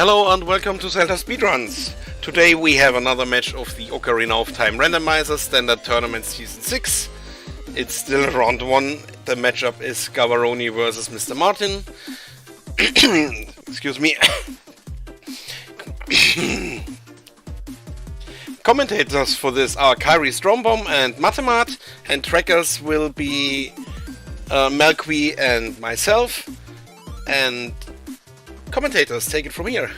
Hello and welcome to ZeldaSpeedRuns. Today we have another match of the Ocarina of Time Randomizer Standard Tournament Season 6. It's still round 1. The matchup is Gavaroni versus Mr. Martin. Excuse me. Commentators for this are Kairi Strombom and Matemat, and trackers will be Melqui and myself. And commentators, take it from here.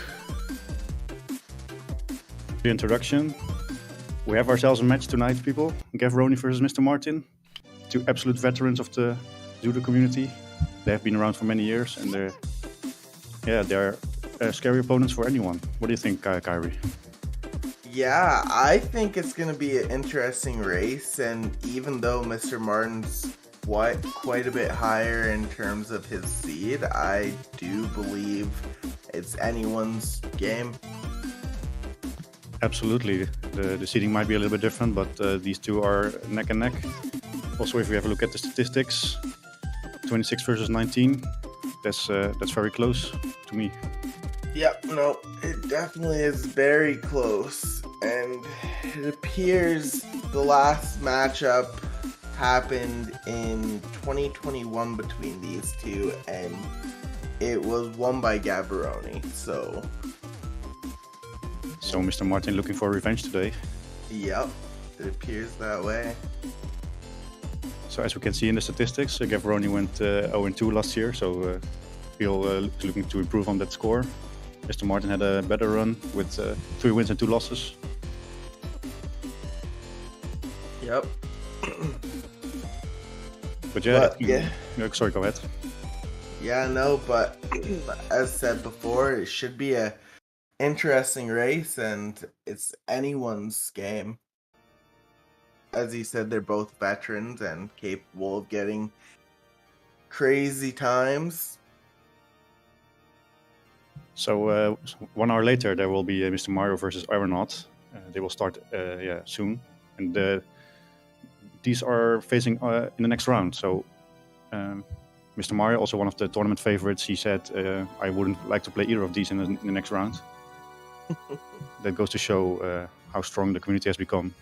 The introduction. We have ourselves a match tonight, people. Gavaroni versus Mr. Martin. Two absolute veterans of the judo community. They have been around for many years, and they're scary opponents for anyone. What do you think, Kairi? Yeah, I think it's going to be an interesting race, and even though Mr. Martin's quite a bit higher in terms of his seed, I do believe it's anyone's game. Absolutely. The seeding might be a little bit different, but these two are neck and neck. Also, if we have a look at the statistics, 26 versus 19, that's very close to me. Yep, no, it definitely is very close, and it appears the last matchup happened in 2021 between these two, and it was won by Gavaroni, so Mr. Martin looking for revenge today. Yep, it appears that way. So as we can see in the statistics, Gavaroni went 0-2 last year, so Phil looking to improve on that score. Mr. Martin had a better run with 3 wins and 2 losses. Yep. But yeah, sorry, go ahead. Yeah, no, but as said before, it should be a interesting race, and it's anyone's game. As you said, they're both veterans and capable of getting crazy times. So 1 hour later, there will be Mr. Mario versus Ironaut. They will start soon, and these are facing in the next round. So Mr. Mario, also one of the tournament favorites, he said, I wouldn't like to play either of these in the next round. That goes to show how strong the community has become.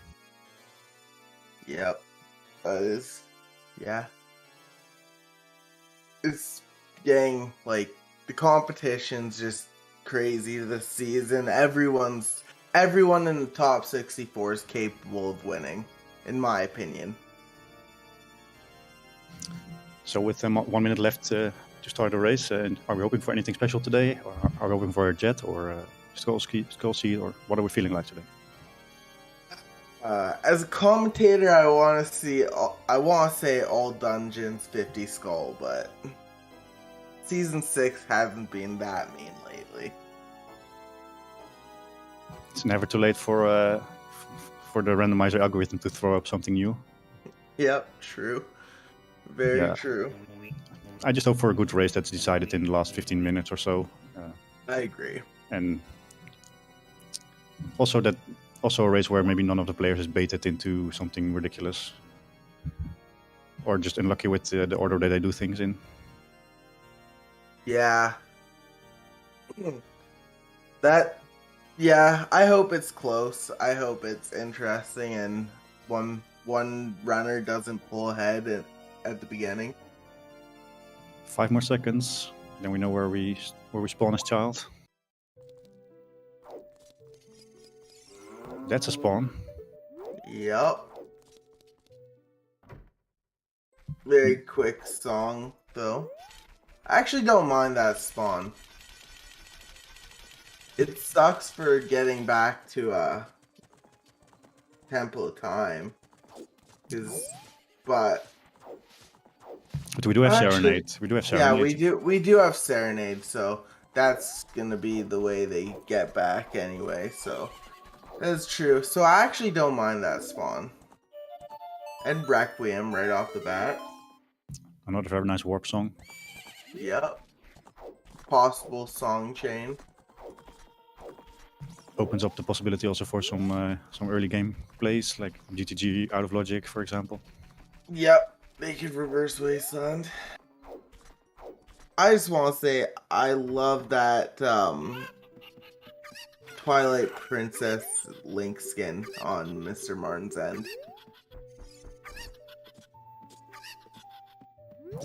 Yep. That is, yeah. It's getting, like, the competition's just crazy this season. Everyone in the top 64 is capable of winning, in my opinion. So with 1 minute left to start the race, are we hoping for anything special today? Or are we hoping for a jet or a skull seed, or what are we feeling like today? As a commentator, I want to say all dungeons 50 skull, but Season 6 hasn't been that mean lately. It's never too late for the randomizer algorithm to throw up something new. Yep, true. Very true. I just hope for a good race that's decided in the last 15 minutes or so. I agree. And also a race where maybe none of the players is baited into something ridiculous. Or just unlucky with the order that they do things in. Yeah. I hope it's close. I hope it's interesting and one runner doesn't pull ahead at the beginning. 5 more seconds, then we know where we spawn as child. That's a spawn. Yep. Very quick song, though. I actually don't mind that spawn. It sucks for getting back to Temple of Time. But we do have Serenade. We do have Serenade. Yeah, we do have Serenade, so that's gonna be the way they get back anyway, so that's true. So I actually don't mind that spawn. And Requiem right off the bat. Another very nice warp song. Yep. Possible song chain. Opens up the possibility also for some early game plays, like GTG Out of Logic, for example. Yep, they could reverse Wasteland. I just want to say I love that Twilight Princess Link skin on Mr. Martin's end.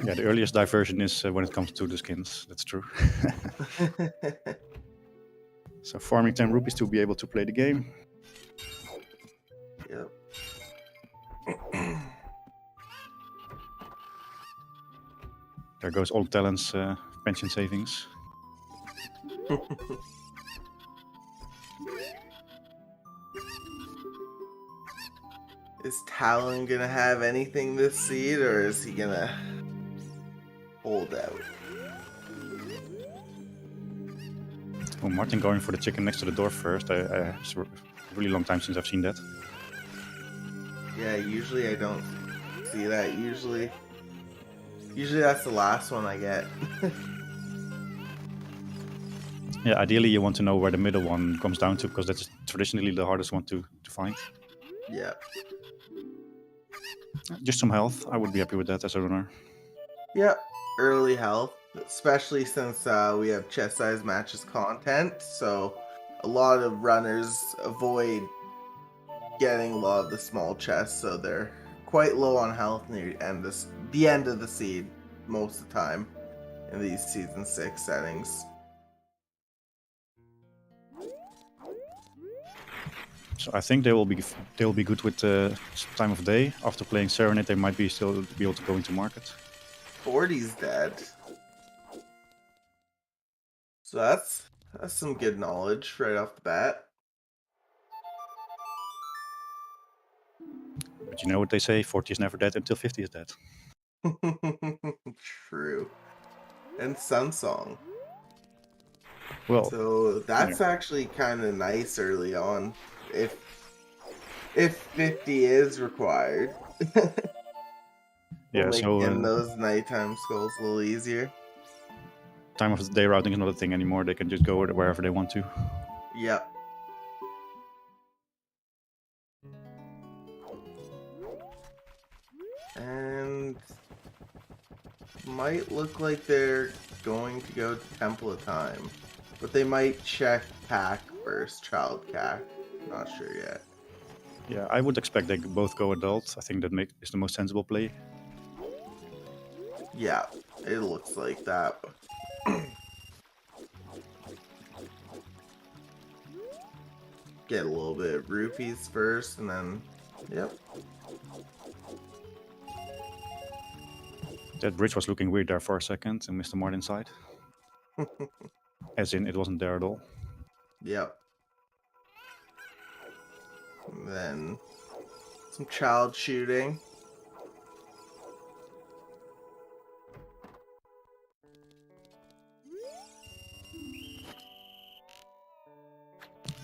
Yeah, the earliest diversion is when it comes to the skins. That's true. So farming 10 rupees to be able to play the game. Yep. There goes all Talon's pension savings. Is Talon gonna have anything this seed, or is he gonna hold out? Oh, Martin going for the chicken next to the door first. It's a really long time since I've seen that. Yeah, usually I don't see that. Usually that's the last one I get. Yeah, ideally you want to know where the middle one comes down to, because that's traditionally the hardest one to find. Yeah. Just some health. I would be happy with that as a runner. Yep. Early health, especially since we have chest size matches content, so a lot of runners avoid getting a lot of the small chests, so they're quite low on health near the end of the seed most of the time in these season 6 settings. So I think they will be good with the time of day. After playing Serenade, they might be still be able to go into market. 40's dead. So that's some good knowledge right off the bat. But you know what they say, 40 is never dead until 50 is dead. True. And Sunsong. Well, So that's yeah. actually kind of nice early on, if 50 is required. Yeah, so making those nighttime skulls a little easier. time of the day routing is not a thing anymore. They can just go wherever they want to. Yep. And might look like they're going to go to Temple of Time, but they might check pack first, child cack. Not sure yet. Yeah, I would expect they both go adult. I think that is the most sensible play. Yeah, it looks like that. Get a little bit of rupees first, and then, yep. That bridge was looking weird there for a second, and Mr. Martin side. As in, it wasn't there at all. Yep. And then some child shooting.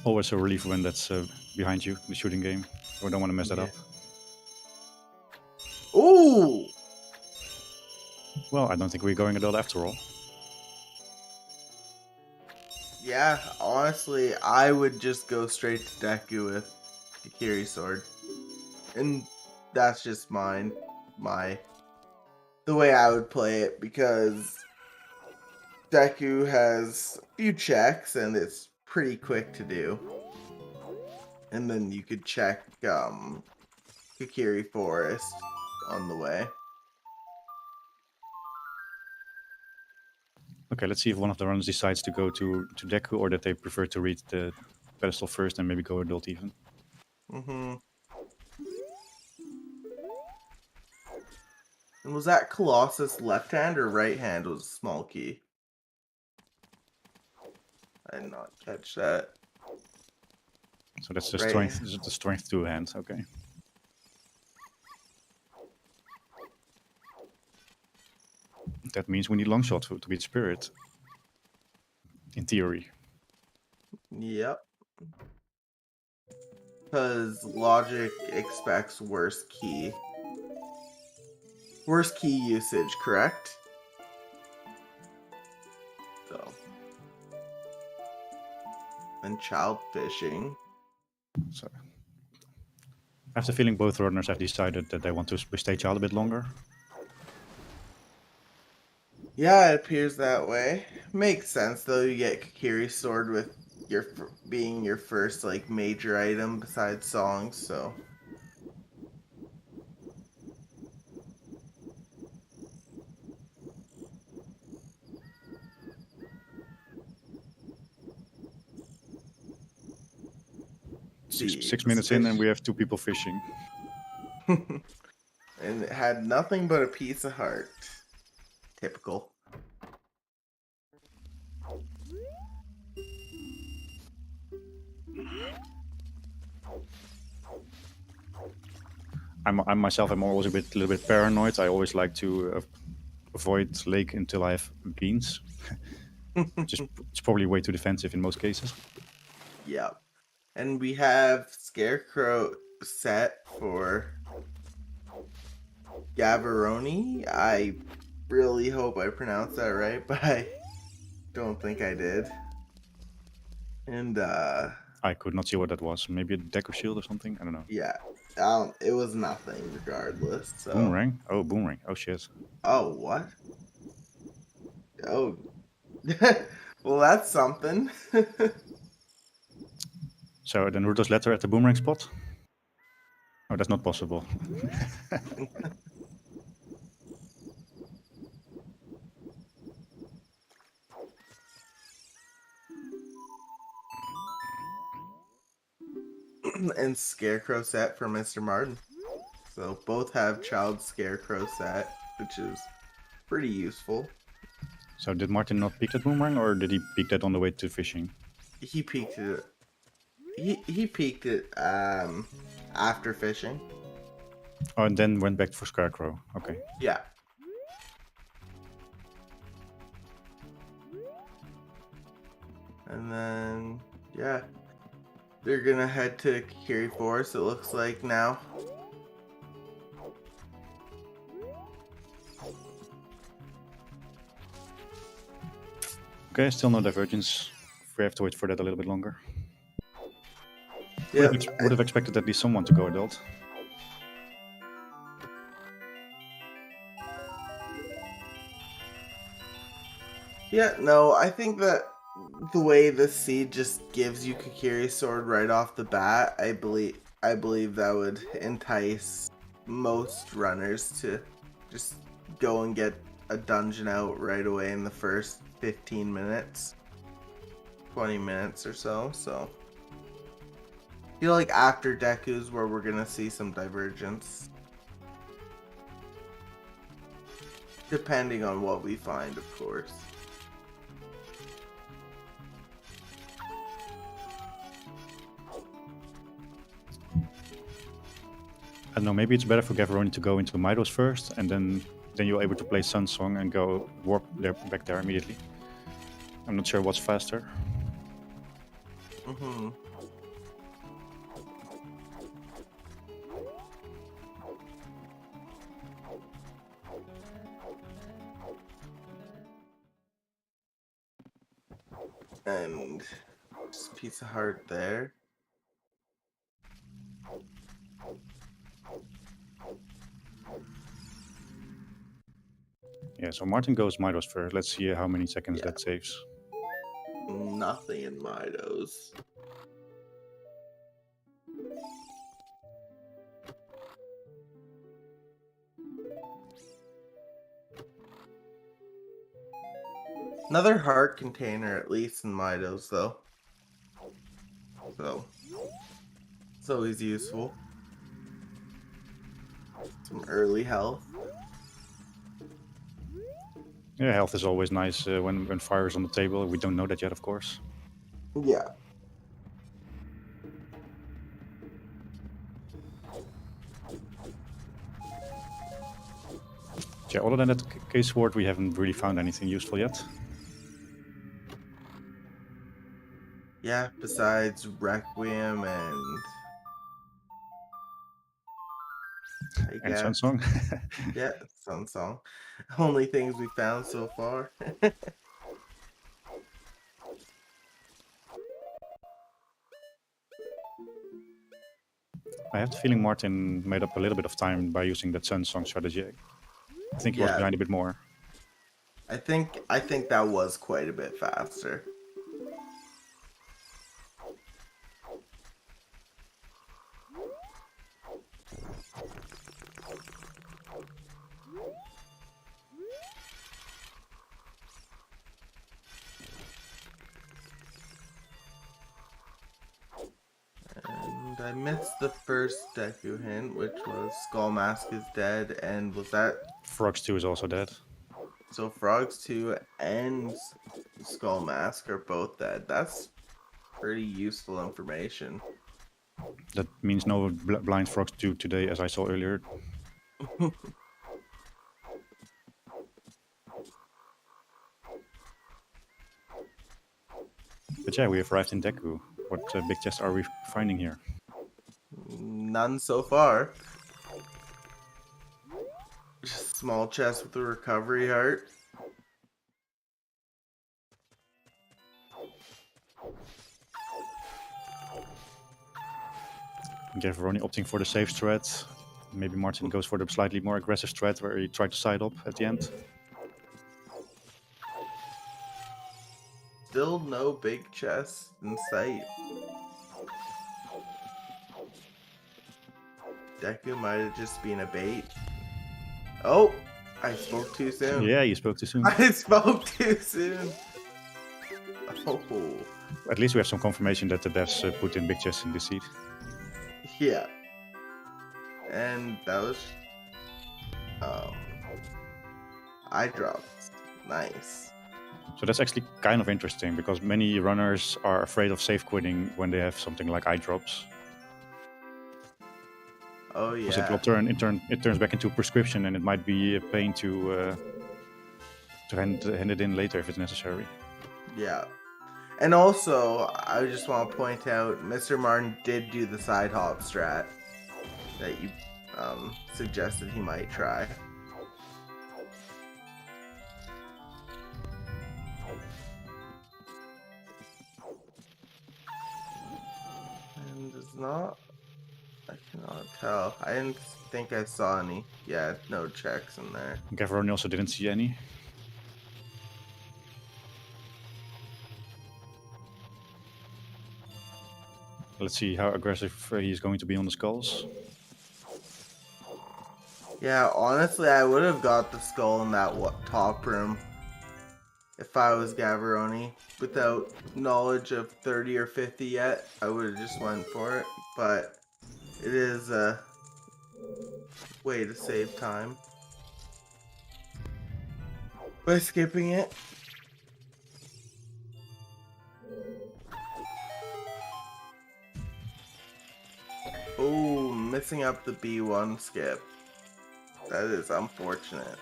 Always a relief when that's behind you, the shooting game. We don't want to mess that up. Ooh! Well, I don't think we're going adult after all. Yeah, honestly, I would just go straight to Deku with Kikiri Sword. And that's just the way I would play it, because Deku has a few checks and it's pretty quick to do. And then you could check Kikiri Forest on the way. Okay, let's see if one of the runners decides to go to Deku, or that they prefer to read the pedestal first and maybe go adult even. Mm-hmm. And was that Colossus left hand or right hand was a small key? I did not catch that. So that's the Right. strength. The strength 2 hand. Okay. That means we need long shot to beat Spirit. In theory. Yep. Because Logic expects worse key. Worse key usage, correct? So. And child fishing. So I have the feeling both runners have decided that they want to stay child a bit longer. Yeah, it appears that way. Makes sense, though. You get Kikiri's sword with being your first like major item besides songs, so Six minutes in, and we have 2 people fishing. and it had nothing but a piece of heart. Typical. I'm myself. I'm always a little bit paranoid. I always like to avoid lake until I have beans. It's probably way too defensive in most cases. Yep. And we have Scarecrow set for Gavaroni. I really hope I pronounced that right, but I don't think I did. And I could not see what that was. Maybe a Deku shield or something. I don't know. yeah, it was nothing regardless. So. Boomerang. Oh, boomerang. Oh shit. Oh, what? Oh, well, that's something. So then Naruto's letter at the boomerang spot. Oh, that's not possible. And Scarecrow set for Mr. Martin. So both have Child Scarecrow set, which is pretty useful. So did Martin not pick that boomerang, or did he pick that on the way to fishing? He peeked it. He peeked it after fishing. Oh, and then went back for Scarecrow. Okay. Yeah. And then yeah, they're gonna head to Kiri Forest. It looks like now. Okay, still no divergence. We have to wait for that a little bit longer. Yeah. Would have expected at least someone to go adult. Yeah, no, I think that the way the seed just gives you Kakiri's sword right off the bat, I believe that would entice most runners to just go and get a dungeon out right away in the first 15 minutes. 20 minutes or so, so I feel like after Deku's where we're gonna see some divergence. Depending on what we find, of course. I don't know, maybe it's better for Gavaroni to go into Midos first, and then you're able to play Sun Song and go warp there back there immediately. I'm not sure what's faster. Mm-hmm. And just a piece of heart there. Yeah, so Martin goes Midos first. Let's see how many seconds that saves. Nothing in Midos. Another heart container, at least in Midos, though. So, it's always useful. Some early health. Yeah, health is always nice when fire is on the table. We don't know that yet, of course. Yeah. Yeah, other than that case sword, we haven't really found anything useful yet. Yeah, besides Requiem and... And Sun Song. Yeah, Sun Song. Only things we found so far. I have the feeling Martin made up a little bit of time by using that Sun Song strategy. I think he was behind a bit more. I think that was quite a bit faster. And I missed the first Deku hint, which was Skull Mask is dead, and was that... Frogs 2 is also dead. So Frogs 2 and Skull Mask are both dead. That's pretty useful information. That means no blind Frogs 2 today, as I saw earlier. But yeah, we have arrived in Deku. What big chest are we finding here? None so far. Just a small chest with a recovery heart. Gavaroni opting for the safe strat. Maybe Martin goes for the slightly more aggressive strat where he tried to side up at the end. Still no big chest in sight. Deku might have just been a bait. Oh! I spoke too soon. Yeah, you spoke too soon. I spoke too soon. Oh. At least we have some confirmation that the devs put in big chests in this seed. Yeah. And that was... I dropped. Nice. So that's actually kind of interesting because many runners are afraid of safe quitting when they have something like eye drops. Oh Because yeah. it turns back into a prescription and it might be a pain to hand it in later if it's necessary. Yeah. And also, I just want to point out, Mr. Martin did do the side hop strat that you suggested he might try. And does not... I cannot tell. I didn't think I saw any. Yeah, no checks in there. Gavaroni also didn't see any. Let's see how aggressive he's going to be on the skulls. Yeah, honestly, I would have got the skull in that top room if I was Gavaroni. Without knowledge of 30 or 50 yet, I would have just went for it. But it is a way to save time by skipping it. Oh, missing up the B1 skip. That is unfortunate.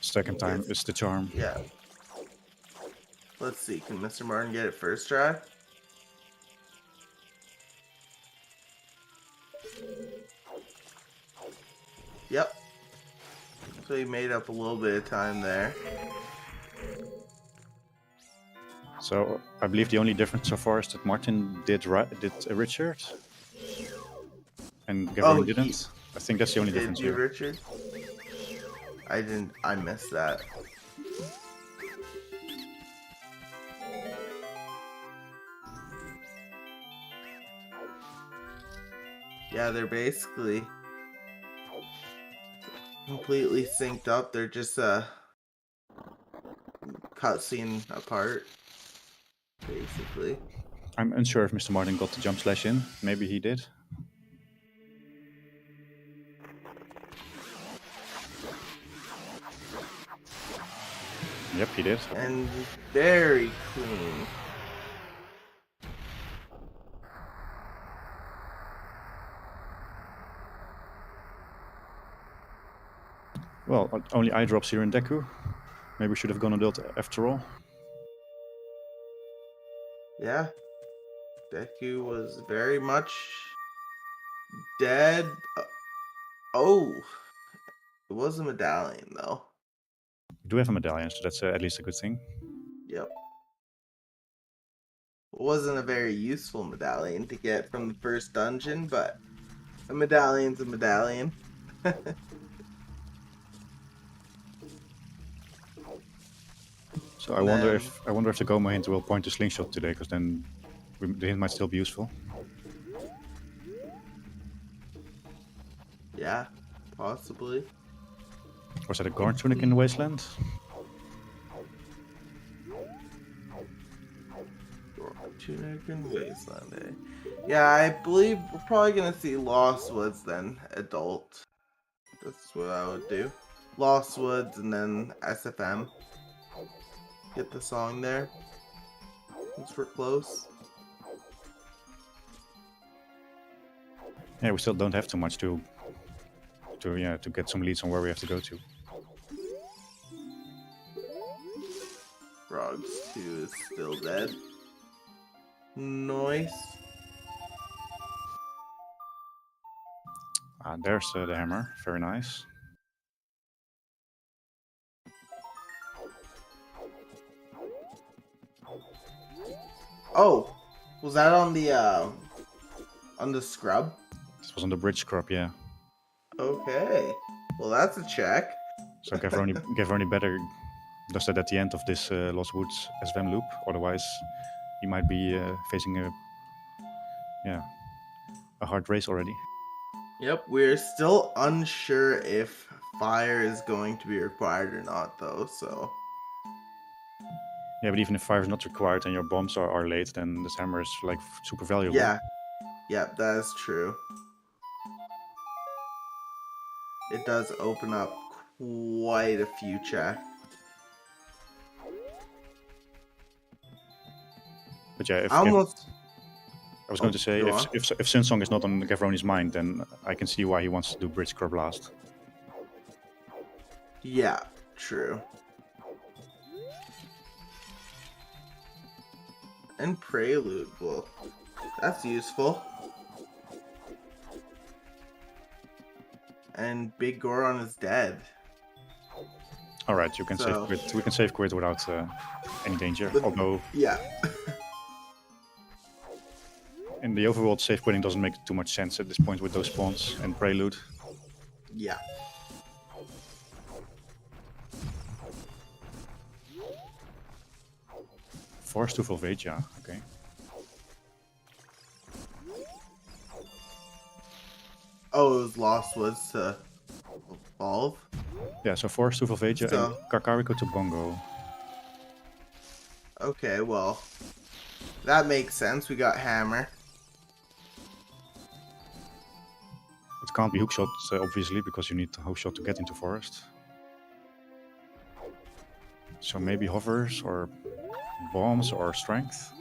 Second time is the charm. Yeah. Let's see, can Mr. Martin get it first try? Yep. So he made up a little bit of time there. So I believe the only difference so far is that Martin did Richard and Gavaroni didn't. I think that's the only difference Did you, here. Richard? I didn't. I missed that. Yeah, they're basically completely synced up. They're just cutscene apart, basically. I'm unsure if Mr. Martin got the jump slash in. Maybe he did. Yep, he did. And very clean. Well, only eye drops here in Deku. Maybe we should have gone on build after all. Yeah. Deku was very much dead. Oh. It was a medallion, though. We do have a medallion, so that's at least a good thing. Yep. It wasn't a very useful medallion to get from the first dungeon, but a medallion's a medallion. So I wonder if the Goma hint will point to slingshot today, because then the hint might still be useful. Yeah, possibly. Was that a Gorn Tunic in the Wasteland? Tunic and Wasteland, eh? Yeah, I believe we're probably gonna see Lost Woods then, adult. That's what I would do. Lost Woods and then SFM. Get the song there. Since we're close. Yeah, we still don't have too much to get some leads on where we have to go to. Frogs 2 is still dead. Nice. There's the hammer. Very nice. Oh, was that on the scrub? This was on the bridge scrub, yeah. Okay. Well, that's a check. So Gavaroni better does that at the end of this Lost Woods SVM loop. Otherwise, he might be facing a hard race already. Yep, we're still unsure if fire is going to be required or not, though, so... Yeah, but even if fire is not required and your bombs are late, then this hammer is like super valuable. Yeah, yep, that is true. It does open up quite a few checks. But yeah, I was going to say, if Sinsong is not on Gavaroni's mind, then I can see why he wants to do bridge scrub last. Yeah, true. And Prelude, well, that's useful. And Big Goron is dead. All right, we can save quit without any danger. Although, yeah. in the overworld, save quitting doesn't make too much sense at this point with those spawns and Prelude. Yeah. Force to Volvagia, okay. Oh, it was Lost Woods to evolve? Yeah, so Force to Volvagia and Kakariko to Bongo. Okay, well, that makes sense. We got Hammer. It can't be hookshot, obviously, because you need hookshot to get into forest. So maybe hovers or bombs or strength.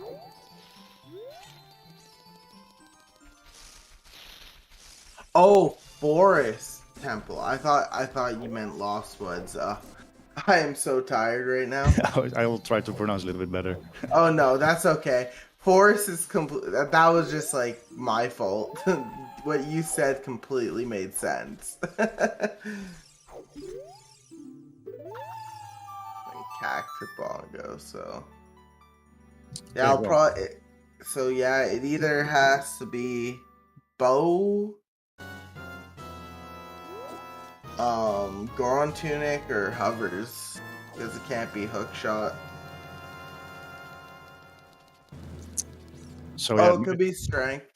Oh, Forest Temple. I thought you meant Lost Woods. I am so tired right now. I will try to pronounce a little bit better. Oh no, that's okay. Forest is complete. That was just like my fault. What you said completely made sense. Cactus Bongo, so yeah, I'll probably. So yeah, it either has to be bow, Goron Tunic, or hovers, because it can't be hookshot. So yeah, it could be strength.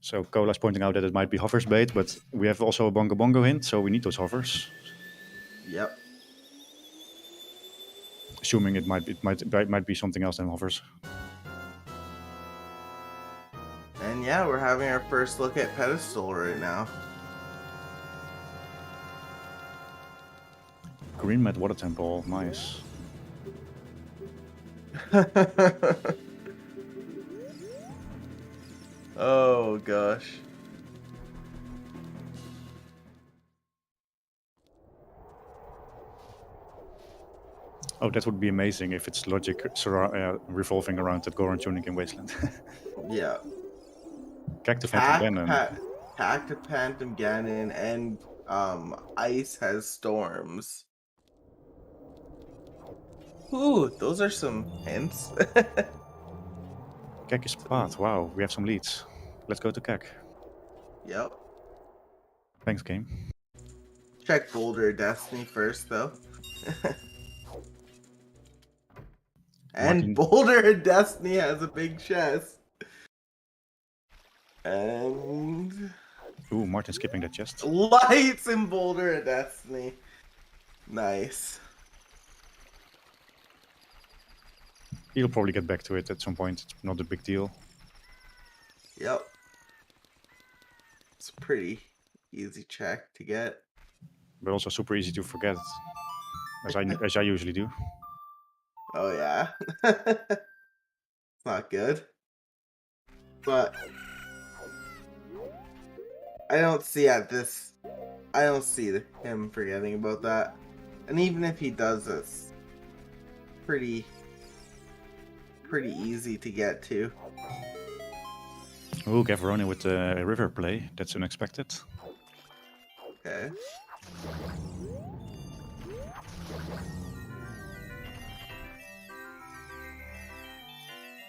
So Kola's pointing out that it might be hovers bait, but we have also a Bongo Bongo hint, so we need those hovers. Yep. Assuming it might be something else than hovers. And yeah, we're having our first look at pedestal right now. Green Mat Water Temple, nice. Oh gosh. Oh, that would be amazing if it's logic revolving around that Goron Tunic in Wasteland. Yeah. Cactophantom Ganon. Cactophantom Ganon and Ice has storms. Ooh, those are some hints. Kek is path. Wow, we have some leads. Let's go to Kek. Yep. Thanks, game. Check Boulder Destiny first, though. And Martin. Boulder and Destiny has a big chest. And Ooh, Martin skipping that chest. lights in Boulder and Destiny. Nice. He'll probably get back to it at some point. It's not a big deal. Yep. It's a pretty easy check to get. But also super easy to forget, as I usually do. Oh yeah. It's not good. But I don't see him forgetting about that. And even if he does, it's pretty easy to get to. Ooh, Gavaroni with the river play. That's unexpected. Okay.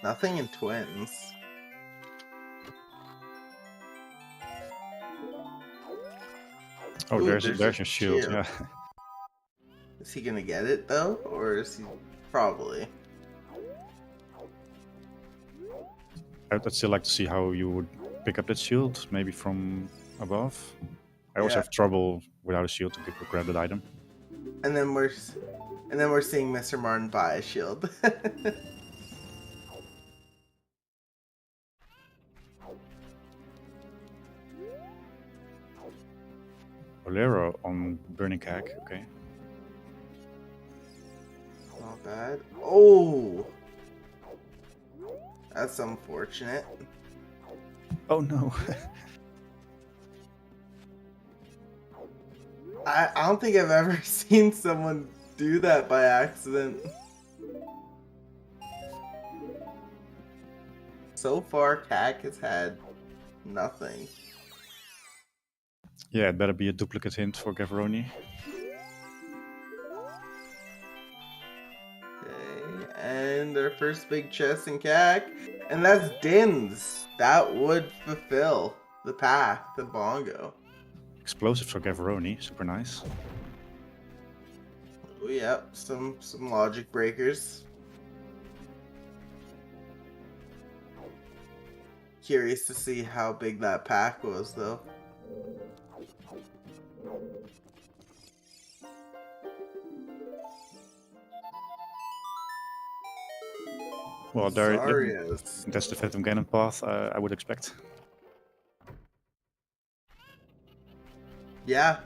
Nothing in twins. Oh, Ooh, there's a shield. Yeah. Is he gonna get it though, or is he probably? I'd still like to see how you would pick up that shield, maybe from above. I also have trouble without a shield to grab that item. And then we're seeing Mr. Martin buy a shield. Bolero on Burning Keg, okay. Not bad. Oh, that's unfortunate. Oh no. I don't think I've ever seen someone do that by accident. So far, CAC has had nothing. Yeah, it better be a duplicate hint for Gavaroni. Okay, and our first big chest in CAC, and that's Dins. That would fulfill the path to Bongo. Explosives for Gavaroni, super nice. Oh, yep, some logic breakers. Curious to see how big that pack was, though. Well, Zarias. that's the Phantom Ganon path I would expect. Yeah.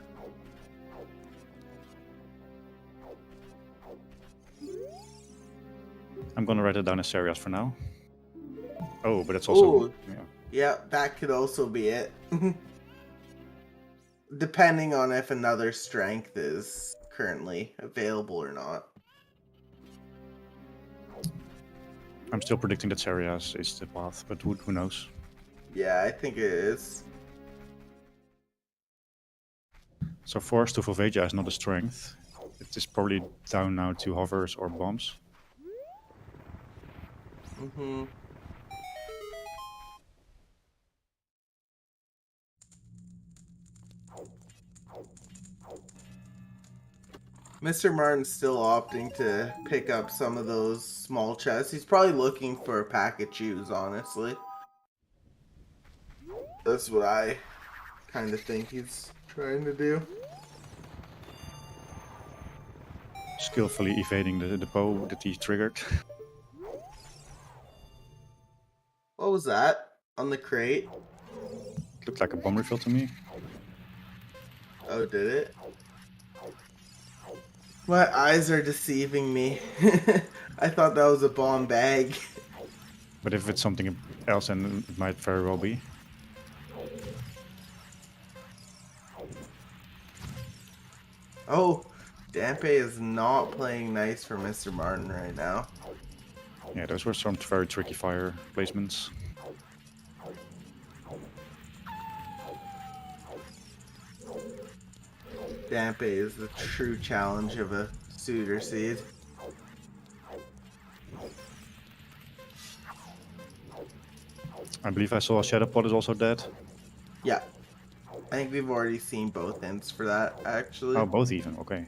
I'm gonna write it down as Sarias for now. Oh, but it's also... Ooh. Yeah, that could also be it. Depending on if another strength is currently available or not. I'm still predicting that Sarias is the path, but who knows? Yeah, I think it is. So Force to Volvagia is not a strength. It is probably down now to hovers or bombs. Mm-hmm. Mr. Martin's still opting to pick up some of those small chests. He's probably looking for a pack of chews, honestly. That's what I kind of think he's trying to do. Skillfully evading the bow that he triggered. What was that? On the crate? Looked like a bomb refill to me. Oh, did it? My eyes are deceiving me. I thought that was a bomb bag. But if it's something else, then it might very well be. Oh, Dampe is not playing nice for Mr. Martin right now. Yeah, those were some very tricky fire placements. Dampe is the true challenge of a suitor seed. I believe I saw a Shadow Pod is also dead. Yeah. I think we've already seen both hints for that, actually. Oh, both even, okay.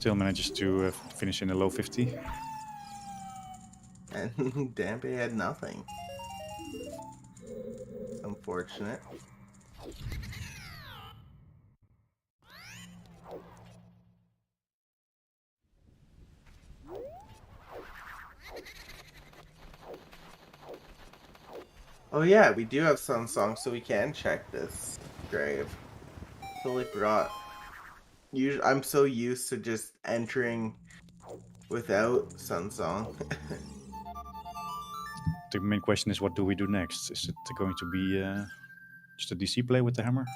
still manages to finish in a low 50. And Dampe had nothing. It's unfortunate. Oh yeah, we do have Sun Song, so we can check this grave. Totally forgot. Usually, I'm so used to just entering without Sun Song. The main question is, what do we do next? Is it going to be just a DC play with the hammer?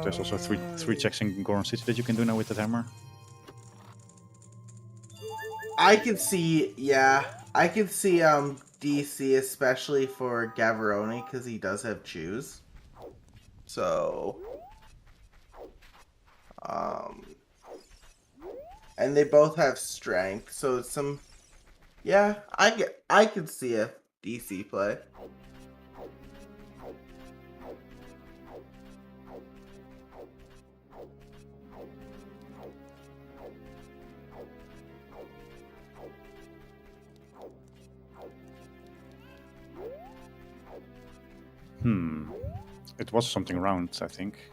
There's also three checks in Goron City that you can do now with that hammer. I can see, yeah, I can see DC, especially for Gavaroni, because he does have choose. So, and they both have strength, so it's some, yeah, I could see a DC play. It was something round, I think.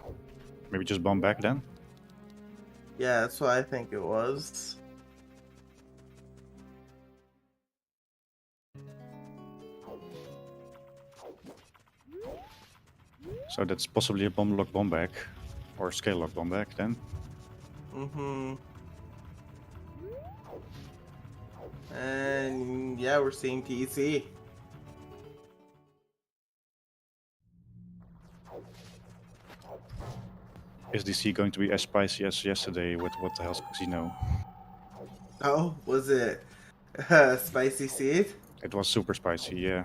Maybe just bomb back then? Yeah, that's what I think it was. So that's possibly a bomb lock bomb back. Or scale lock bomb back then. And yeah, we're seeing DC. Is DC going to be as spicy as yesterday with what the hell's Casino? Oh, was it Spicy Seed? It was super spicy, yeah.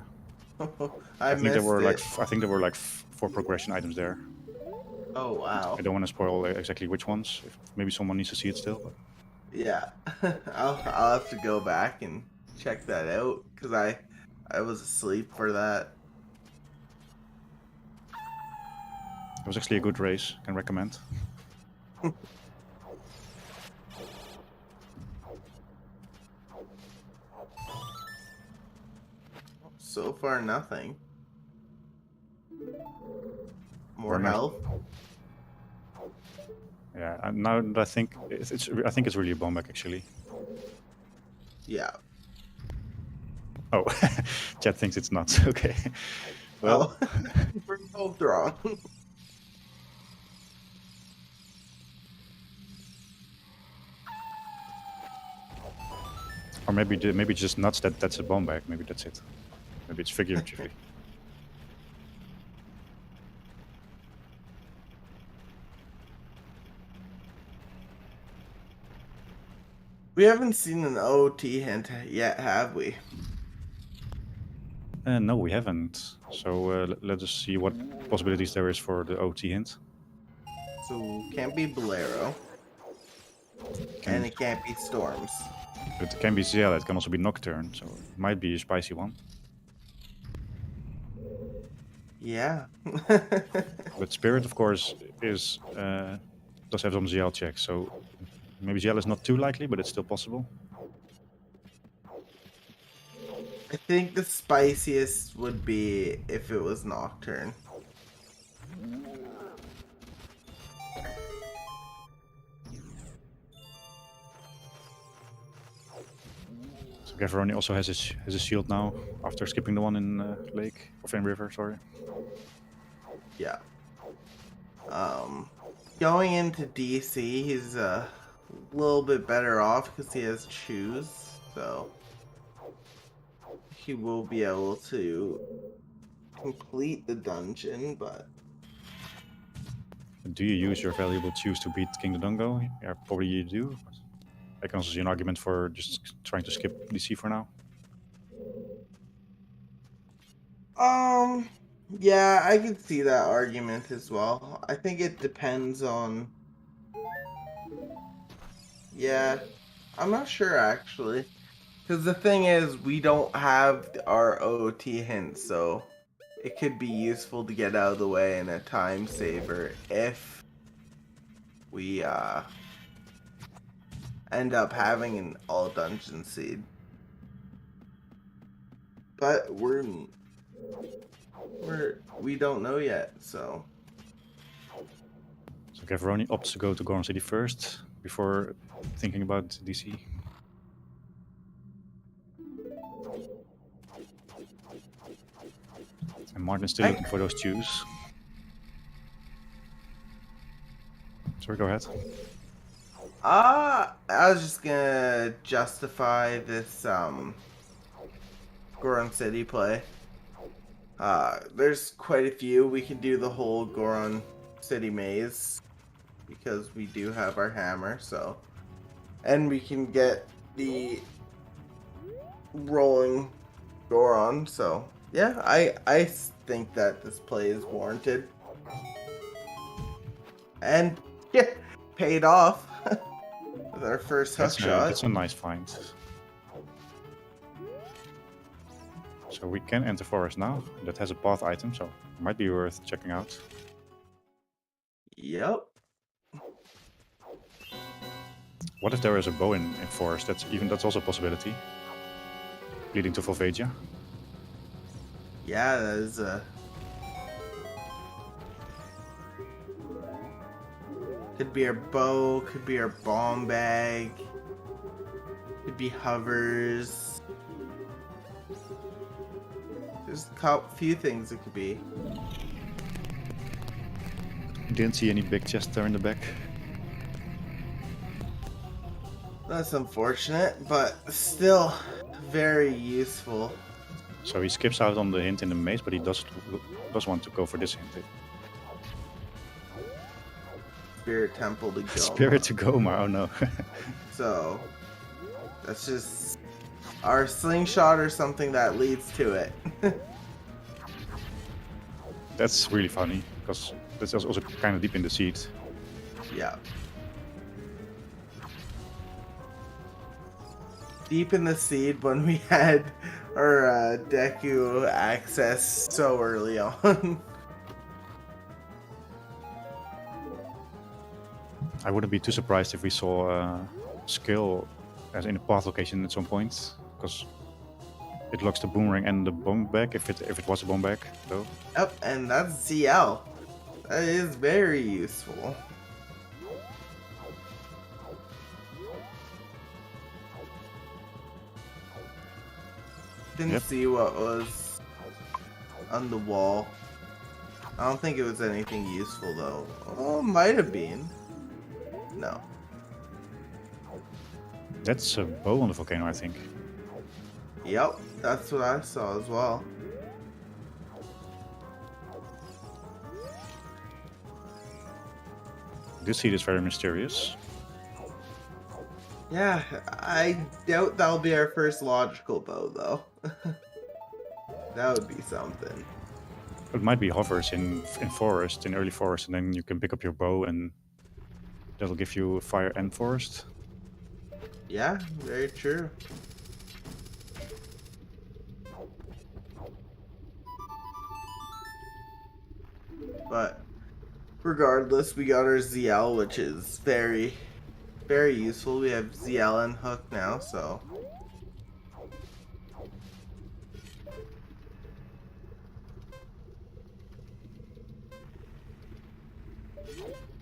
I think missed there were it. like 4 progression items there. Oh wow. I don't want to spoil exactly which ones. Maybe someone needs to see it still. But... Yeah, I'll have to go back and check that out because I was asleep for that. It was actually a good race. Can recommend. So far, nothing. More Burner. health. Yeah, now that I think I think it's really a bomb back actually. Yeah. Oh, chat thinks it's not. Okay. Well, We're both wrong. or maybe just nuts that's a bomb back. Maybe that's it. Maybe it's figuratively. We haven't seen an OT hint yet, have we? No, we haven't. So let us see what possibilities there is for the OT hint. So can't be Bolero. And it can't be Storms. It can be Zelda, it can also be Nocturne, so it might be a spicy one. Yeah. But Spirit, of course, is does have some ZL checks, so maybe ZL is not too likely, but it's still possible. I think the spiciest would be if it was Nocturne. So Gavaroni also has a shield now after skipping the one in Lake or in River. Sorry. Yeah. Going into DC, he's a little bit better off because he has choose, so he will be able to complete the dungeon, but Do you use your valuable choose to beat King Dodongo? Yeah, probably you do. I can also see an argument for just trying to skip DC for now. yeah, I can see that argument as well. I think it depends on... Yeah, I'm not sure actually. Because the thing is, we don't have our OT hint, so it could be useful to get out of the way in a time saver if we end up having an all dungeon seed. But we don't know yet, so. So Gavaroni opts to go to Goron City first before thinking about DC. And Martin's still looking for those chews. Sorry, go ahead. I was just gonna justify this Goron City play. There's quite a few. We can do the whole Goron City maze because we do have our hammer, so. And we can get the rolling Goron, so yeah, I think that this play is warranted. And yeah, paid off with our first hook shot. That's a nice find. So we can enter forest now. That has a path item, so it might be worth checking out. Yep. What if there is a bow in forest? That's also a possibility. Leading to Volvagia. Yeah, that is a. Could be our bow, could be our bomb bag, could be hovers. There's a few things it could be. Didn't see any big chests there in the back. That's unfortunate, but still very useful. So he skips out on the hint in the maze, but he does want to go for this hint. Spirit Temple to Goma. Spirit to Goma, oh no. So, that's just our slingshot or something that leads to it. That's really funny, because that's also kind of deep in the seed. Yeah. Deep in the seed when we had our Deku access so early on. I wouldn't be too surprised if we saw skill as in a path location at some point, because it locks the boomerang and the bomb bag if it was a bomb bag though. Yep, and that's ZL. That is very useful. Didn't see what was on the wall. I don't think it was anything useful though. Oh, might have been. No. That's a bow on the volcano, I think. Yep, that's what I saw as well. This seed is very mysterious. Yeah, I doubt that'll be our first logical bow though. That would be something. It might be hovers in forest, in early forest, and then you can pick up your bow and that'll give you fire and forest. Yeah, very true. But regardless, we got our ZL, which is very, very useful. We have ZL and Hook now, so.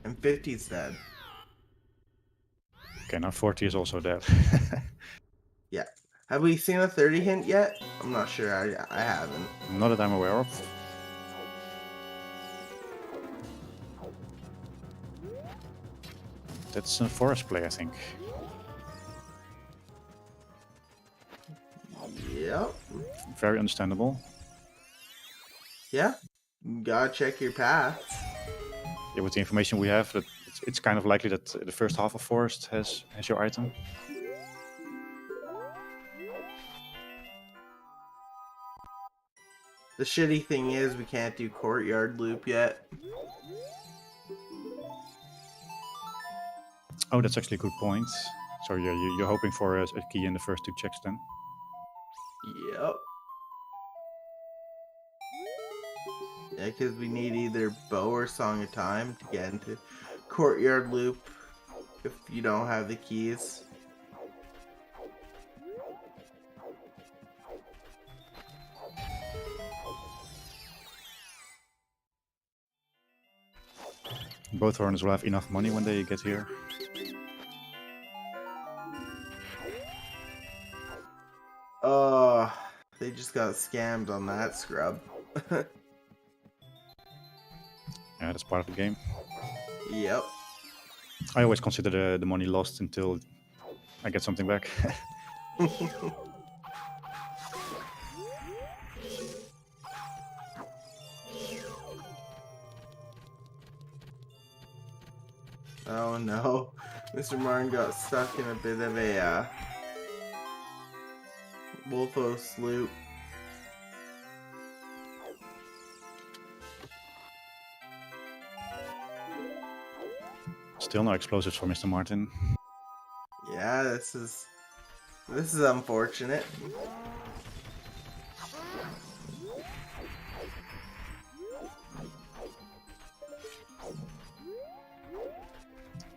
And 50's dead. Okay, now 40 is also dead. Yeah. Have we seen a 30 hint yet? I'm not sure. I haven't. Not that I'm aware of. That's a forest play, I think. Yep. Very understandable. Yeah. You gotta check your path. Yeah, with the information we have, that it's kind of likely that the first half of forest has your item. The shitty thing is we can't do courtyard loop yet. Oh, that's actually a good point. So yeah, you're hoping for a key in the first two checks then? Yep. Yeah, because we need either bow or Song of Time to get into courtyard loop if you don't have the keys. Both runners will have enough money when they get here. They just got scammed on that scrub. Yeah, that's part of the game. Yep. I always consider the money lost until I get something back. Oh no, Mr. Martin got stuck in a bit of a Wolfos loop. Still no explosives for Mr. Martin. Yeah, this is unfortunate.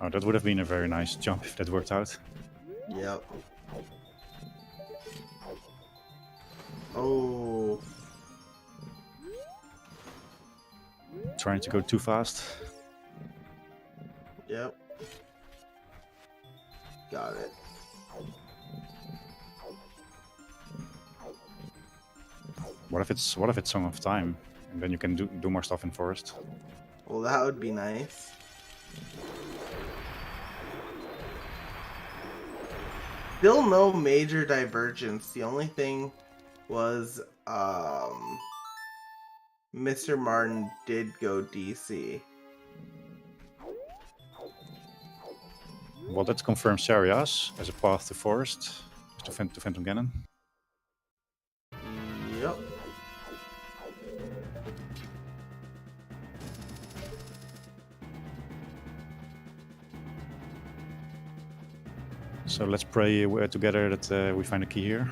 Oh, that would have been a very nice jump if that worked out. Yep. Oh. Trying to go too fast. Yep. Got it. What if it's Song of Time, and then you can do more stuff in forest? Well, that would be nice. Still no major divergence. The only thing was Mr. Martin did go DC. Well, that confirms Sarias as a path to forest, to Phantom Ganon. Yep. So let's pray together that we find a key here.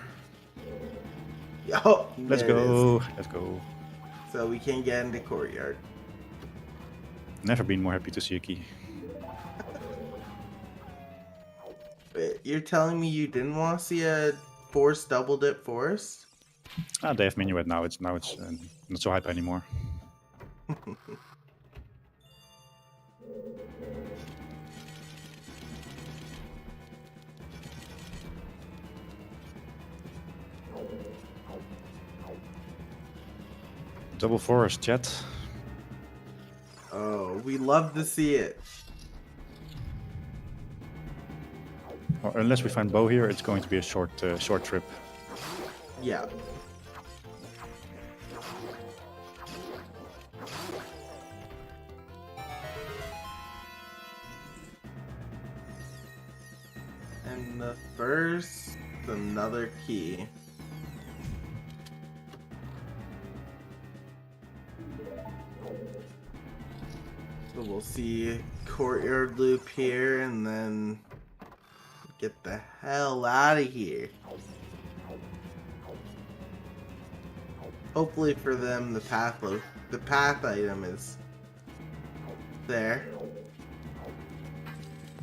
Oh, Let's go. Let's go. So we can get into courtyard. Never been more happy to see a key. But you're telling me you didn't want to see a forest double dip forest? Ah, they have Minuet now. It's not so hype anymore. Double forest, chat. Oh, we love to see it. Well, unless we find Bo here, it's going to be a short trip. Yeah. And the first, another key. So we'll see courtyard loop here and then get the hell out of here. Hopefully for them the path item is there.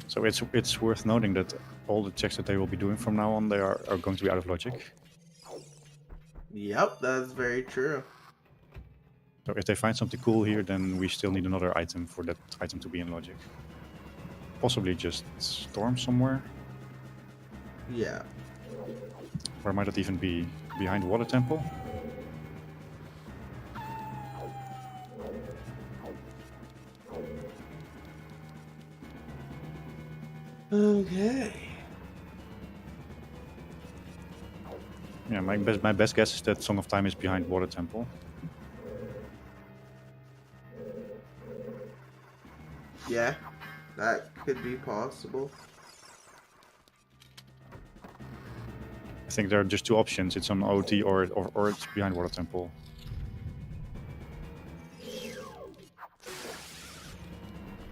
So it's worth noting that all the checks that they will be doing from now on, they are going to be out of logic. Yep, that's very true. So if they find something cool here, then we still need another item for that item to be in logic. Possibly just storm somewhere. Yeah. Or might it even be behind Water Temple? Okay. Yeah, my best guess is that Song of Time is behind Water Temple. Yeah, that could be possible. I think there are just two options. It's on OT or it's behind Water Temple.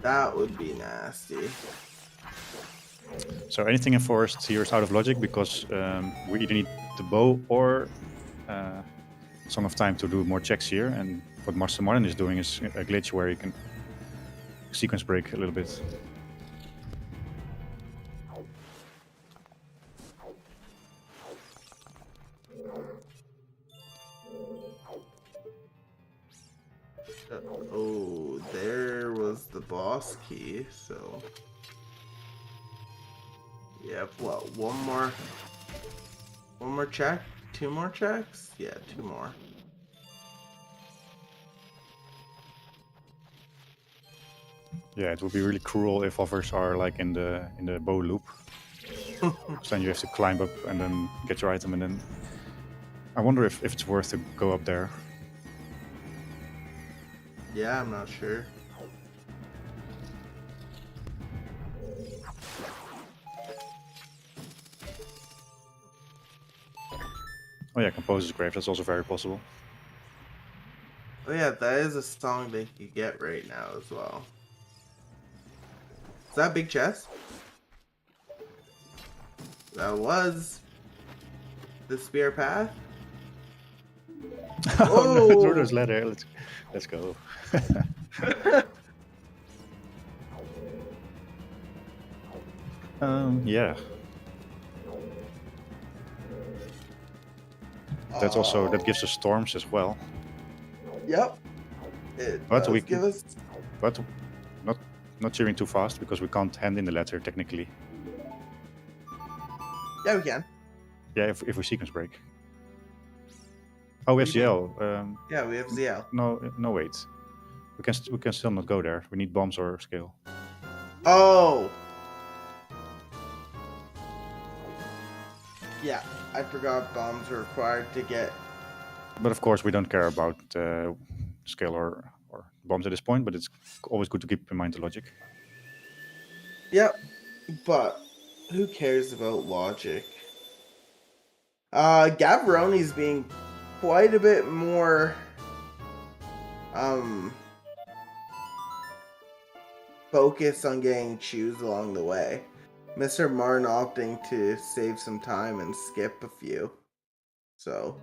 That would be nasty. So anything in forest here is out of logic because we either need the bow or Song of Time to do more checks here. And what Master Martin is doing is a glitch where you can sequence break a little bit. Oh, there was the boss key, so... Yep, what, one more check? 2 more checks? Yeah, 2 more. Yeah, it would be really cruel if offers are like in the bow loop. So then you have to climb up and then get your item, and then I wonder if it's worth to go up there. Yeah, I'm not sure. Oh yeah, Composer's Grave, that's also very possible. Oh yeah, that is a song they could get right now as well. Is that big chest? That was the spear path. Oh no, Oh! through those ladder. Let's go. Yeah. That's also that gives us storms as well. Yep. It But does we give us... But not cheering too fast because we can't hand in the ladder technically. Yeah, we can. Yeah, if we sequence break. Oh, we have ZL. Yeah, we have ZL. No, wait. We can still not go there. We need bombs or scale. Oh! Yeah, I forgot bombs are required to get... But of course, we don't care about scale or bombs at this point. But it's always good to keep in mind the logic. Yep, but who cares about logic? Gavaroni's being quite a bit more focused on getting chews along the way. Mr. Martin opting to save some time and skip a few. So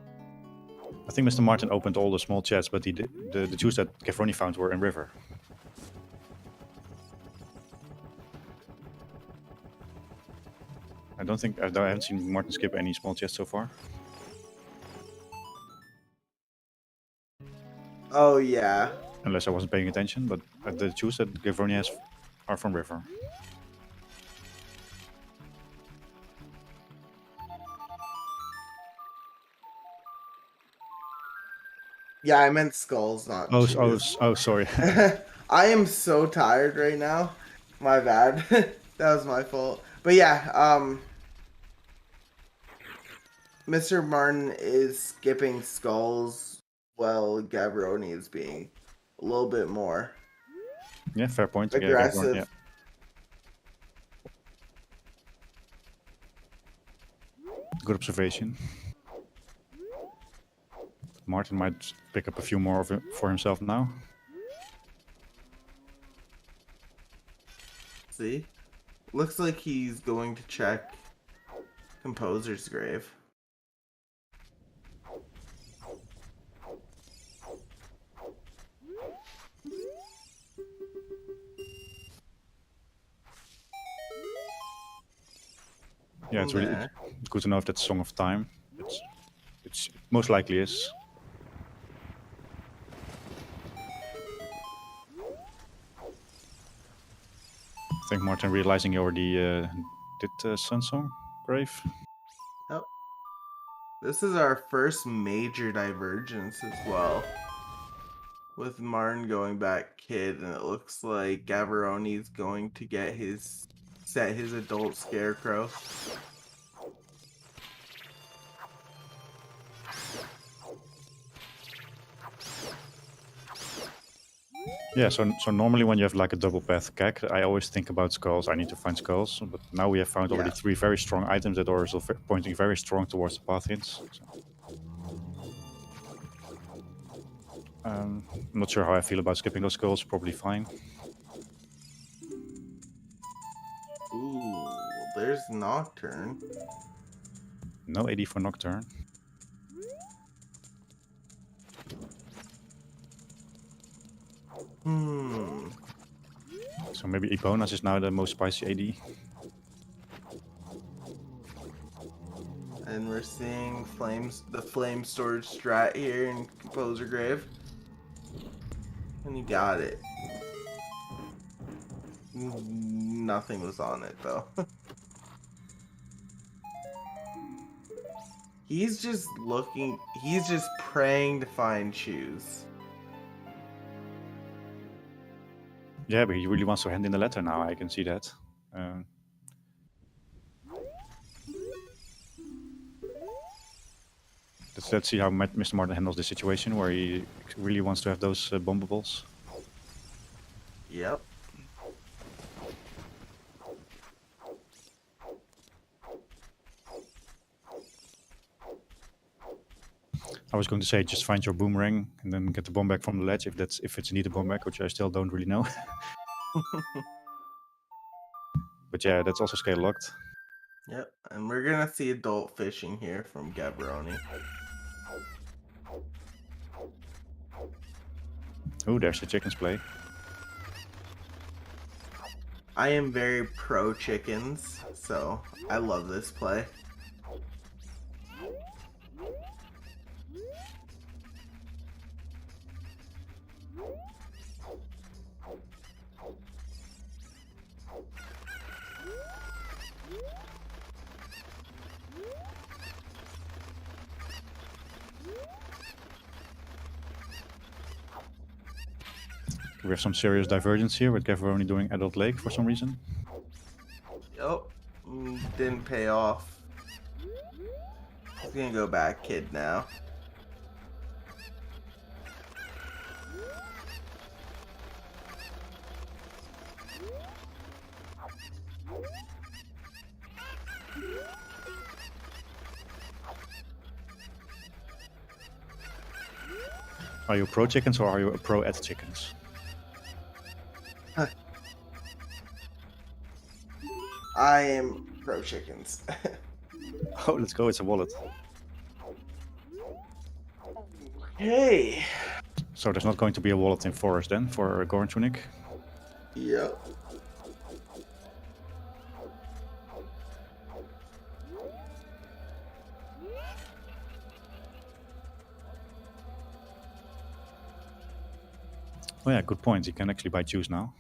I think Mr. Martin opened all the small chests, but the juice that Gavaroni found were in river. I haven't seen Martin skip any small chests so far. oh yeah. Unless I wasn't paying attention, but the juice that Gavaroni has are from river. Yeah, I meant skulls, not chews. Oh, sorry. I am so tired right now. My bad. That was my fault. But yeah, Mr. Martin is skipping skulls while Gavaroni is being a little bit more Yeah, fair point. aggressive. Yeah. Good observation. Martin might pick up a few more of it for himself now. See? Looks like he's going to check Composer's Grave. Yeah, it's really it's good to know if that's Song of Time. It most likely is. I think Martin realizing he already did Sun Song Grave. Yep. This is our first major divergence as well. With Martin going back kid, and it looks like Gavaroni's going to get set his adult scarecrow. Yeah, so normally when you have like a double path CAC, I always think about skulls. I need to find skulls, but now we have found already 3 very strong items that are also pointing very strong towards the path hints. So. I'm not sure how I feel about skipping those skulls. Probably fine. Ooh, there's Nocturne. No AD for Nocturne. So maybe Eponas is now the most spicy AD. And we're seeing the flame storage strat here in Composer Grave. And he got it. Nothing was on it though. He's just praying to find shoes. Yeah, but he really wants to hand in the letter now, I can see that. Let's see how Mr. Martin handles the situation where he really wants to have those bombables. Yep. I was going to say just find your boomerang and then get the bomb back from the ledge if it's indeed a bomb back, which I still don't really know. But yeah, that's also scale locked. Yep, and we're gonna see adult fishing here from Gavaroni. Oh, there's the chickens play. I am very pro chickens, so I love this play. We have some serious divergence here with Gavaroni doing Adult Lake for some reason. Yep, didn't pay off. He's gonna go back kid now. Are you pro chickens or are you a pro at chickens? I am pro chickens. Oh, let's go, it's a wallet. Hey. So there's not going to be a wallet in Forest then for Goran Tunic? Yep. Oh yeah, good point. You can actually buy choose now.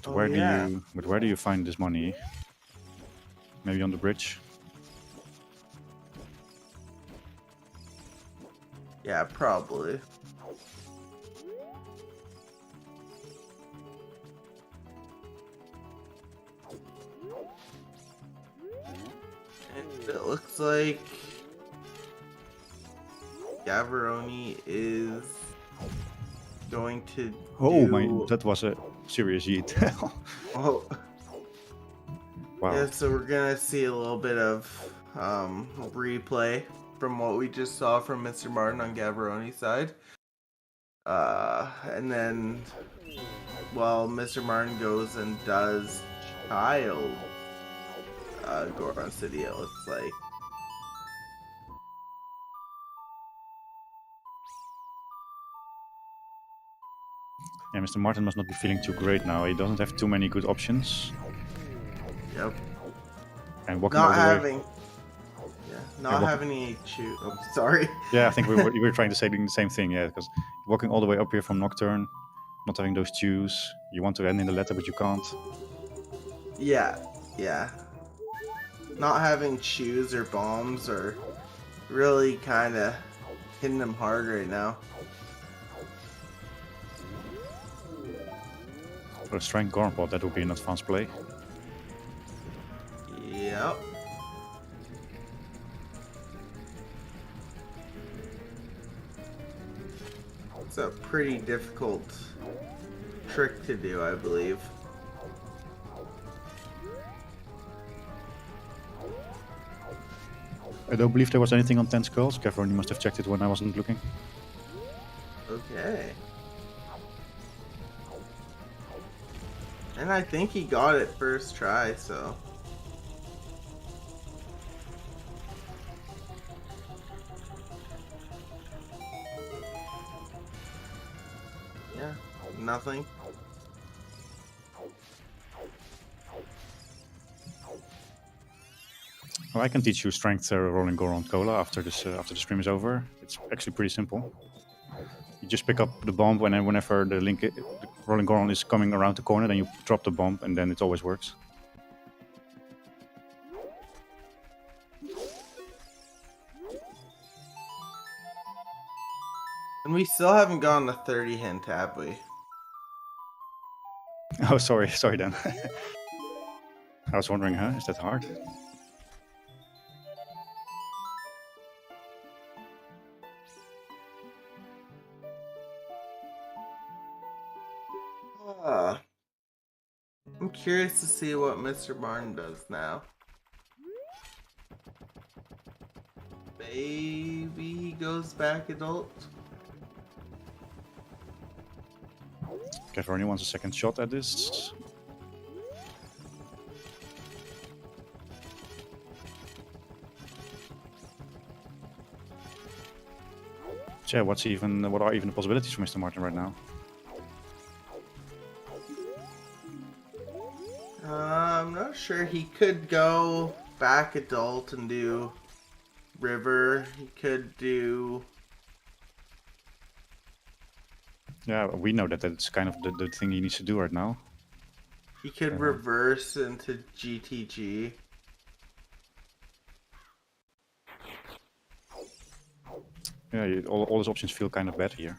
But where do you find this money? Maybe on the bridge? Yeah, probably. And it looks like Gavaroni is going to that was a serious yeet. Oh. Wow. Yeah, so we're gonna see a little bit of replay from what we just saw from Mr. Martin on Gavaroni's side. And then, well, Mr. Martin goes and does child Goron City, it looks like. Yeah, Mr. Martin must not be feeling too great now. He doesn't have too many good options. Yep. And walking all the way... having any shoot. Oh, sorry. Yeah, I think we were trying to say the same thing, yeah, because walking all the way up here from Nocturne, not having those chews, you want to end in the letter, but you can't. Yeah. Not having chews or bombs or really kind of hitting them hard right now. For a Strength Goron Pot, that would be an advanced play. Yep. It's a pretty difficult trick to do, I believe. I don't believe there was anything on 10 skulls. Gavaroni must have checked it when I wasn't looking. Okay. And I think he got it first try, so... Nothing. Well, I can teach you strength rolling Goron Cola after this after the stream is over. It's actually pretty simple. You just pick up the bomb whenever the rolling Goron is coming around the corner, then you drop the bomb, and then it always works. And we still haven't gotten a 30 hint, have we? Oh, sorry, Dan. I was wondering, is that hard? I'm curious to see what Mr. Martin does now. Maybe he goes back adult? Gavaroni wants a second shot at this. So yeah, what are even the possibilities for Mr. Martin right now? I'm not sure. He could go back adult and do river. He could do... Yeah, we know that that's kind of the thing he needs to do right now. He could reverse into GTG. Yeah, all those options feel kind of bad here.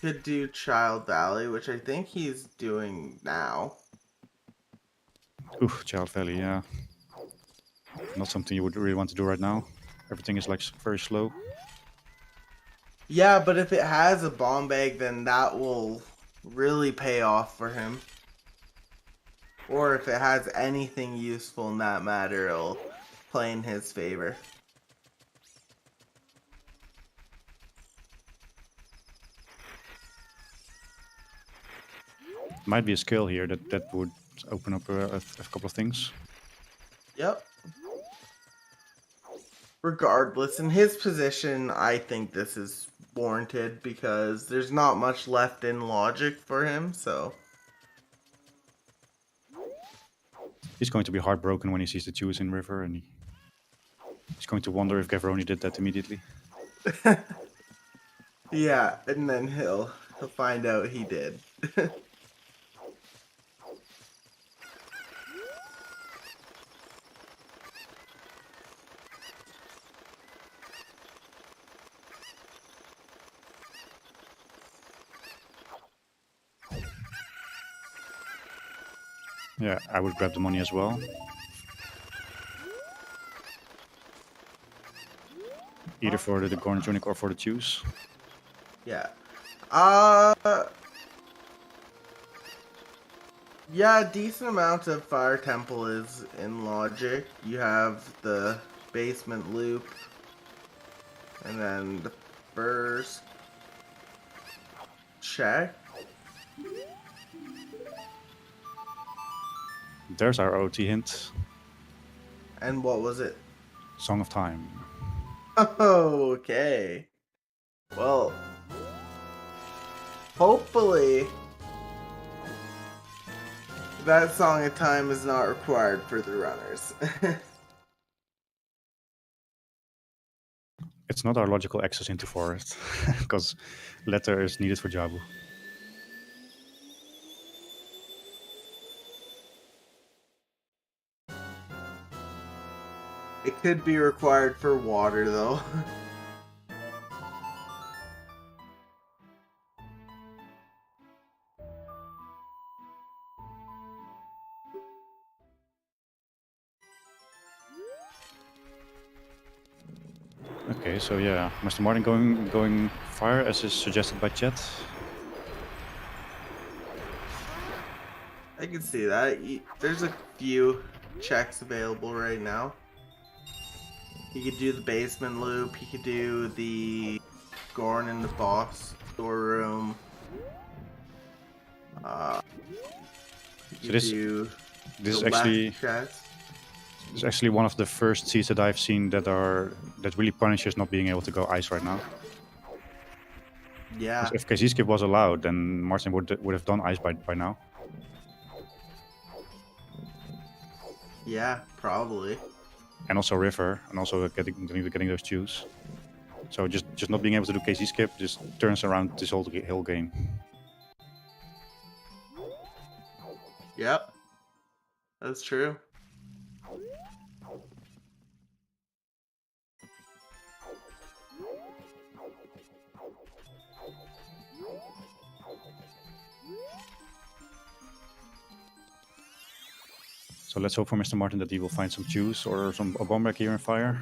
Could do Child Valley, which I think he's doing now. Oof, Child Valley, yeah. Not something you would really want to do right now. Everything is like very slow. Yeah, but if it has a bomb bag, then that will really pay off for him. Or if it has anything useful in that matter, it'll play in his favor. Might be a skill here that would open up a couple of things. Yep. Regardless, in his position, I think this is warranted because there's not much left in logic for him, so... He's going to be heartbroken when he sees the Jews in River, and he's going to wonder if Gavaroni did that immediately. Yeah, and then he'll find out he did. Yeah, I would grab the money as well. Either for the Gorn Tunic or for the Jews. Yeah. Yeah, decent amount of Fire Temple is in logic. You have the basement loop. And then the first check. There's our OT hint. And what was it? Song of Time. Oh, okay. Well, hopefully that Song of Time is not required for the runners. It's not our logical access into forest, because letter is needed for Jabu. It could be required for water, though. Okay, so yeah, Mr. Martin going fire as is suggested by chat. I can see that. There's a few checks available right now. He could do the basement loop. He could do the Gorn in the boss storeroom. So this is actually one of the first seeds that I've seen that really punishes not being able to go ice right now. Yeah. If KZ skip was allowed, then Martin would have done ice by now. Yeah, probably. And also river, and also getting those chews. So just not being able to do KZ skip just turns around this whole game. Yep. That's true. So let's hope for Mr. Martin that he will find some chews or a bomb back here in fire.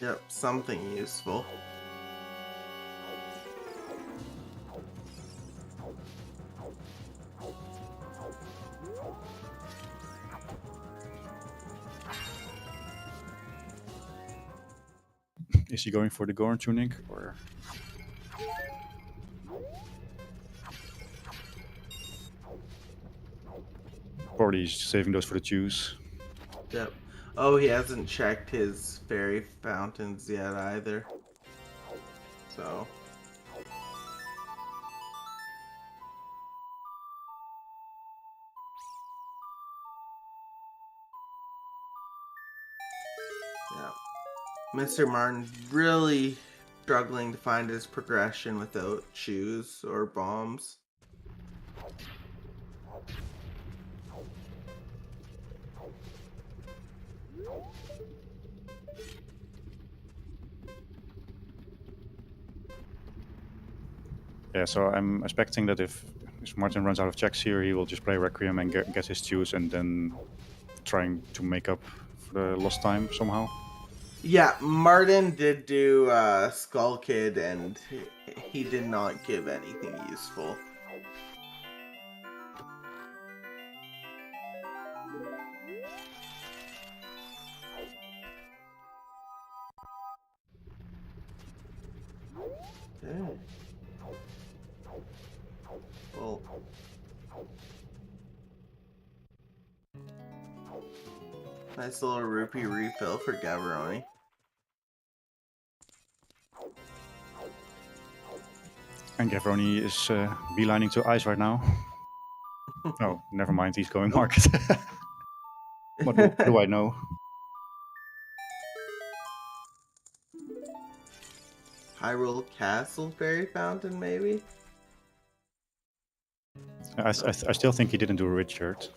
Yep, something useful. Is he going for the Goron tunic or? Probably he's saving those for the chews. Yep. Oh, he hasn't checked his fairy fountains yet either. So. Yeah. Mr. Martin's really struggling to find his progression without shoes or bombs. Yeah, so I'm expecting that if Martin runs out of checks here, he will just play Requiem and get his chews and then trying to make up for the lost time somehow. Yeah, Martin did do Skull Kid, and he did not give anything useful. Okay. Well, nice little rupee refill for Gavaroni. And Gavaroni is beelining to ice right now. Oh, never mind, he's going market. What do I know? Hyrule Castle Fairy Fountain, maybe? I still think he didn't do a Richard.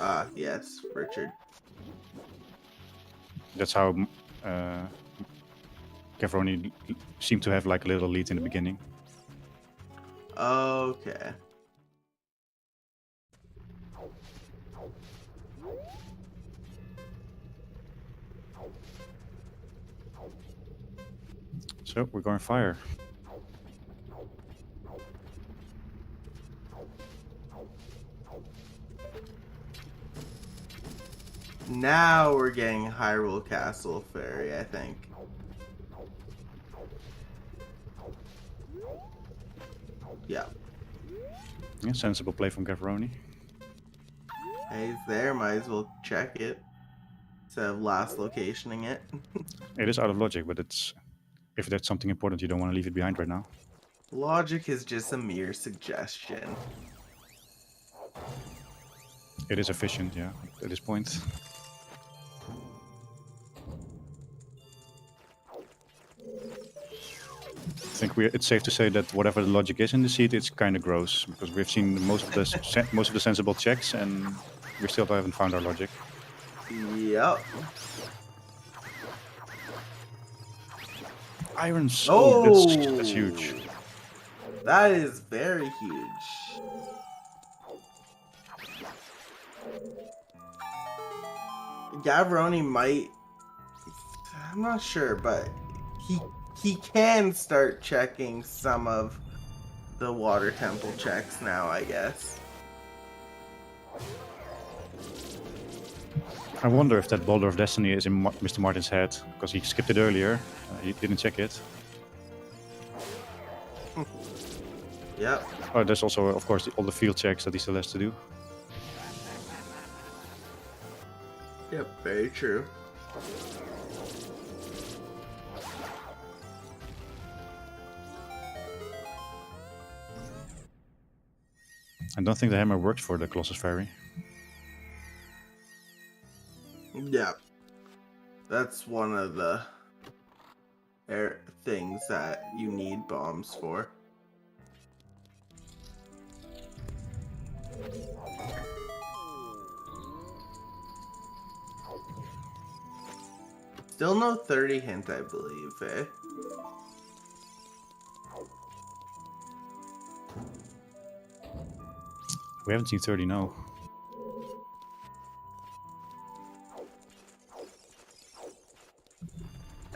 Ah, yes, Richard. That's how Gavaroni seemed to have like a little lead in the beginning. Okay. So we're going fire. Now we're getting Hyrule Castle Fairy, I think. Yeah. Yeah, sensible play from Gavaroni. Hey, he's there, might as well check it. Instead of last locationing it. It is out of logic, but it's if that's something important, you don't want to leave it behind right now. Logic is just a mere suggestion. It is efficient, yeah, at this point. I think it's safe to say that whatever the logic is in the seed, it's kind of gross because we've seen most of the sensible checks, and we still haven't found our logic. Yep. Irons. Oh, That's huge. That is very huge. Gavaroni might. I'm not sure, but he can start checking some of the water temple checks now, I guess. I wonder if that Boulder of Destiny is in Mr. Martin's head because he skipped it earlier. He didn't check it. Yep. Oh, there's also, of course, all the field checks that he still has to do. Yep, very true. I don't think the hammer works for the Colossus Fairy. Yeah. That's one of the things that you need bombs for. Still no 30 hint, I believe, eh? We haven't seen 30, no.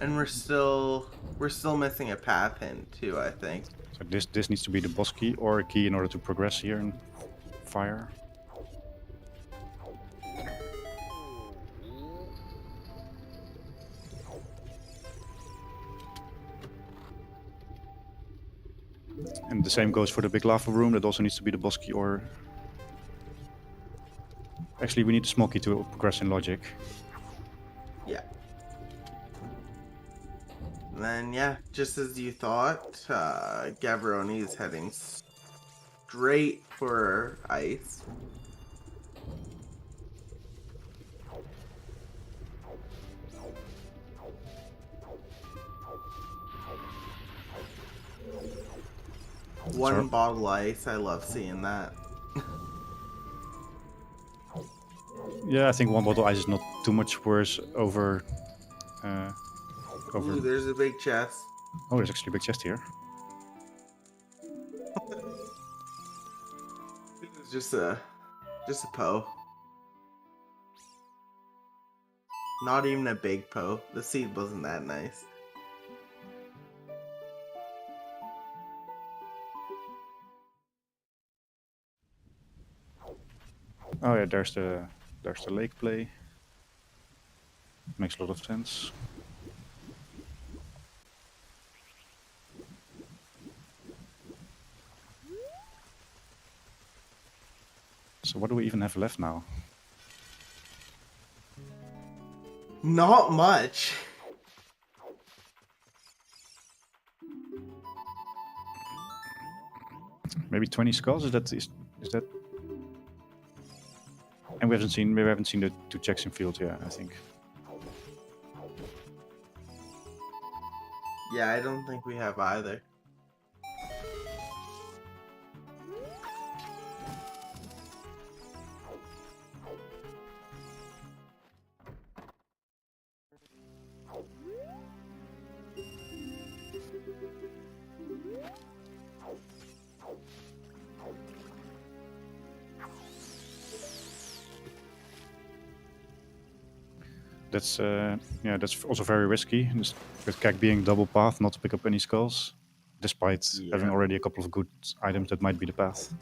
And we're still missing a path hint too, I think. So this needs to be the boss key or a key in order to progress here in fire. And the same goes for the big lava room. That also needs to be the boss key or... Actually, we need the small key to progress in logic. Yeah. And then, yeah, just as you thought, Gavaroni is heading straight for ice. One bottle ice, I love seeing that. Yeah, I think one bottle ice is not too much worse over... Ooh, there's a big chest. Oh, there's actually a big chest here. It's just a Poe. Not even a big Poe. The seed wasn't that nice. Oh yeah, there's the lake play. Makes a lot of sense. So what do we even have left now? Not much. Maybe 20 skulls? Is that? And we haven't seen the 2 checks in field. Yeah, I think. Yeah, I don't think we have either. That's also very risky. With Kek being double path, not to pick up any skulls, despite having already a couple of good items that might be the path.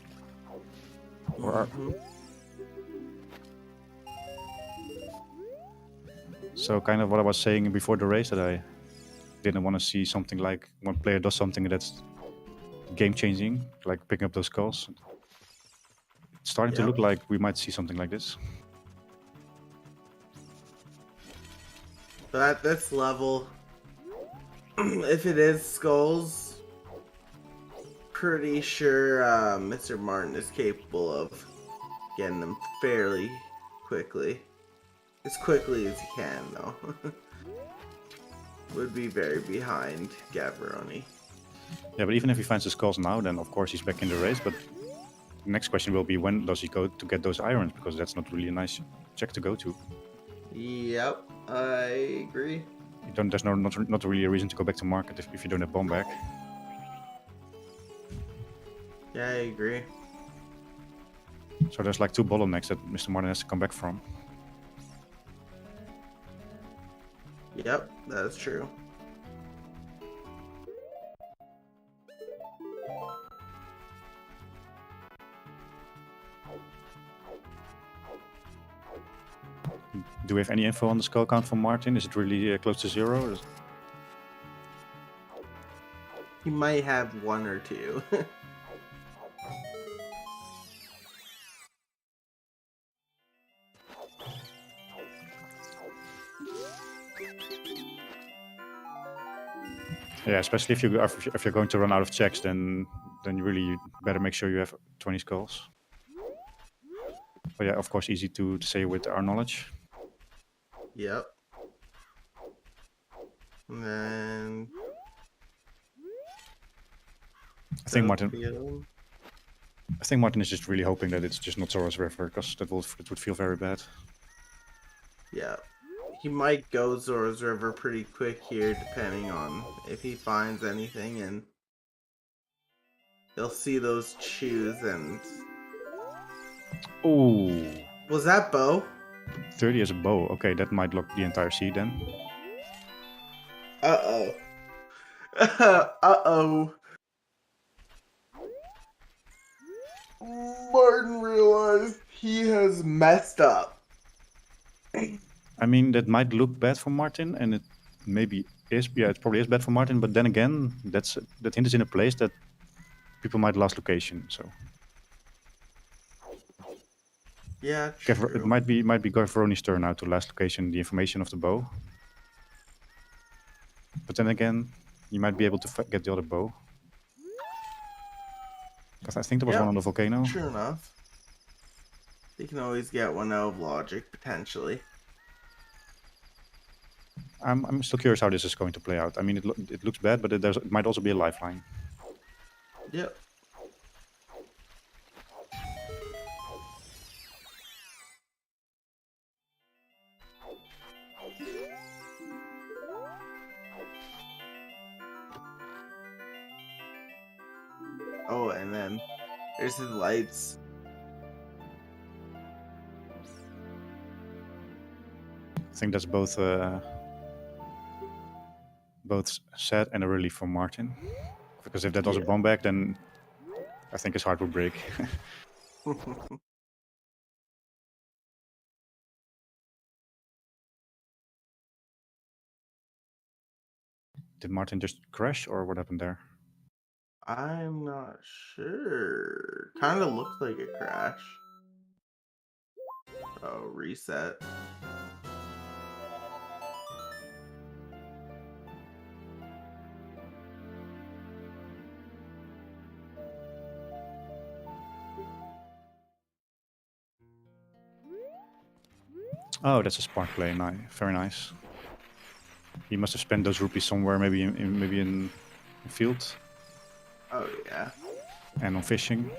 So kind of what I was saying before the race, that I didn't want to see something like one player does something that's game-changing, like picking up those skulls. It's starting to look like we might see something like this. But at this level, if it is skulls, pretty sure Mr. Martin is capable of getting them fairly quickly. As quickly as he can, though. Would be very behind Gavaroni. Yeah, but even if he finds the skulls now, then of course he's back in the race. But the next question will be, when does he go to get those irons? Because that's not really a nice check to go to. Yep, I agree. There's not really a reason to go back to market if you don't have bomb back. Yeah, I agree. So there's like 2 bottlenecks that Mr. Martin has to come back from. Yep, that's true. Do we have any info on the skull count from Martin? Is it really close to 0? He might have 1 or 2. Yeah, especially if you're going to run out of checks, then you really better make sure you have 20 skulls. But yeah, of course, easy to say with our knowledge. Yep. And then I think field. Martin is just really hoping that it's just not Zora's River, because it would feel very bad. Yeah. He might go Zora's River pretty quick here, depending on if he finds anything, and he'll see those shoes and... Oh, Was that bow? 30 as a bow. Okay, that might lock the entire seed then. Uh-oh. Uh-oh. Martin realized he has messed up. I mean, that might look bad for Martin, and it maybe is. Yeah, it probably is bad for Martin. But then again, that hint is in a place that people might last location. So Yeah, true. it might be Gavaroni's turn now to last location the information of the bow. But then again, you might be able to get the other bow. Because I think there was one on the volcano. True enough. You can always get one out of logic, potentially. I'm still curious how this is going to play out. I mean, it looks bad, but it might also be a lifeline. Yep. Oh, and then there's his lights. I think that's both sad and a relief for Martin. Because if that was a bomb back, then I think his heart would break. Did Martin just crash, or what happened there? I'm not sure. Kind of looks like a crash. Oh, reset. Oh, that's a spark play. Very nice. He must have spent those rupees somewhere, maybe in field. Oh yeah. And on fishing.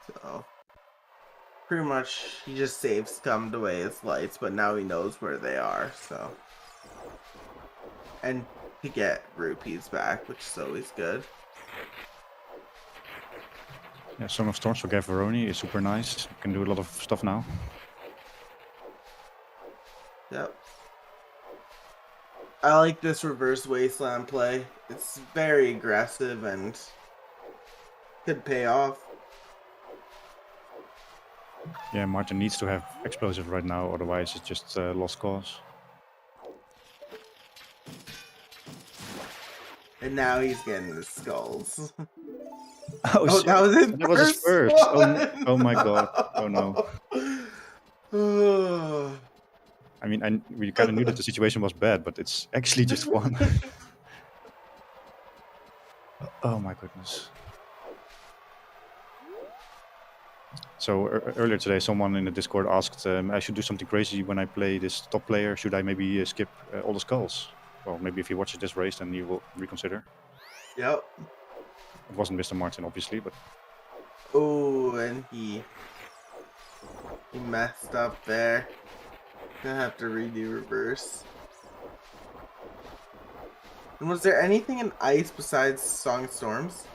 So pretty much he just scummed away his lights, but now he knows where they are, so. And to get rupees back, which is always good. Yeah, Song of Storms for Gavaroni is super nice. You can do a lot of stuff now. Yep. I like this reverse wasteland play. It's very aggressive and could pay off. Yeah, Martin needs to have explosive right now, otherwise it's just lost cause. And now he's getting the skulls. Oh, that was his that was his first. Oh my god. Oh no. I mean, we kind of knew that the situation was bad, but it's actually just one. Oh my goodness. So earlier today, someone in the Discord asked, I should do something crazy when I play this top player. Should I maybe skip all the skulls? Well, maybe if he watches this race, then he will reconsider. Yep. It wasn't Mr. Martin, obviously, but... Oh, and he messed up there. Gonna have to redo reverse. And was there anything in ice besides Song of Storms?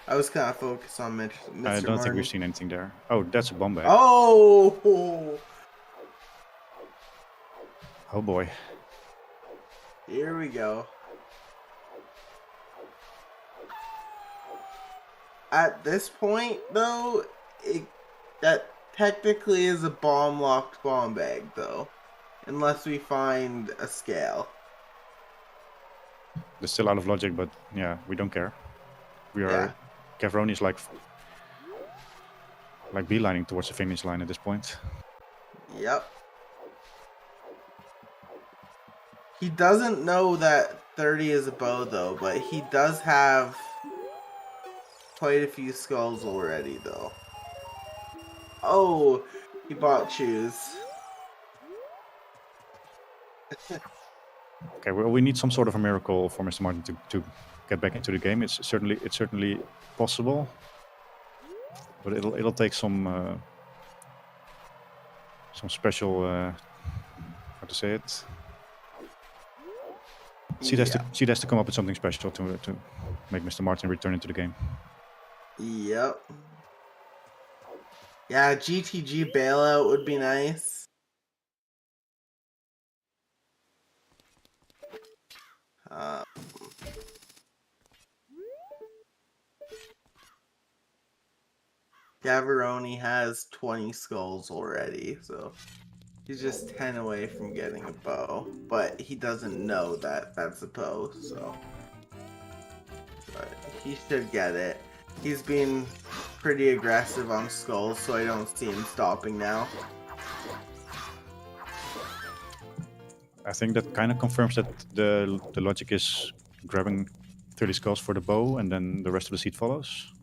I was kind of focused on Mr. I don't think we've seen anything there. Oh, that's a bomb bag. Oh! Oh boy. Here we go. At this point, though, that technically is a bomb-locked bomb bag, though. Unless we find a scale. It's still out of logic, but yeah, we don't care. We are... Yeah. Gavaroni is like beelining towards the finish line at this point. Yep. He doesn't know that 30 is a bow though, but he does have quite a few skulls already though. Oh, he bought shoes. Okay, well, we need some sort of a miracle for Mr. Martin to get back into the game. It's certainly possible, but it'll take some special how to say it. Seed has to come up with something special to make Mr. Martin return into the game. Yep. Yeah, GTG bailout would be nice. Gavaroni has 20 skulls already, so he's just 10 away from getting a bow. But he doesn't know that that's a bow, so. But he should get it. He's been pretty aggressive on skulls, so I don't see him stopping now. I think that kind of confirms that the logic is grabbing 30 skulls for the bow, and then the rest of the seed follows.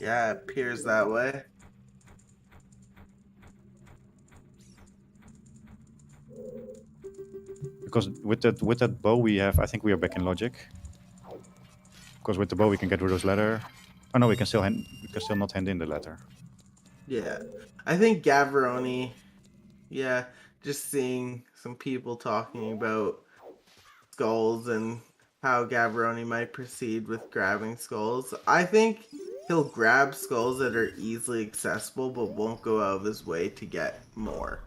Yeah, it appears that way. Because with that bow I think we are back in logic. Because with the bow we can get rid of ladder. Oh no, we can still not hand in the ladder. Yeah, I think Gavaroni. Yeah, just seeing some people talking about skulls and how Gavaroni might proceed with grabbing skulls. I think he'll grab skulls that are easily accessible, but won't go out of his way to get more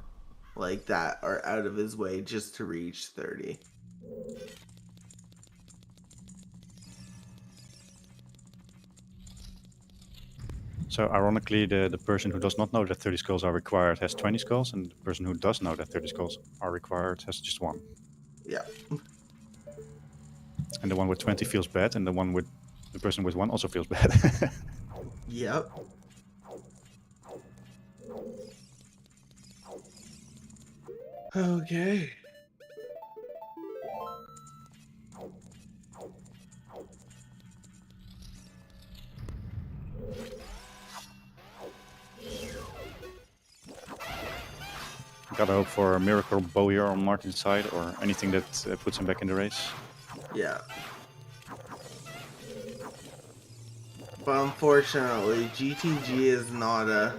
like that, or out of his way just to reach 30. So ironically, the person who does not know that 30 skulls are required has 20 skulls, and the person who does know that 30 skulls are required has just 1. Yeah. And the one with 20 feels bad, and the person with 1 also feels bad. Yep. Okay. Gotta hope for a miracle bow here on Martin's side, or anything that puts him back in the race. Yeah. But unfortunately, GTG is not a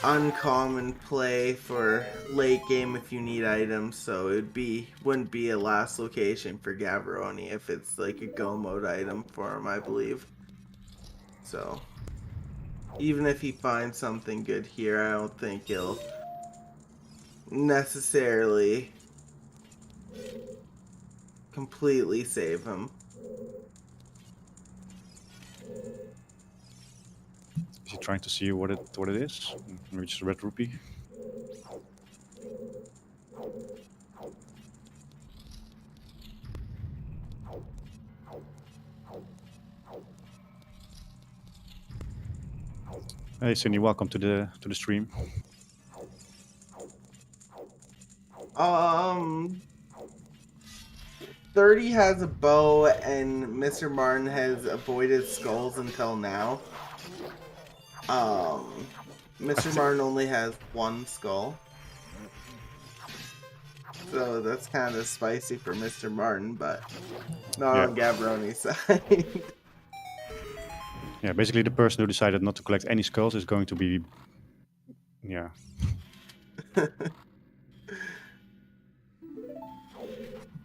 uncommon play for late game if you need items, so wouldn't be a last location for Gavaroni if it's like a go mode item for him, I believe. So even if he finds something good here, I don't think he'll necessarily completely save him. Is he trying to see what it is? Maybe just a red rupee? Hey Sunny, welcome to the stream. 30 has a bow and Mr. Martin has avoided skulls until now. Mr. Martin only has 1 skull. So that's kind of spicy for Mr. Martin, but not on Gavaroni's side. Yeah, basically the person who decided not to collect any skulls is going to be... Yeah.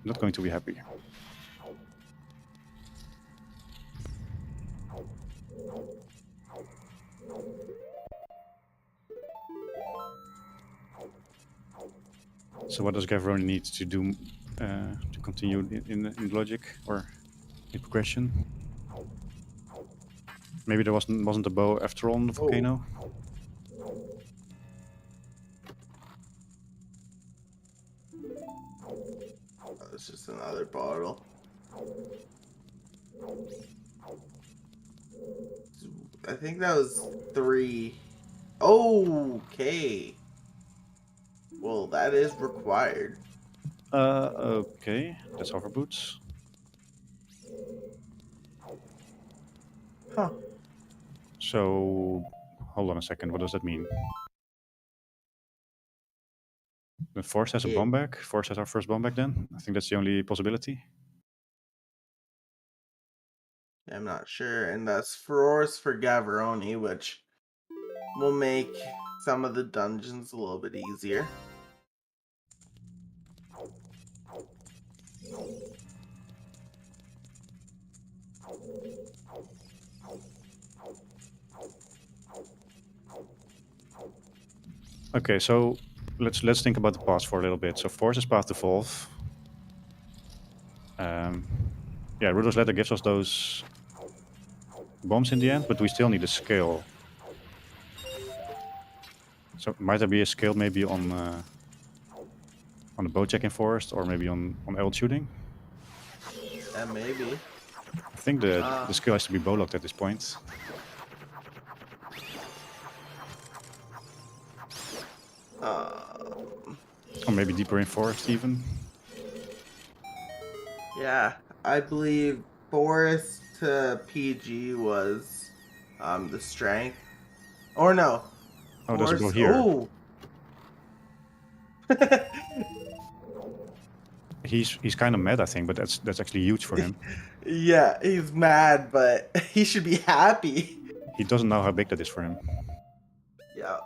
Not going to be happy. So what does Gavaroni need to do to continue in logic or in progression? Maybe there wasn't a bow after all on the volcano? Oh, it's just another bottle. I think that was 3. Okay. Well, that is required. Okay, that's hover boots. Huh. So, hold on a second. What does that mean? The Force has a It, bomb back. Force has our first bomb back. Then I think that's the only possibility. I'm not sure. And that's Furores for Gavaroni, which will make some of the dungeons a little bit easier. Okay, so let's think about the path for a little bit. So Force is path to Evolve. Yeah, Rudolph's letter gives us those bombs in the end, but we still need a skill. So might there be a skill maybe on the bow check in Forest, or maybe on adult shooting? And maybe. I think the skill has to be bow locked at this point, or maybe deeper in Forest even. Yeah, I believe Forest to PG was the strength. Or no. Oh, there's a bow Forest. here. Oh. He's kind of mad, I think, but that's actually huge for him. Yeah, he's mad, but he should be happy. He doesn't know how big that is for him. Yeah.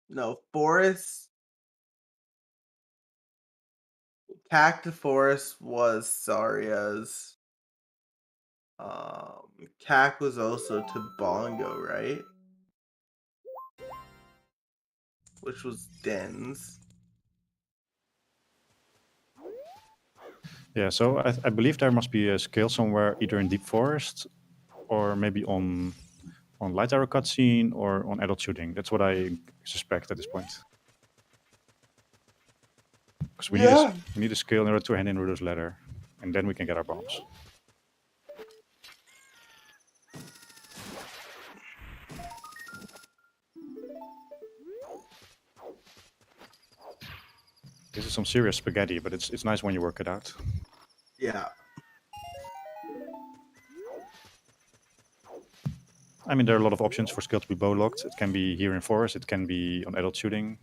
No, Forest. Cactus Forest was Saria's. Cac was also to Bongo, right? Which was Den's. Yeah, so I believe there must be a skill somewhere, either in Deep Forest, or maybe on Light Arrow cutscene, or on adult shooting. That's what I suspect at this point. Because we need a skill in order to hand in Rudolph's letter, and then we can get our bombs. This is some serious spaghetti, but it's nice when you work it out. Yeah. I mean, there are a lot of options for skill to be bow locked. It can be here in Forest, it can be on adult shooting.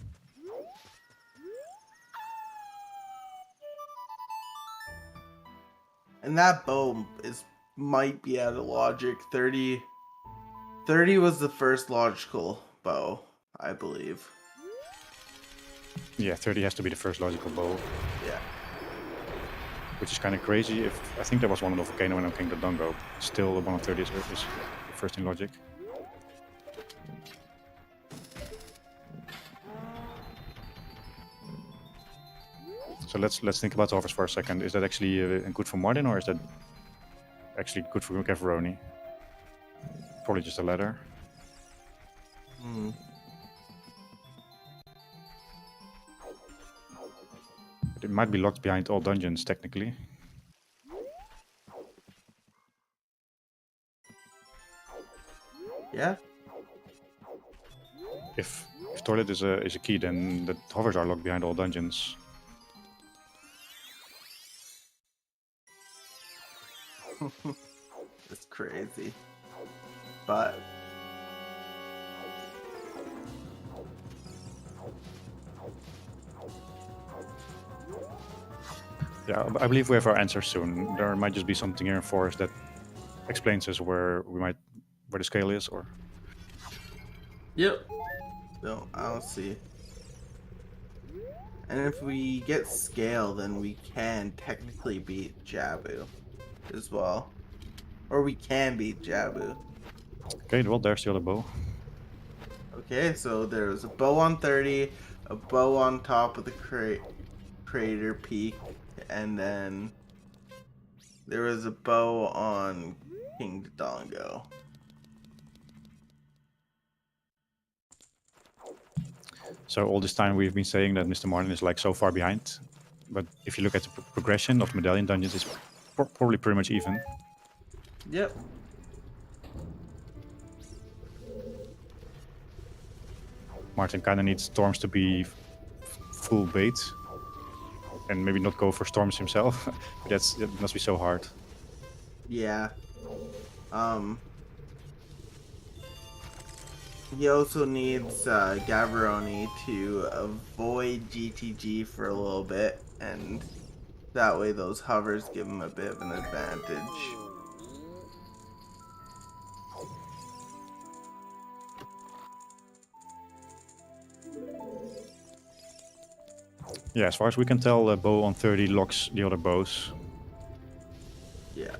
And that bow might be out of logic. 30 was the first logical bow, I believe. Yeah, 30 has to be the first logical bow, Yeah. which is kind of crazy. If I think there was one on the volcano and on King Dodongo, still one of 30 is first in logic. So let's think about the offers for a second. Is that actually good for Martin, or is that actually good for Gavaroni? Probably just the latter. But it might be locked behind all dungeons, technically. Yeah. If toilet is a key, then the hovers are locked behind all dungeons. It's crazy. But Yeah, I believe we have our answer soon. There might just be something here in Forest that explains us where the scale is, or yep. No, I'll see. And if we get scale, then we can technically beat Jabu as well. Or we can beat Jabu. okay. Well, there's the other bow. Okay, so there's a bow on 30, a bow on top of the crater peak, and then there was a bow on King Dodongo. So all this time we've been saying that Mr. Martin is like so far behind, but if you look at the progression of the medallion dungeons, it's probably pretty much even. Yep. Martin kind of needs storms to be full bait, and maybe not go for storms himself. But that must be so hard. Yeah. He also needs Gavaroni to avoid GTG for a little bit, and that way those hovers give him a bit of an advantage. Yeah, as far as we can tell, bow on 30 locks the other bows. Yeah.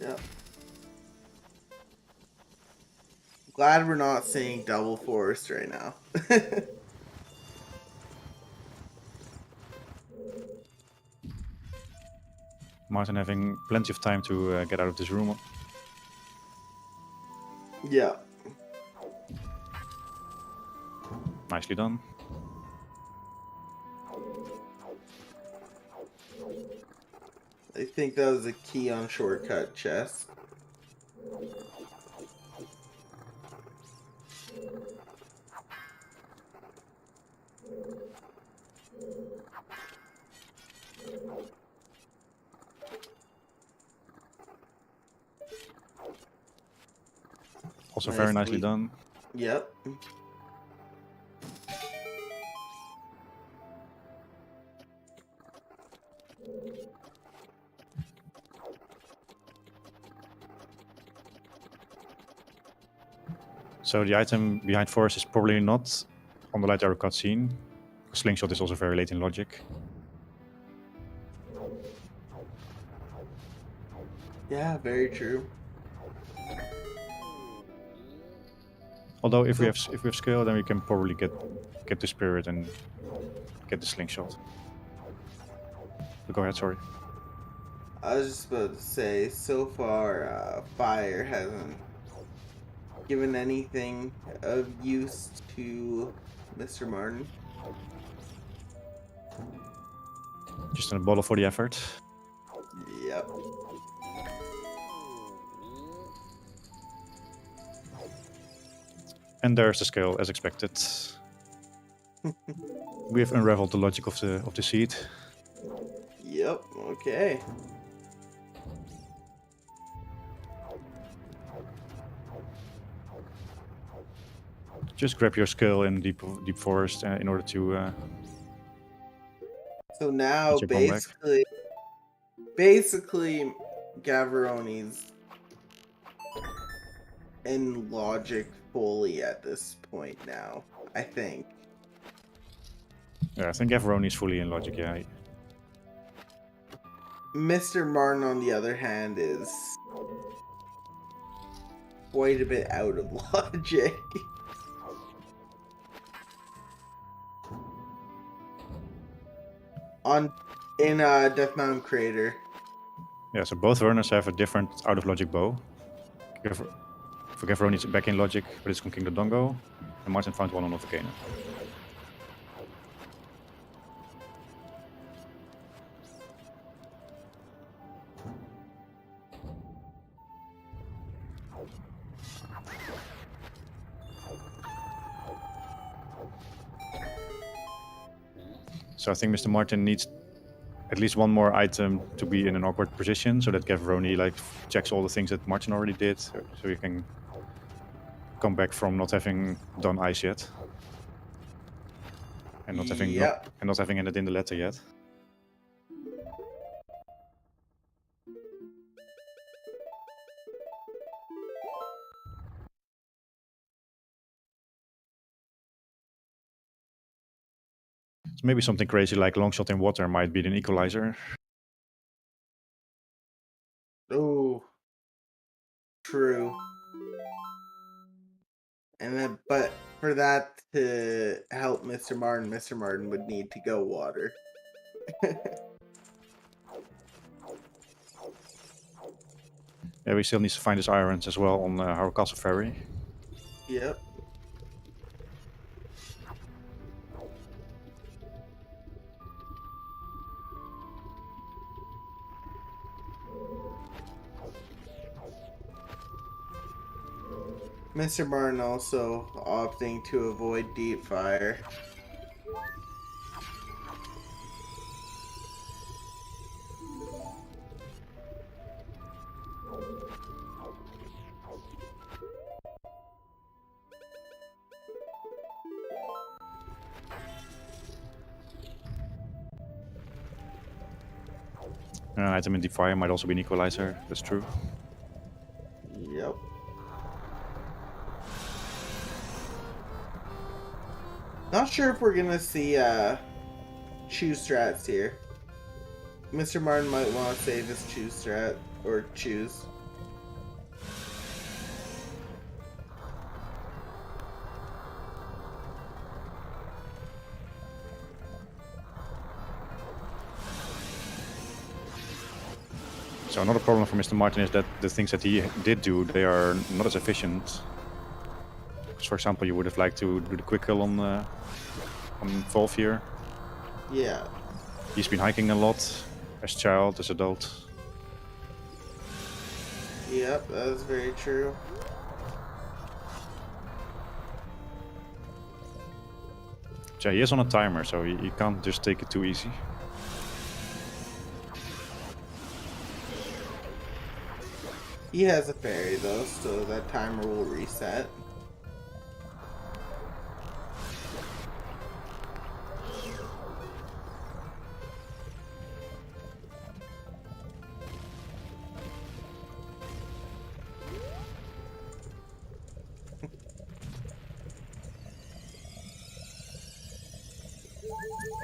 Yep. Glad we're not seeing double forest right now. Martin having plenty of time to get out of this room. Yeah. Nicely done. I think that was a key on shortcut chess. Also very nicely done. Yep. So the item behind forest is probably not on the light arrow cutscene. Slingshot is also very late in logic. Yeah, very true. Although if we have skill, then we can probably get the spirit and get the slingshot. But go ahead, sorry. I was just about to say, so far, fire hasn't given anything of use to Mr. Martin. Just in a bottle for the effort. Yep. And there's the scale, as expected. We have unraveled the logic of the seed. Yep, okay. Just grab your skill in deep forest in order to. So now get your basically, Gavaroni's in logic fully at this point now, I think. Yeah, I think Gavaroni is fully in logic. Yeah. Mr. Martin, on the other hand, is quite a bit out of logic. In Death Mountain Crater. Yeah, so both runners have a different out of logic bow. For Gavaroni, it's back in logic, but it's from King Dodongo, and Martin found one on Volcano. So I think Mr. Martin needs at least one more item to be in an awkward position, so that Gavaroni checks all the things that Martin already did, so he can come back from not having done ice yet, and not having ended in the letter yet. So maybe something crazy like long shot in water might be an equalizer. Oh, true. And then, but for that to help Mr. Martin would need to go water. Yeah, we still need to find his irons as well on our castle ferry. Yep. Mr. Martin also opting to avoid deep fire. Item in deep fire might also be an equalizer. That's true. Yep. Not sure if we're gonna see choose strats here. Mr. Martin might want to save his choose strat or choose. So another problem for Mr. Martin is that the things that he did do, they are not as efficient. Because, for example, you would have liked to do the quick kill on Volv here. Yeah. He's been hiking a lot as child, as adult. Yep, that is very true. So he is on a timer, so you can't just take it too easy. He has a fairy though, so that timer will reset.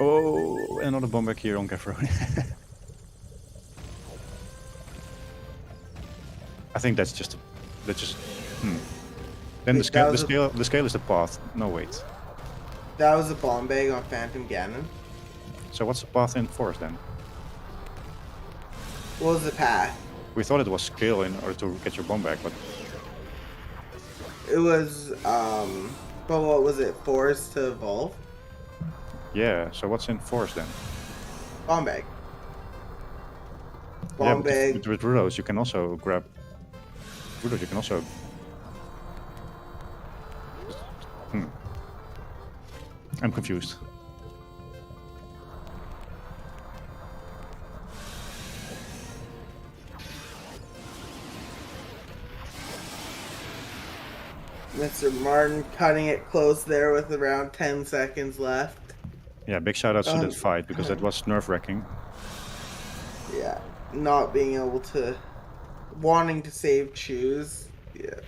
Oh, another bomb back here on Gavaroni. I think that's just. Then Wait, the scale is the path. No, wait. That was a bomb bag on Phantom Ganon. So what's the path in forest then? What was the path? We thought it was scale in order to get your bomb back, but It was, but what was it? Forest to evolve? yeah. So what's in forest then? Bomb bag. Yeah, Bomb but bag. with Rudos you can also grab. Rudos you can also. I'm confused. Mr. Martin cutting it close there with around 10 seconds left. Yeah, big shout outs to that fight because that was nerve wracking. Yeah, not being able to, wanting to save choose. Yeah.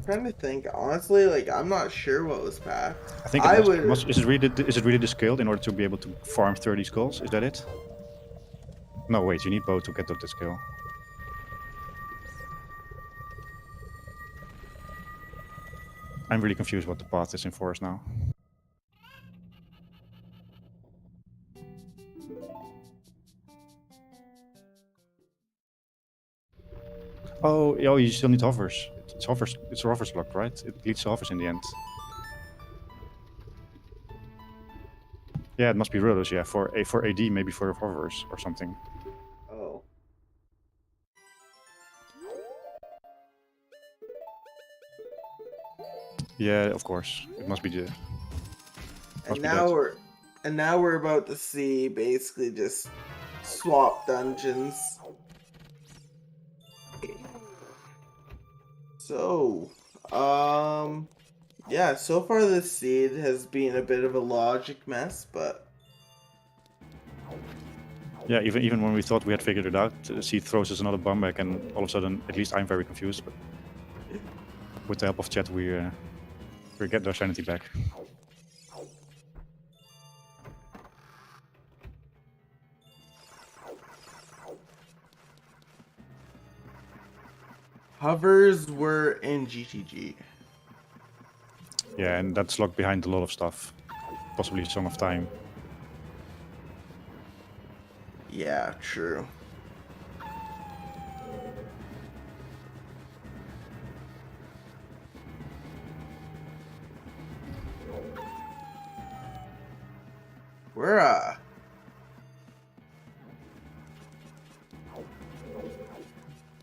Trying to think. Honestly, like I'm not sure what was packed. I think is it really the scale in order to be able to farm 30 skulls? Is that it? No, wait, you need both to get up that scale. I'm really confused what the path is in forest now. Oh, you still need hovers. It's hovers blocked, right? It leads to hovers in the end. Yeah, it must be Rodos, yeah, for AD, maybe for hovers or something. Oh. Yeah, of course. It must be the. And now we're about to see basically just swap dungeons. So, yeah, so far this seed has been a bit of a logic mess, but Yeah, even when we thought we had figured it out, Seed throws us another bomb back, and all of a sudden, at least I'm very confused. But with the help of chat, we get our sanity back. hovers were in GTG. Yeah, and that's locked behind a lot of stuff, possibly Song of Time. Yeah, true. We're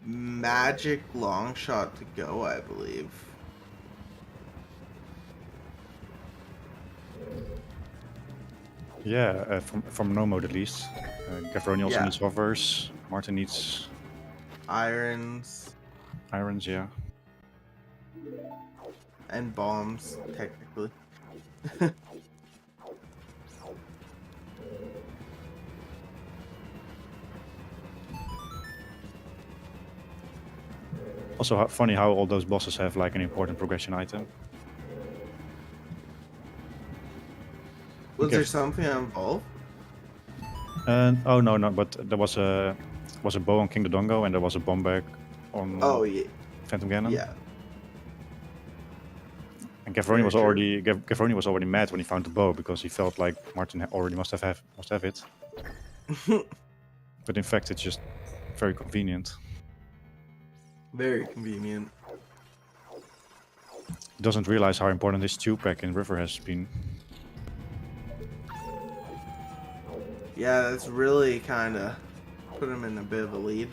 magic long shot to go, I believe. Yeah, from no mode at least. Gavaroni also Yeah. needs hovers. Martin needs Irons irons, yeah. and bombs, technically. Also, funny how all those bosses have like an important progression item. Was Okay. there something involved? Oh no, but there was a bow on King Dodongo and there was a bomb bag on Oh yeah, Phantom Ganon. yeah. And Gavaroni was Very already Gavaroni was already mad when he found the bow because he felt like Martin already must have it. But in fact, it's just very convenient. Very convenient. He doesn't realize how important his stew pack in River has been. Yeah, that's really kind of put him in a bit of a lead.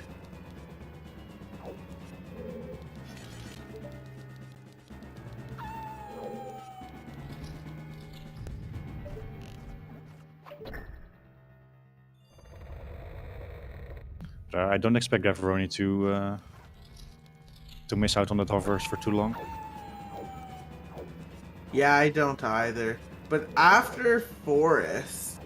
I don't expect Gavaroni to miss out on that hovers for too long. Yeah, I don't either. But after Forest,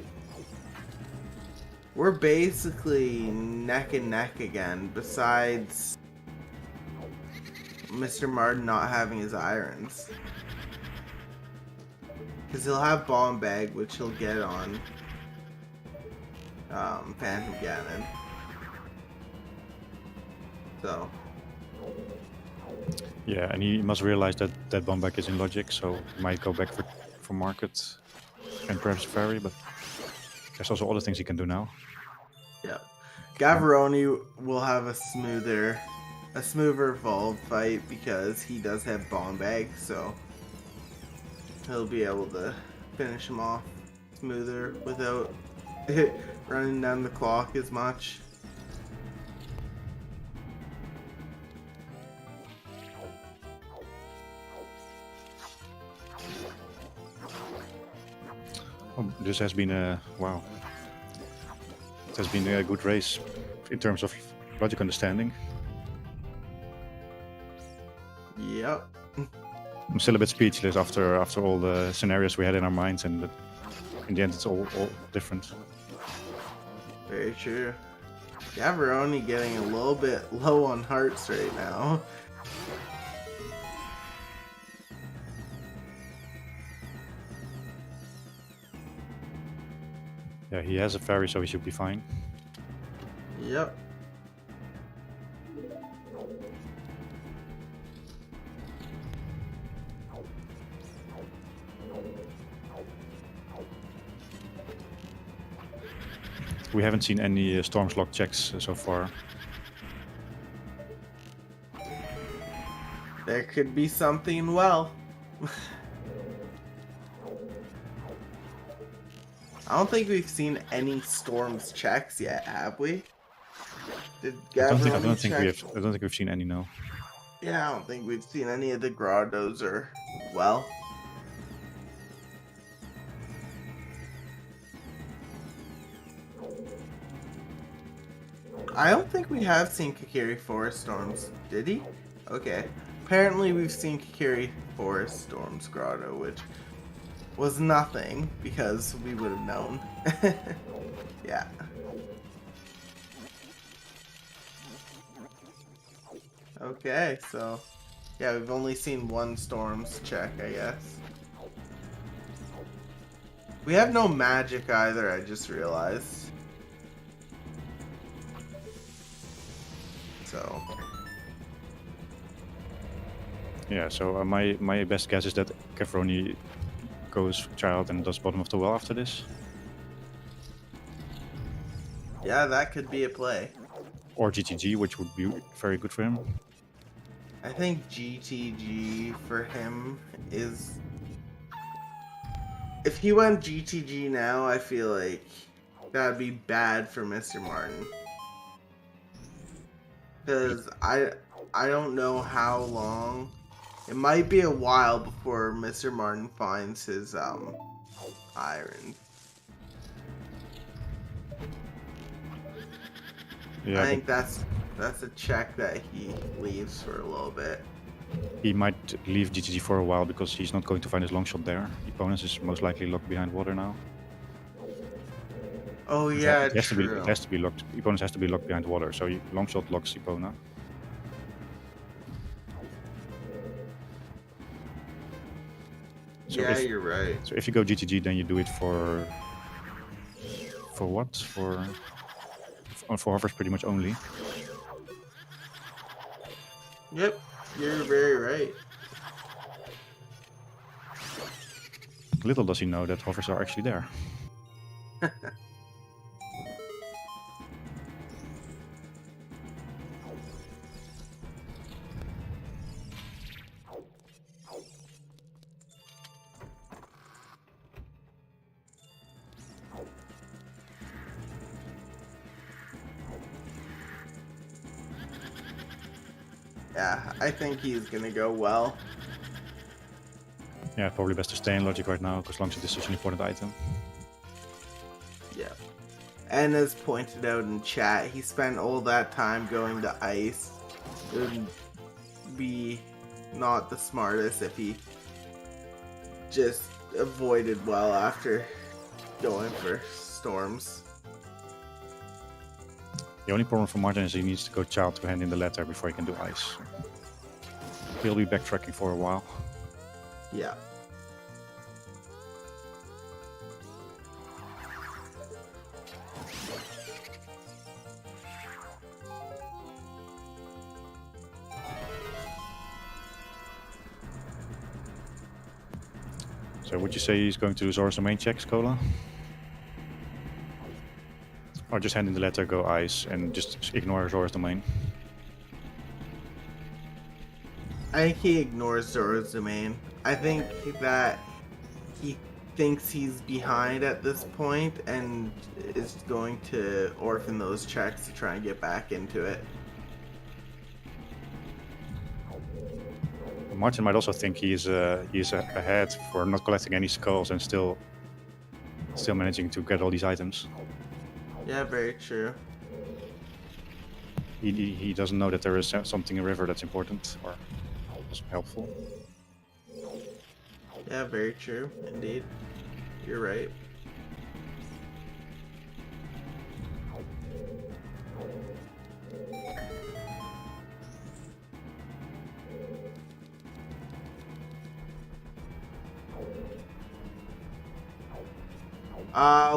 we're basically neck and neck again, besides Mr. Martin not having his irons. Because he'll have Bomb Bag, which he'll get on Phantom Ganon. So. Yeah, and he must realize that that bomb bag is in logic, so he might go back for market and perhaps ferry, but there's also other things he can do now. Yeah. Gavaroni will have a smoother evolved fight because he does have Bomb Bag, so he'll be able to finish him off smoother without running down the clock as much. Oh, this has been a wow. It has been a good race in terms of logic understanding. Yep. I'm still a bit speechless after all the scenarios we had in our minds, and in the end, it's all different. Very true. Gavaroni getting a little bit low on hearts right now. Yeah, he has a ferry, so he should be fine. Yep. We haven't seen any Storm's Lock checks so far. There could be something well. I don't think we've seen any Storms checks yet, have we? Did Gavaroni I don't think check? I don't think we've seen any, no. Yeah, I don't think we've seen any of the grottos or well. I don't think we have seen Kakiri Forest Storms, did he? Okay. Apparently we've seen Kakiri Forest Storms Grotto, which was nothing because we would have known. Yeah. Okay, so yeah, we've only seen one Storms check, I guess. We have no magic either, I just realized. So Yeah, so my best guess is that Gavaroni goes child and does bottom of the well after this. yeah, that could be a play. Or GTG, which would be very good for him. I think GTG for him is If he went GTG now, I feel like that'd be bad for Mr. Martin. Because I don't know how long. It might be a while before Mr. Martin finds his iron. Yeah, I think that's a check that he leaves for a little bit. he might leave GTG for a while because he's not going to find his long shot there. The opponent is most likely locked behind water now. Oh yeah, it has true. to be. It has to be locked. The opponent has to be locked behind water. So long shot locks the opponent. So yeah, you're right. So if you go GTG, then you do it for what? For hovers pretty much only. Yep, you're very right. Little does he know that hovers are actually there. Yeah, I think he's gonna go well. Yeah, probably best to stay in logic right now because longshot is such an important item. Yeah. And as pointed out in chat, he spent all that time going to ice. It would be not the smartest if he just avoided well after going for storms. The only problem for Martin is he needs to go child to hand in the letter before he can do ice. He'll be backtracking for a while. Yeah. So would you say he's going to do Zora's domain checks, Cola? Or just hand in the letter, go ice, and just ignore Zora's domain? I think he ignores Zora's domain. I think that he thinks he's behind at this point and is going to orphan those checks to try and get back into it. Martin might also think he's ahead for not collecting any skulls and still managing to get all these items. Yeah, very true. He doesn't know that there is something in river that's important or helpful. Yeah, very true. Indeed. You're right.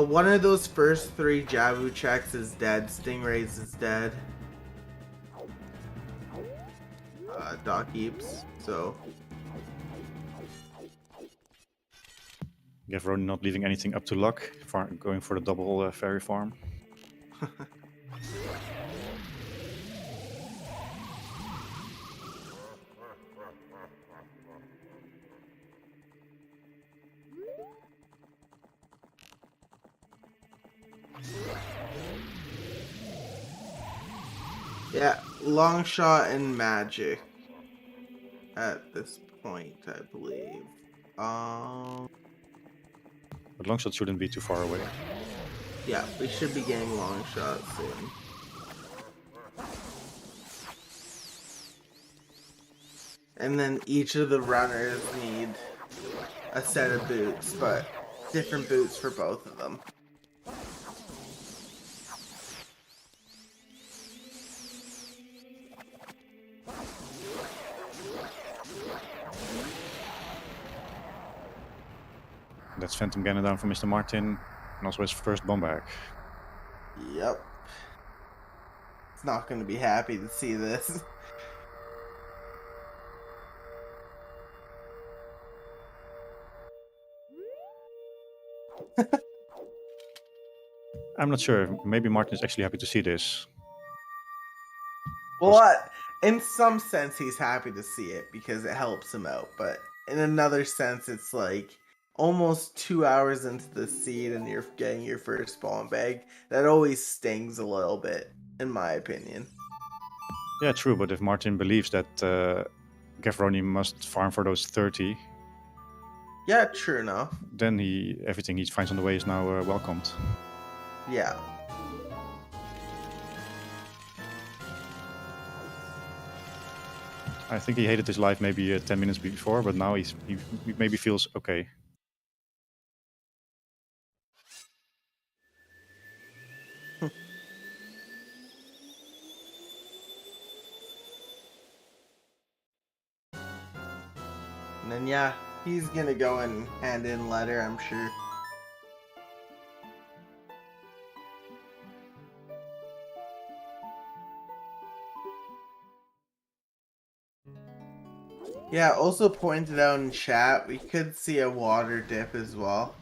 One of those first 3 Javu checks is dead. Stingrays is dead. Doc Eeps, so... Gavaroni not leaving anything up to luck, going for the double fairy farm. Yeah, long shot and magic at this point, I believe. But longshot shouldn't be too far away. Yeah, we should be getting long shots soon. And then each of the runners need a set of boots, but different boots for both of them. That's Phantom Ganon down for Mr. Martin, and also his first bomb back. Yep. It's not going to be happy to see this. I'm not sure. Maybe Martin is actually happy to see this. Well, in some sense, he's happy to see it because it helps him out. But in another sense, it's like almost 2 hours into the seed and you're getting your first spawn bag. That always stings a little bit, in my opinion. Yeah, true. But if Martin believes that Gavaroni must farm for those 30, Yeah, true enough. then everything he finds on the way is now welcomed. Yeah. I think he hated his life maybe 10 minutes before, but now he maybe feels okay. And then yeah, he's gonna go and hand in letter, I'm sure. Yeah, also pointed out in chat, we could see a water dip as well.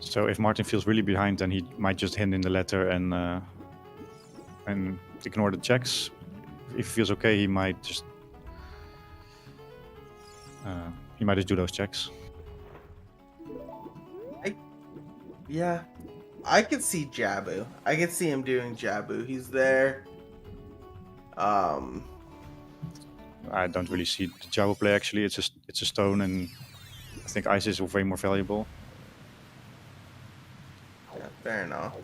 So if Martin feels really behind, then he might just hand in the letter and ignore the checks. If he feels okay, he might just do those checks. Yeah, I could see Jabu. I could see him doing Jabu. He's there. I don't really see the Java play actually. It's a stone, and I think ice is way more valuable. Yeah, fair enough.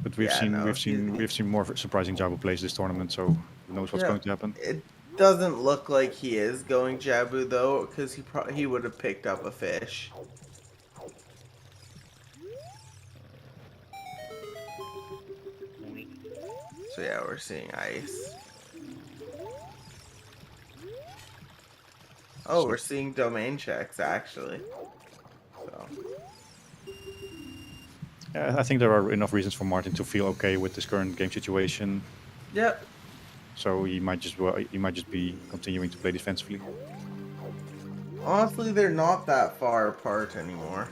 But we've seen more surprising Java plays this tournament, so who knows what's going to happen. It doesn't look like he is going Jabu though, because he would have picked up a fish. So yeah, we're seeing ice. Oh, we're seeing domain checks actually. So. Yeah, I think there are enough reasons for Martin to feel okay with this current game situation. Yep. So he might just be continuing to play defensively. Honestly, they're not that far apart anymore.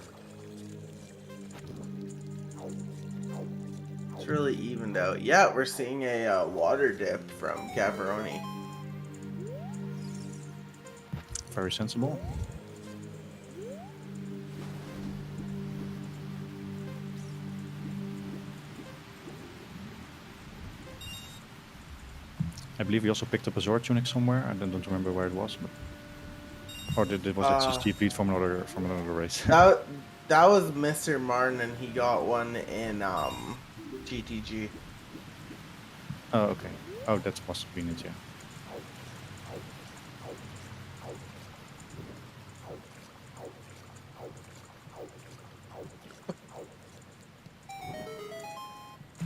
It's really evened out. Yeah, we're seeing a water dip from Gavaroni. Very sensible. I believe he also picked up a Zord tunic somewhere. I don't remember where it was, but or was it just cheap lead from another race? That was Mr. Martin, and he got one in GTG. Oh, okay. Oh, that must have been it, yeah.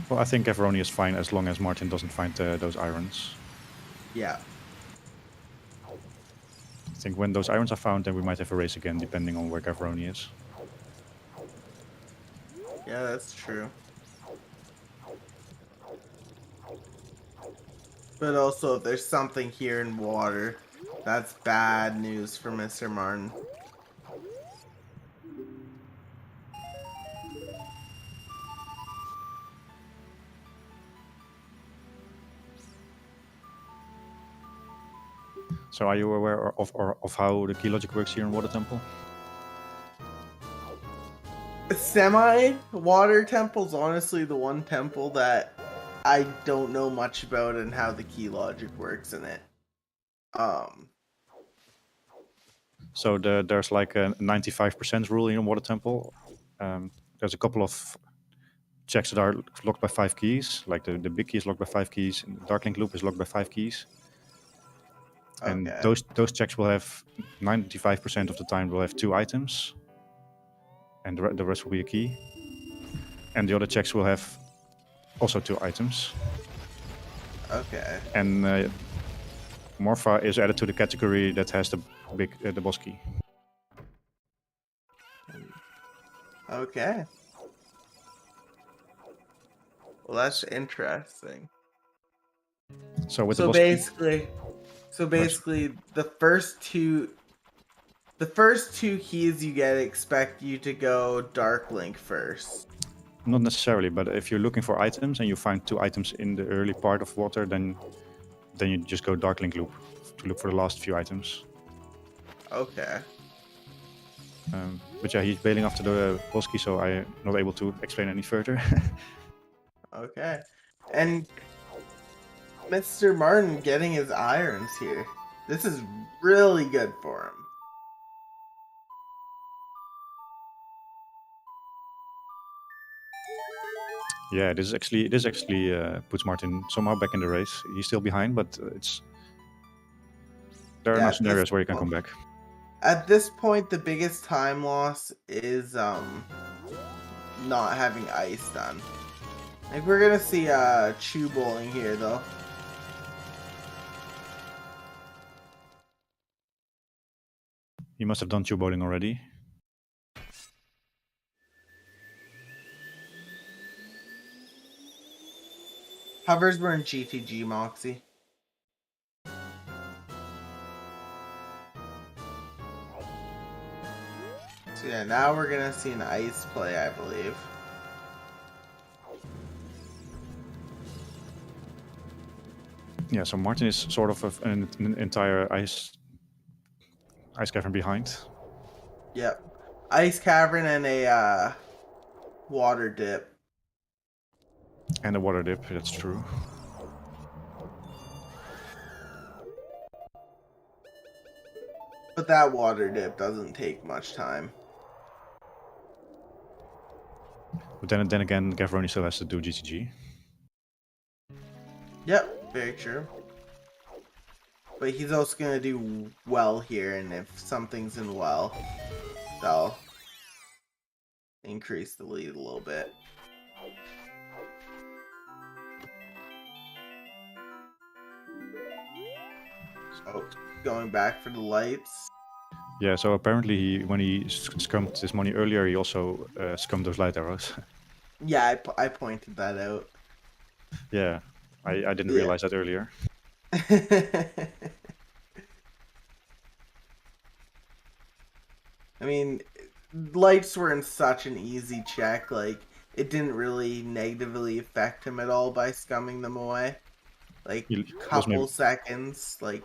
Well, I think Gavaroni is fine as long as Martin doesn't find those irons. Yeah. I think when those irons are found, then we might have a race again, depending on where Gavaroni is. Yeah, that's true. But also, if there's something here in water, that's bad news for Mr. Martin. So are you aware of how the key logic works here in Water Temple? Water temple's honestly the one temple that I don't know much about and how the key logic works in it. So there's like a 95% rule in Water Temple. There's a couple of checks that are locked by 5 keys, like the big key is locked by 5 keys, and the Dark Link Loop is locked by 5 keys. And Okay. those checks will have 95% of the time will have 2 items, and the rest will be a key. And the other checks will have also 2 items. Okay. And Morpha is added to the category that has the boss key. Okay. Well, that's interesting. So with So the boss key, basically, So basically, the first two keys you get expect you to go Dark Link first. Not necessarily, but if you're looking for items and you find 2 items in the early part of water, then you just go Dark Link loop to look for the last few items. Okay. But yeah, he's bailing after the Polski, so I'm not able to explain any further. Okay. And Mr. Martin getting his irons here. This is really good for him. Yeah, this actually puts Martin somehow back in the race. He's still behind, but there are no scenarios where he can come back. At this point, the biggest time loss is not having ice done. Like, we're gonna see Chew bowling here though. He must have done 2 bowling already. Hovers were in GTG, Moxie. So yeah, now we're gonna see an ice play, I believe. Yeah, so Martin is sort of an entire ice cavern behind. Yep. Ice cavern and a water dip. And a water dip, that's true. But that water dip doesn't take much time. But then again, Gavaroni still has to do GTG. Yep, very true. But he's also gonna do well here, and if something's in well, that'll increase the lead a little bit. So, going back for the lights. Yeah, so apparently when he scummed his money earlier, he also scummed those light arrows. Yeah, I pointed that out. Yeah, I didn't realize that earlier. I mean, lights were in such an easy check, like, it didn't really negatively affect him at all by scumming them away. Like, couple seconds, like...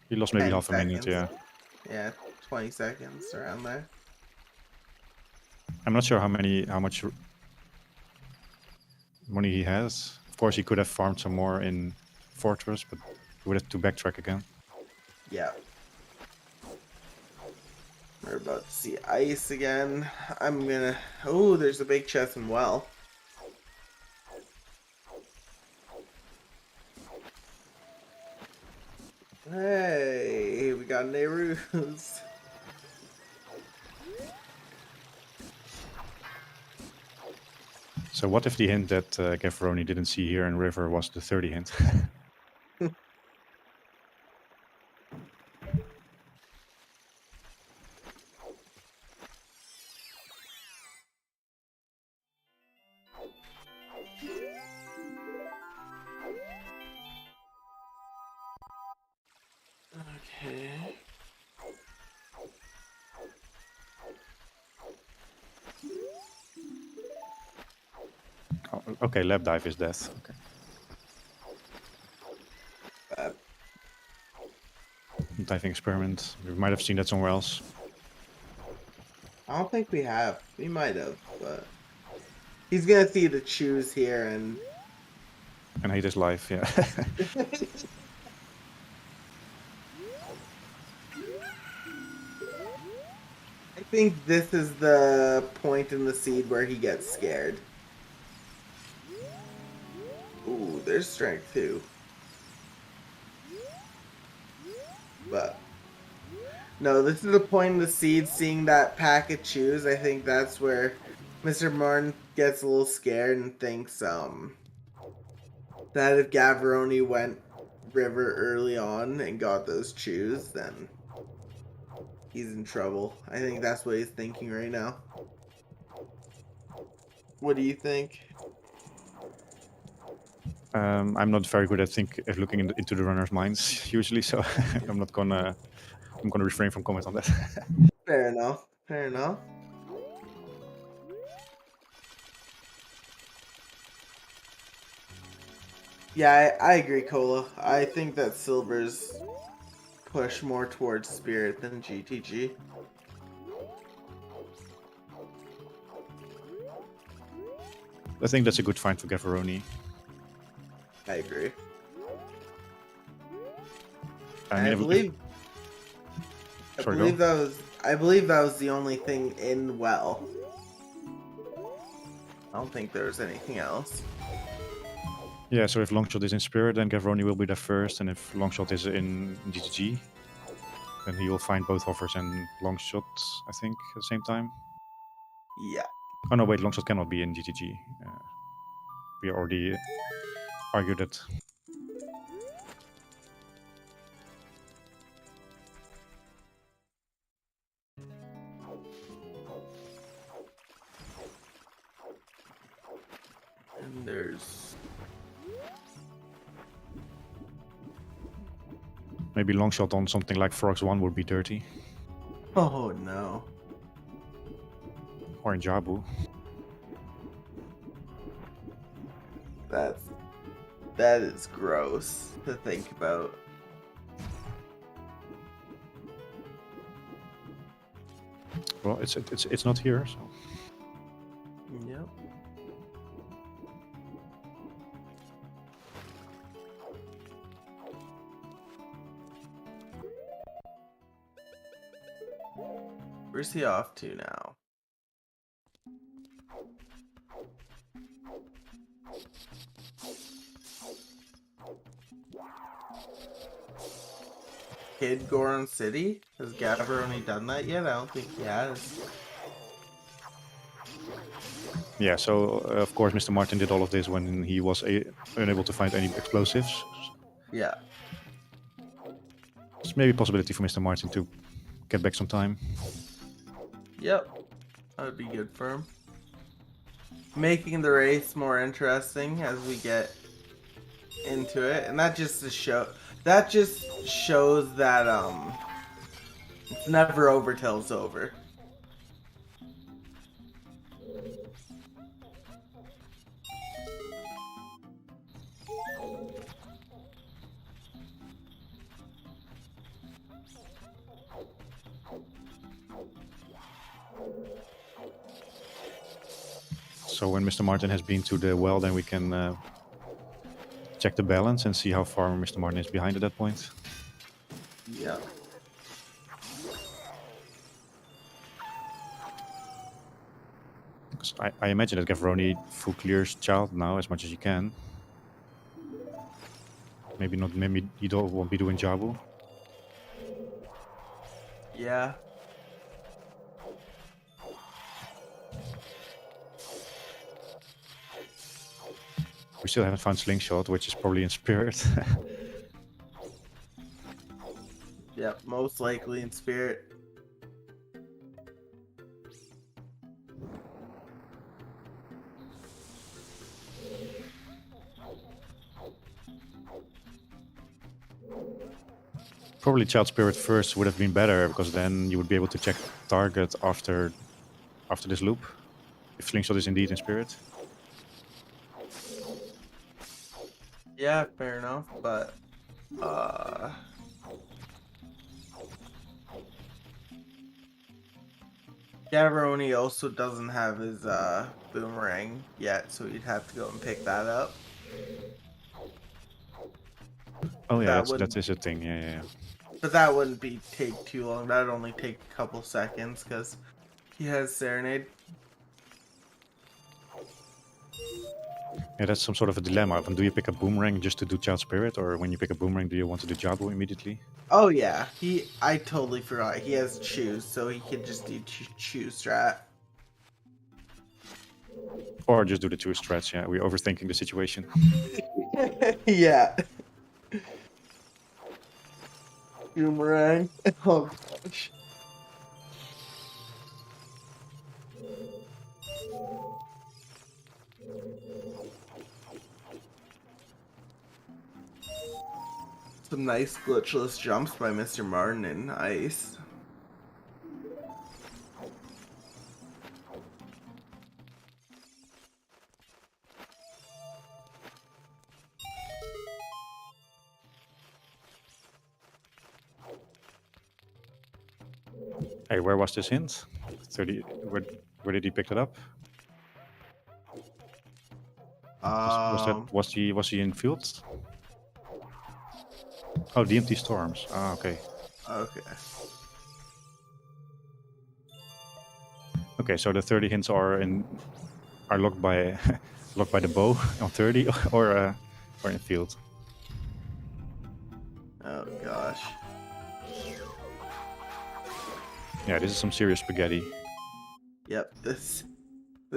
He lost maybe half a minute, yeah. Yeah, 20 seconds, around there. I'm not sure how much money he has. Of course, he could have farmed some more in Fortress, but he would have to backtrack again. Yeah. We're about to see ice again. I'm gonna... Oh, there's a big chest and well. Hey, we got Nehru's. So what if the hint that Gavaroni didn't see here in River was the 30 hint? Okay. Oh, okay, lab dive is death. Okay. Diving experiment. We might have seen that somewhere else. I don't think we have. We might have, but he's gonna see the choose here and hate his life, yeah. I think this is the point in the seed where he gets scared. Ooh, there's strength too. But no, this is the point in the seed seeing that pack of chews. I think that's where Mr. Martin gets a little scared and thinks that if Gavaroni went river early on and got those chews, then he's in trouble. I think that's what he's thinking right now. What do you think? I'm not very good at looking into the runners' minds usually, so I'm gonna refrain from comment on that. Fair enough. Fair enough. Yeah, I agree, Cola. I think that Silver's push more towards Spirit than GTG. I think that's a good find for Gavaroni. I agree. I mean, I believe that was the only thing in well. I don't think there was anything else. Yeah, so if Longshot is in Spirit, then Gavaroni will be there first, and if Longshot is in GTG, then he will find both Hoffers and Longshot, I think, at the same time. Yeah. Oh no, wait, Longshot cannot be in GTG. We already argued that. And there's Maybe Longshot on something like Frogs 1 would be dirty. oh no. Or in Jabu. That is gross to think about. Well, it's not here, so. Yep. Where's he off to now? Kid Goron City? Has Gavaroni done that yet? I don't think he has. Yeah, so of course Mr. Martin did all of this when he was unable to find any explosives. Yeah. It's maybe a possibility for Mr. Martin to get back some time. Yep. That would be good for him. Making the race more interesting as we get into it, and that just shows that it's never over till it's over. So when Mr. Martin has been to the well, then we can check the balance and see how far Mr. Martin is behind at that point. Yeah. Because I imagine that Gavaroni full clears Child now as much as he can. Maybe not. Maybe he won't be doing Jabu. Yeah. We still haven't found Slingshot, which is probably in Spirit. Yep, most likely in Spirit. Probably Child Spirit first would have been better, because then you would be able to check target after this loop. If Slingshot is indeed in Spirit. Yeah, fair enough, but Gavaroni also doesn't have his boomerang yet, so you'd have to go and pick that up. Oh yeah, That that is a thing. Yeah. But that wouldn't take too long. That'd only take a couple seconds because he has Serenade. Yeah, that's some sort of a dilemma. Do you pick a boomerang just to do Child Spirit, or when you pick a boomerang, do you want to do Jabu immediately? Oh yeah, I totally forgot. He has choose, so he could just do choose strat. Or just do the two strats, yeah. We're overthinking the situation. Yeah. Boomerang. Oh gosh. Some nice glitchless jumps by Mr. Martin in ice. Hey, where was this hint? 30. Where did he pick it up? Was he in fields? Oh, DMT storms. Ah, okay. Okay. Okay, so the 30 hints are locked by locked by the bow on 30 or in field. Oh gosh. Yeah, this is some serious spaghetti. Yep, this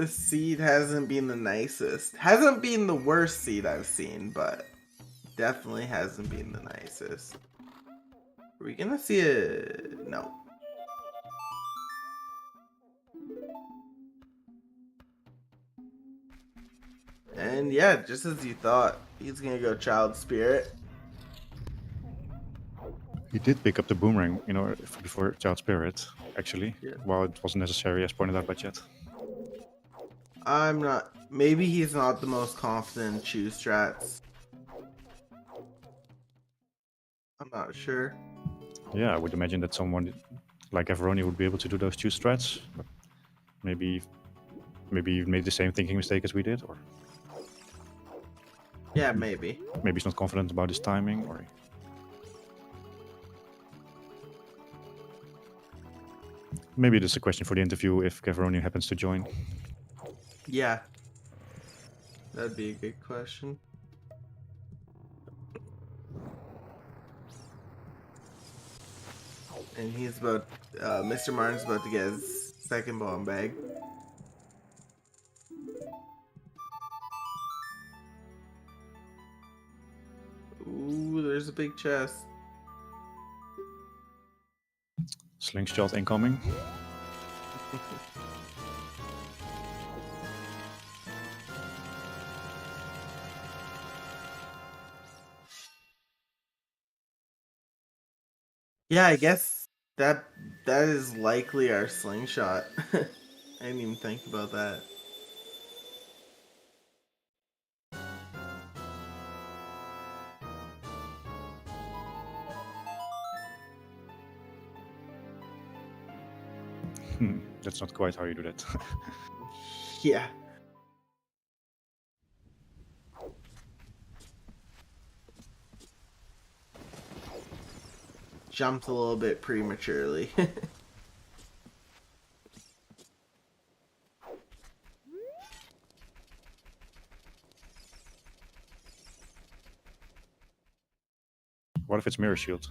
seed hasn't been the nicest. Hasn't been the worst seed I've seen, but definitely hasn't been the nicest. Are we gonna see a... no. And yeah, just as you thought, he's gonna go Child Spirit. He did pick up the boomerang, before Child Spirit, actually. Yeah. While it wasn't necessary, as pointed out by Chet. I'm not... maybe he's not the most confident in choose strats. I'm not sure. Yeah, I would imagine that someone like Gavaroni would be able to do those two strats. But maybe you made the same thinking mistake as we did, or Yeah, maybe. maybe he's not confident about his timing, or maybe this is a question for the interview if Gavaroni happens to join. Yeah. That'd be a good question. And he's about... Mr. Martin's about to get his second bomb bag. Ooh, there's a big chest. Slingshot incoming. Yeah, I guess that is likely our slingshot. I didn't even think about that. That's not quite how you do that. Yeah. Jumped a little bit prematurely. What if it's Mirror Shield?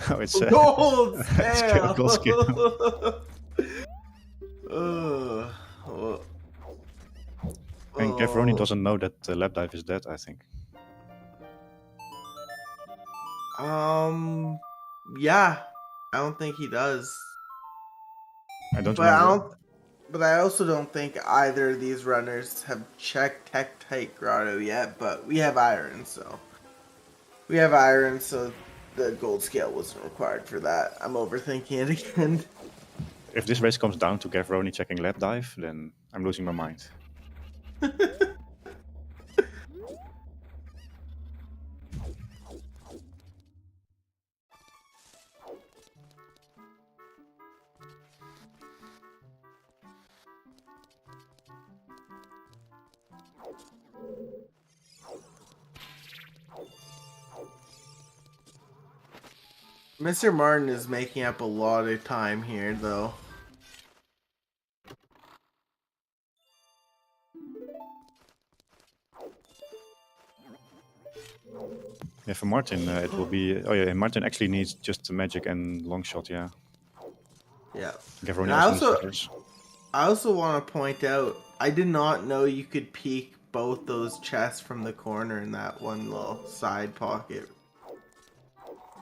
No, it's Gold it's scale! gold scale. And Gavaroni doesn't know that the lap dive is dead, I think. Yeah. I don't think he does. I don't But I remember. don't. But I also don't think either of these runners have checked Tech Grotto yet. But we have iron, so the gold scale wasn't required for that. I'm overthinking it again. If this race comes down to Gavaroni checking lap dive, then I'm losing my mind. Mr. Martin is making up a lot of time here, though. Yeah, for Martin, it will be... Oh yeah, Martin actually needs just the magic and long shot, yeah. Yeah. Gavaroni And also needs feathers. I also want to point out, I did not know you could peek both those chests from the corner in that one little side pocket.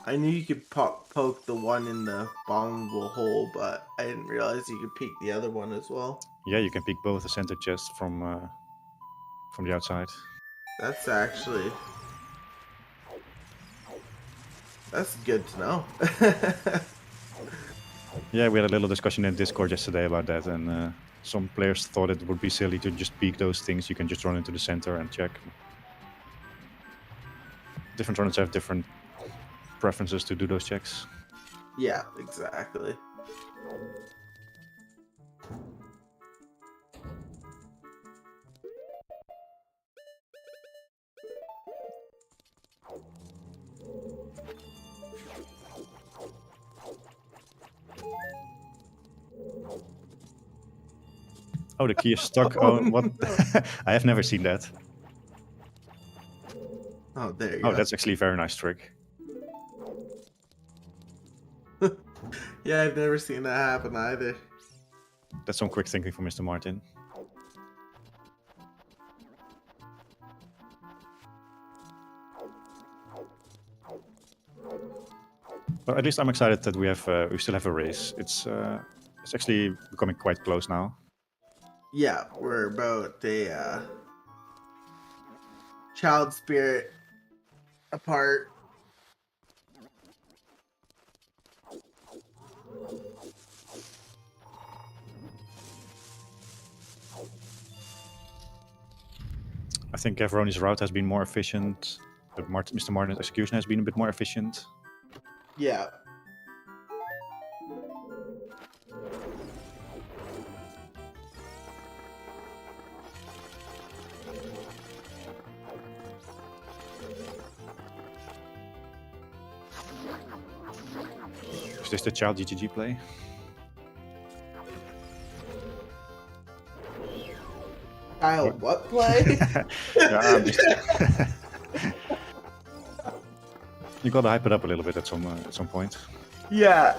I knew you could poke the one in the bombable hole, but I didn't realize you could peek the other one as well. Yeah, you can peek both the center chest from the outside. That's actually... That's good to know. Yeah, we had a little discussion in Discord yesterday about that, and some players thought it would be silly to just peek those things. You can just run into the center and check. Different runners have different preferences to do those checks. Yeah, exactly. Oh, the key is stuck. Oh, what? No. I have never seen that. Oh, there you Oh, go. that's actually a very nice trick. Yeah, I've never seen that happen either. That's some quick thinking from Mr. Martin. But at least I'm excited that we still have a race. It's actually becoming quite close now. Yeah, we're about a child spirit apart. I think Gavaroni's route has been more efficient. But Mr. Martin's execution has been a bit more efficient. Yeah. Is this the child GGG play? Kyle, what play? Yeah, I'm just... You gotta hype it up a little bit at some point. Yeah.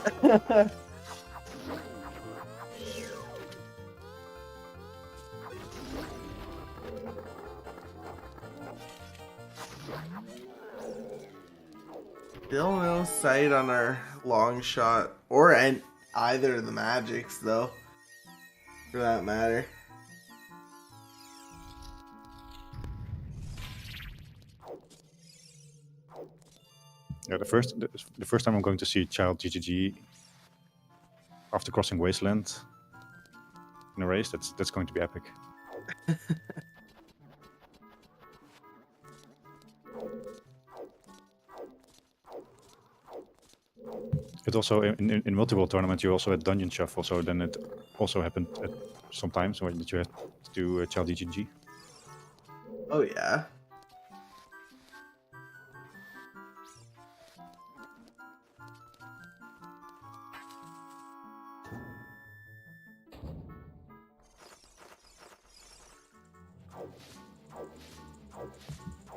Still no sight on our long shot or either of the magics, though, for that matter. Yeah, the first time I'm going to see child GGG after crossing Wasteland in a race, that's going to be epic. It also in multiple tournaments you also had dungeon shuffle, so then it also happened at some times when you had to do child GGG. Oh yeah.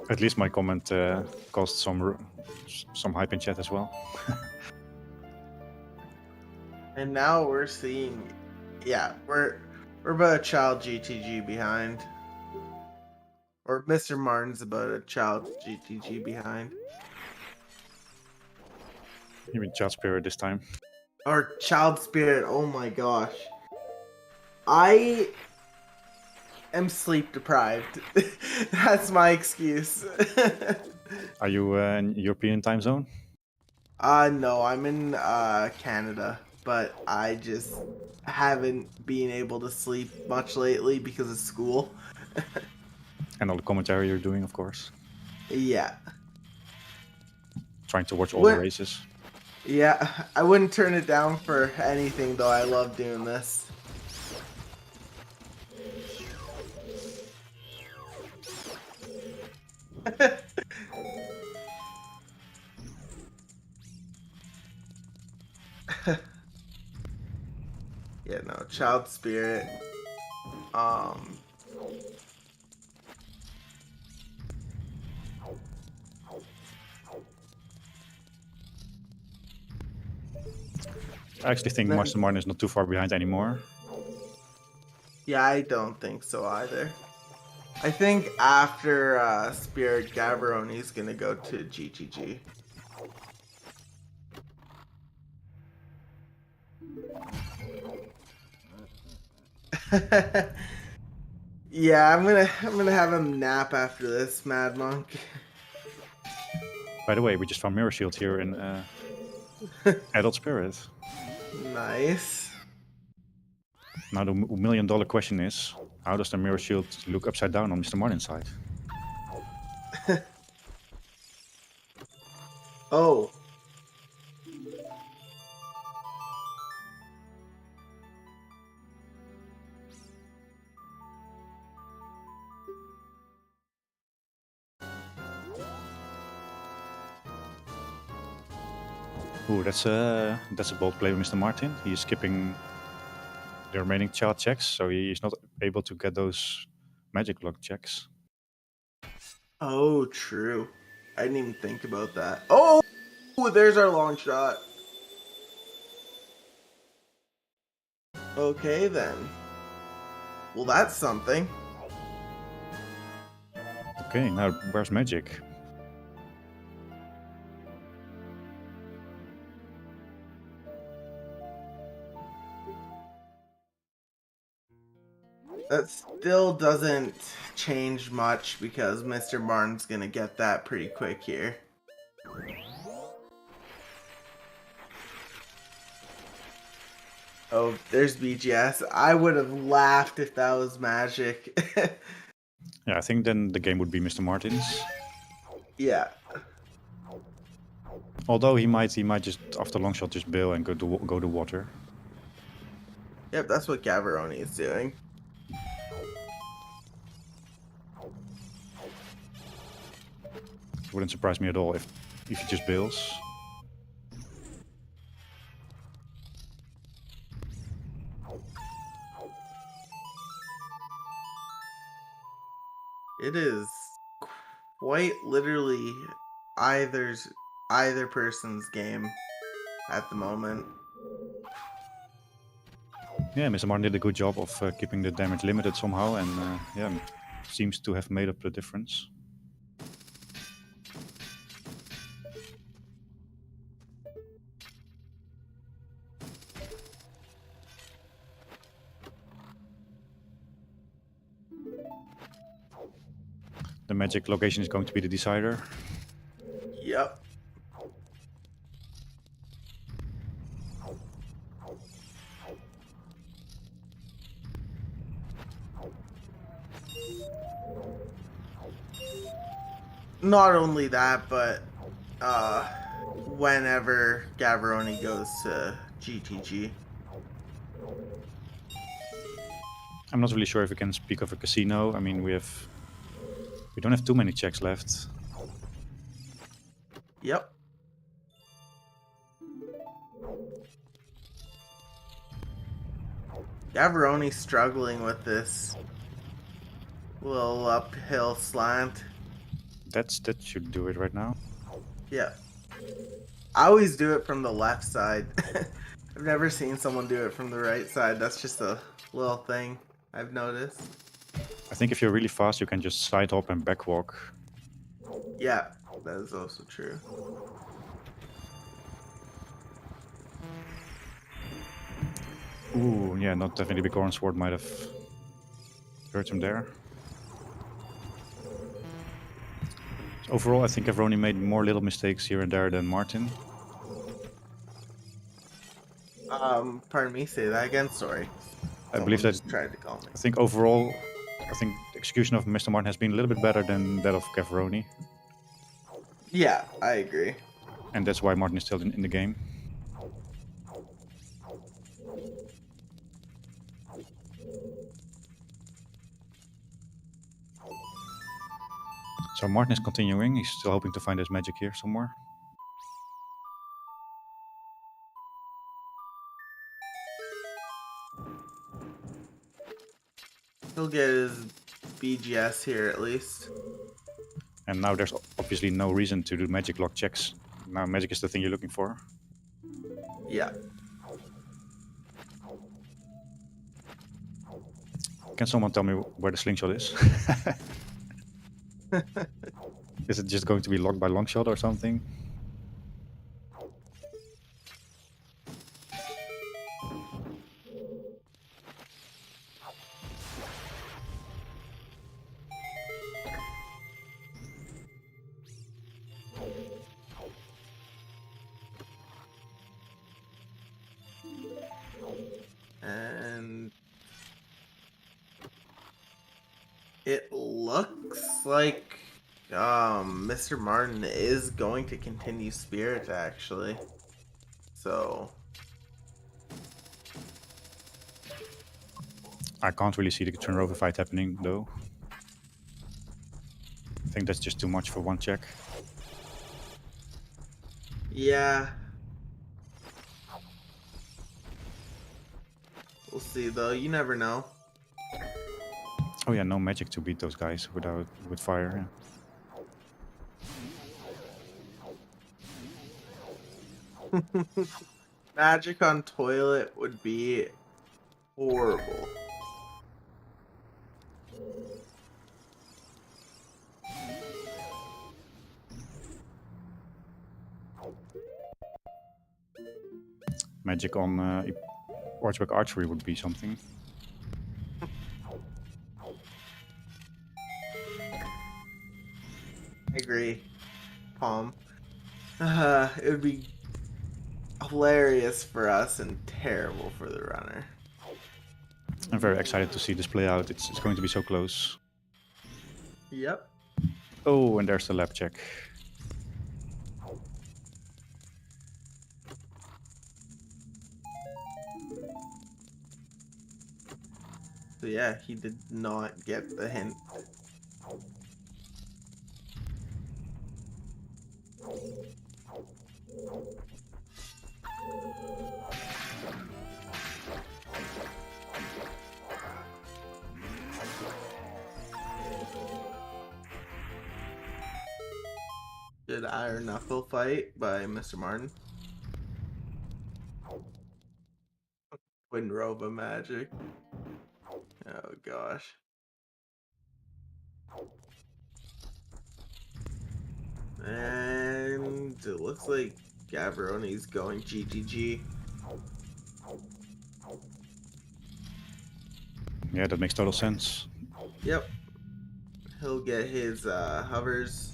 At least my comment caused some hype in chat as well. And now we're seeing, yeah, we're about a child GTG behind, or Mr. Martin's about a child GTG behind, You mean child spirit this time? or child spirit. Oh my gosh, I am sleep deprived. That's my excuse. Are you in European time zone? No, I'm in Canada, but I just haven't been able to sleep much lately because of school. And all the commentary you're doing, of course. Yeah. Trying to watch all the races. Yeah, I wouldn't turn it down for anything, though. I love doing this. Yeah, no, child spirit. I actually think Master Martin is not too far behind anymore. Yeah, I don't think so either. I think after Spirit, Gavaroni is gonna go to GGG. Yeah, I'm gonna have him nap after this, Mad Monk. By the way, we just found Mirror Shield here in Adult Spirit. Nice. Now the $1 million question is, how does the Mirror Shield look upside down on Mr. Martin's side? Oh. Ooh, that's a bold play with Mr. Martin. He's skipping the remaining child checks, so he's not able to get those magic lock checks. Oh, true. I didn't even think about that. Oh, there's our long shot. Okay, then. Well, that's something. Okay, now where's magic? That still doesn't change much because Mr. Martin's gonna get that pretty quick here. Oh, there's BGS. I would have laughed if that was magic. Yeah, I think then the game would be Mr. Martin's. Yeah. Although he might just after long shot just bail and go to water. Yep, that's what Gavaroni is doing. It wouldn't surprise me at all if he just bails. It is quite literally either person's game at the moment. Yeah, Mr. Martin did a good job of keeping the damage limited somehow, and yeah, seems to have made up the difference. The magic location is going to be the decider. Yep. Not only that, but whenever Gavaroni goes to GTG. I'm not really sure if we can speak of a casino. I mean, we don't have too many checks left. Yep. Gavaroni's struggling with this little uphill slant. That should do it right now. Yeah. I always do it from the left side. I've never seen someone do it from the right side. That's just a little thing I've noticed. I think if you're really fast, you can just side hop and back walk. Yeah, that is also true. Ooh, yeah, not definitely Big Orange Sword might have hurt him there. So overall, I think I've only made more little mistakes here and there than Martin. Pardon me, say that again, sorry. I believe that. Just tried to call me. I think overall, the execution of Mr. Martin has been a little bit better than that of Gavaroni. Yeah, I agree. And that's why Martin is still in the game. So Martin is continuing. He's still hoping to find his magic here somewhere. He'll get his BGS here at least. And now there's obviously no reason to do magic lock checks. Now magic is the thing you're looking for. Yeah. Can someone tell me where the slingshot is? Is it just going to be locked by longshot or something? It looks like Mr. Martin is going to continue Spirit actually. So I can't really see the turnover fight happening though. I think that's just too much for one check. yeah. We'll see though, you never know. Oh yeah, no magic to beat those guys with fire. Yeah. Magic on toilet would be horrible. Magic on Orchback Archery would be something. I agree, Palm. It would be hilarious for us and terrible for the runner. I'm very excited to see this play out. It's going to be so close. Yep. Oh, and there's the lap check. So yeah, he did not get the hint. Good iron knuckle fight by Mr. Martin. Windroba magic. Oh gosh. And it looks like Gavaroni's going GGG. Yeah, that makes total sense. Yep. He'll get his hovers.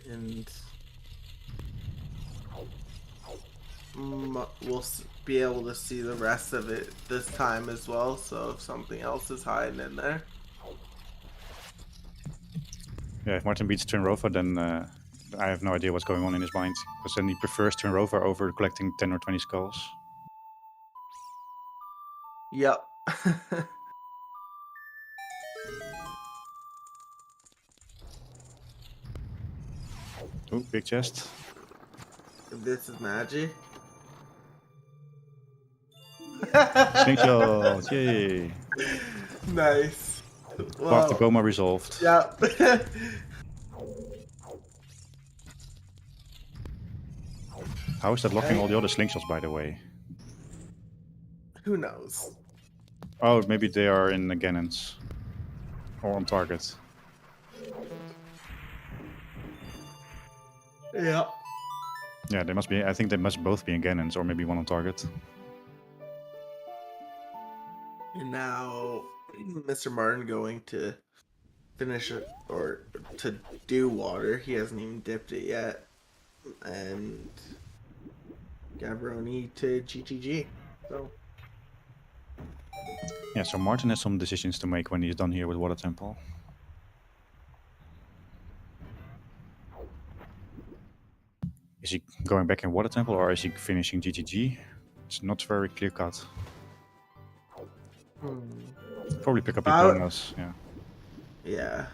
And we'll be able to see the rest of it this time as well, so if something else is hiding in there. Yeah, if Martin beats Turnrover, then I have no idea what's going on in his mind, because then he prefers Turnrover over collecting 10 or 20 skulls. Yep. Oh, big chest. This is magic. Slingshot, yay! Nice. Path to coma resolved. Yep. How is that locking all the other slingshots, by the way? Who knows? Oh, maybe they are in the Gannons. Or on target. Yeah. Yeah, they must be. I think they must both be in Gannons, or maybe one on target. And now, Mr. Martin going to finish it, or to do water. He hasn't even dipped it yet. And Gavaroni to GGG. So Yeah, so Martin has some decisions to make when he's done here with Water Temple. Is he going back in Water Temple, or is he finishing GGG? It's not very clear cut. Probably pick up Iconos, yeah. yeah.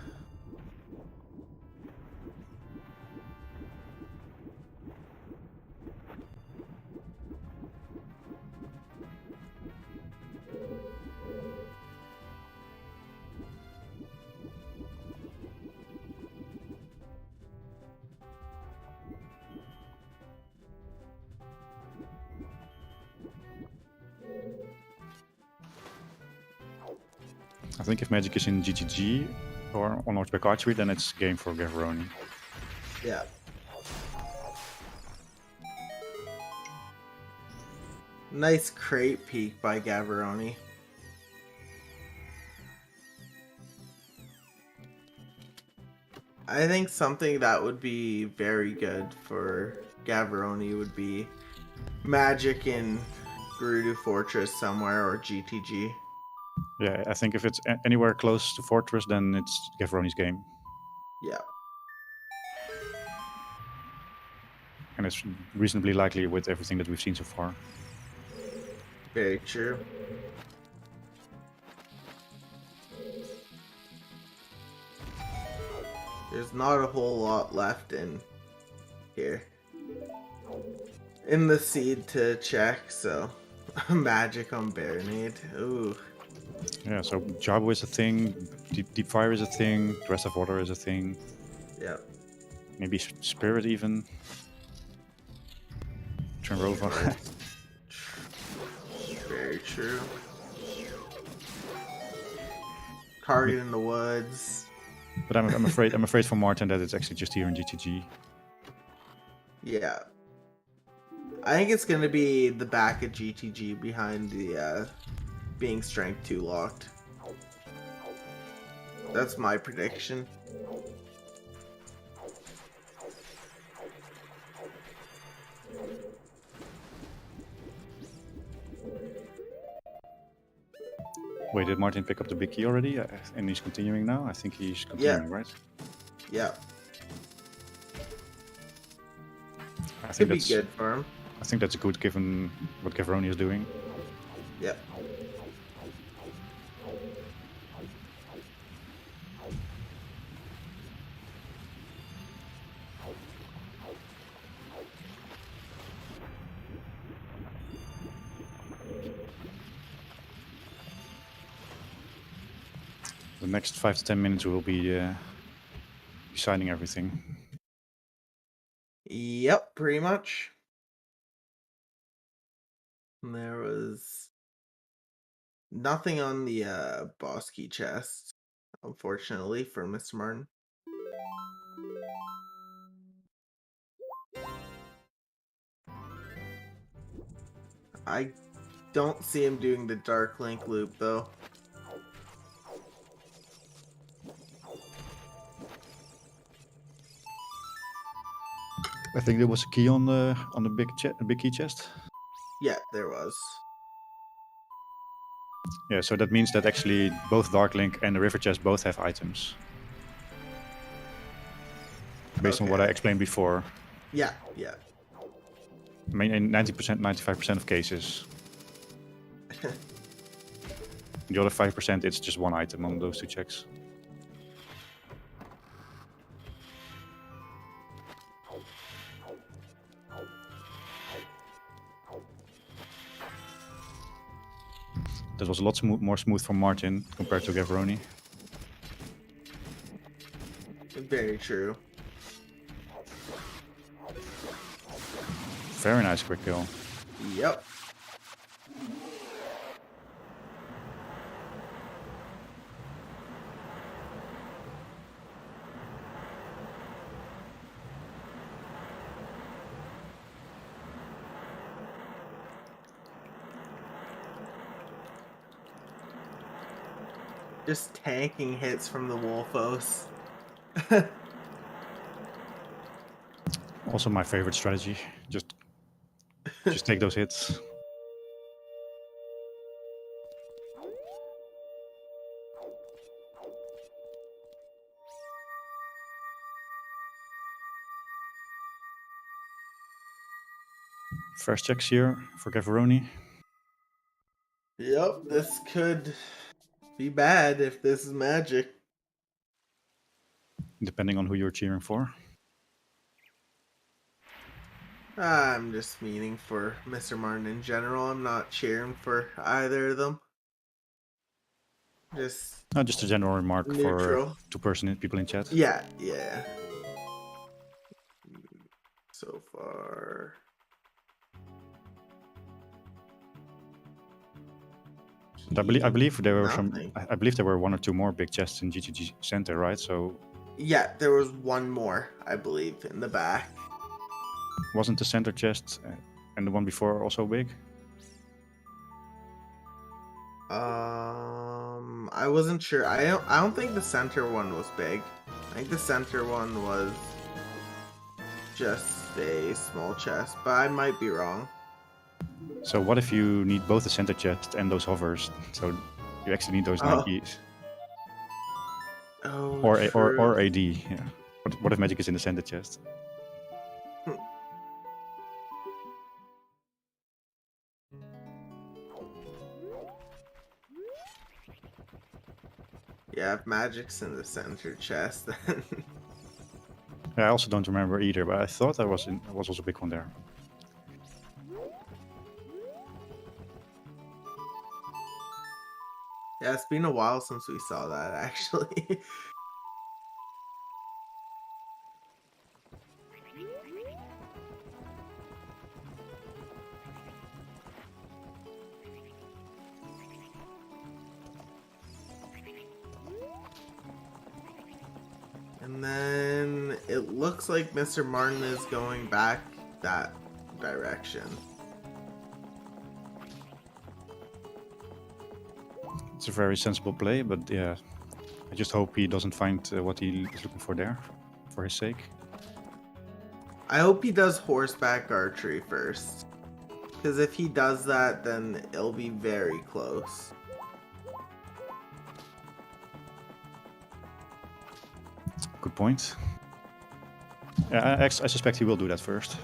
I think if Magic is in GGG or on Horseback Archery, then it's game for Gavaroni. Yeah. Nice crate peek by Gavaroni. I think something that would be very good for Gavaroni would be Magic in Gerudo Fortress somewhere, or GTG. Yeah, I think if it's anywhere close to Fortress, then it's Gavaroni's game. Yeah. And it's reasonably likely with everything that we've seen so far. Very true. There's not a whole lot left in here. In the seed to check, so magic on Baronade. Ooh. Yeah, so Jabu is a thing, Deep Fire is a thing, Dress of Water is a thing. Yep. Maybe Spirit even. Trenrova. Very true. Target in the woods. But I'm afraid for Martin that it's actually just here in GTG. Yeah. I think it's gonna be the back of GTG behind the being strength 2 locked. That's my prediction. Wait, did Martin pick up the big key already? And he's continuing now? I think he's continuing, right? Yeah. I think Could be that's good for him. I think that's good given what Gavaroni is doing. Yep. The next 5 to 10 minutes will be deciding everything. Yep, pretty much. And there was nothing on the boss key chest, unfortunately, for Mr. Martin. I don't see him doing the Dark Link loop, though. I think there was a key on the big key chest. Yeah, there was. Yeah, so that means that actually both Dark Link and the River chest both have items. Based on what I explained before. Yeah, yeah. I mean, in 90%, 95% of cases. The other 5%, it's just one item on those two checks. That was a lot more smooth for Martin compared to Gavaroni. Very true. Very nice quick kill. Yep. Just tanking hits from the Wolfos. Also my favorite strategy. Just take those hits. First checks here for Gavaroni. Yep, this could be bad if this is magic. Depending on who you're cheering for. I'm just meaning for Mr. Martin in general. I'm not cheering for either of them. Just Just a general remark neutral. for people in chat. Yeah, yeah. So far. And I believe there were Nothing. I believe there were 1 or 2 more big chests in GTG Center, right? So Yeah, there was one more, I believe, in the back. wasn't the center chest and the one before also big? I wasn't sure. I don't think the center one was big. I think the center one was just a small chest, but I might be wrong. So what if you need both the center chest and those hovers? So You actually need those Oh. 9 keys. Oh, Or AD, yeah. What if magic is in the center chest? Yeah, if magic's in the center chest, then Yeah, I also don't remember either, but I thought there was also a big one there. yeah, it's been a while since we saw that actually. And then it looks like Mr. Martin is going back that direction. It's a very sensible play, but yeah, I just hope he doesn't find what he is looking for there, for his sake. I hope he does horseback archery first. Because if he does that, then it'll be very close. Good point. Yeah, I suspect he will do that first.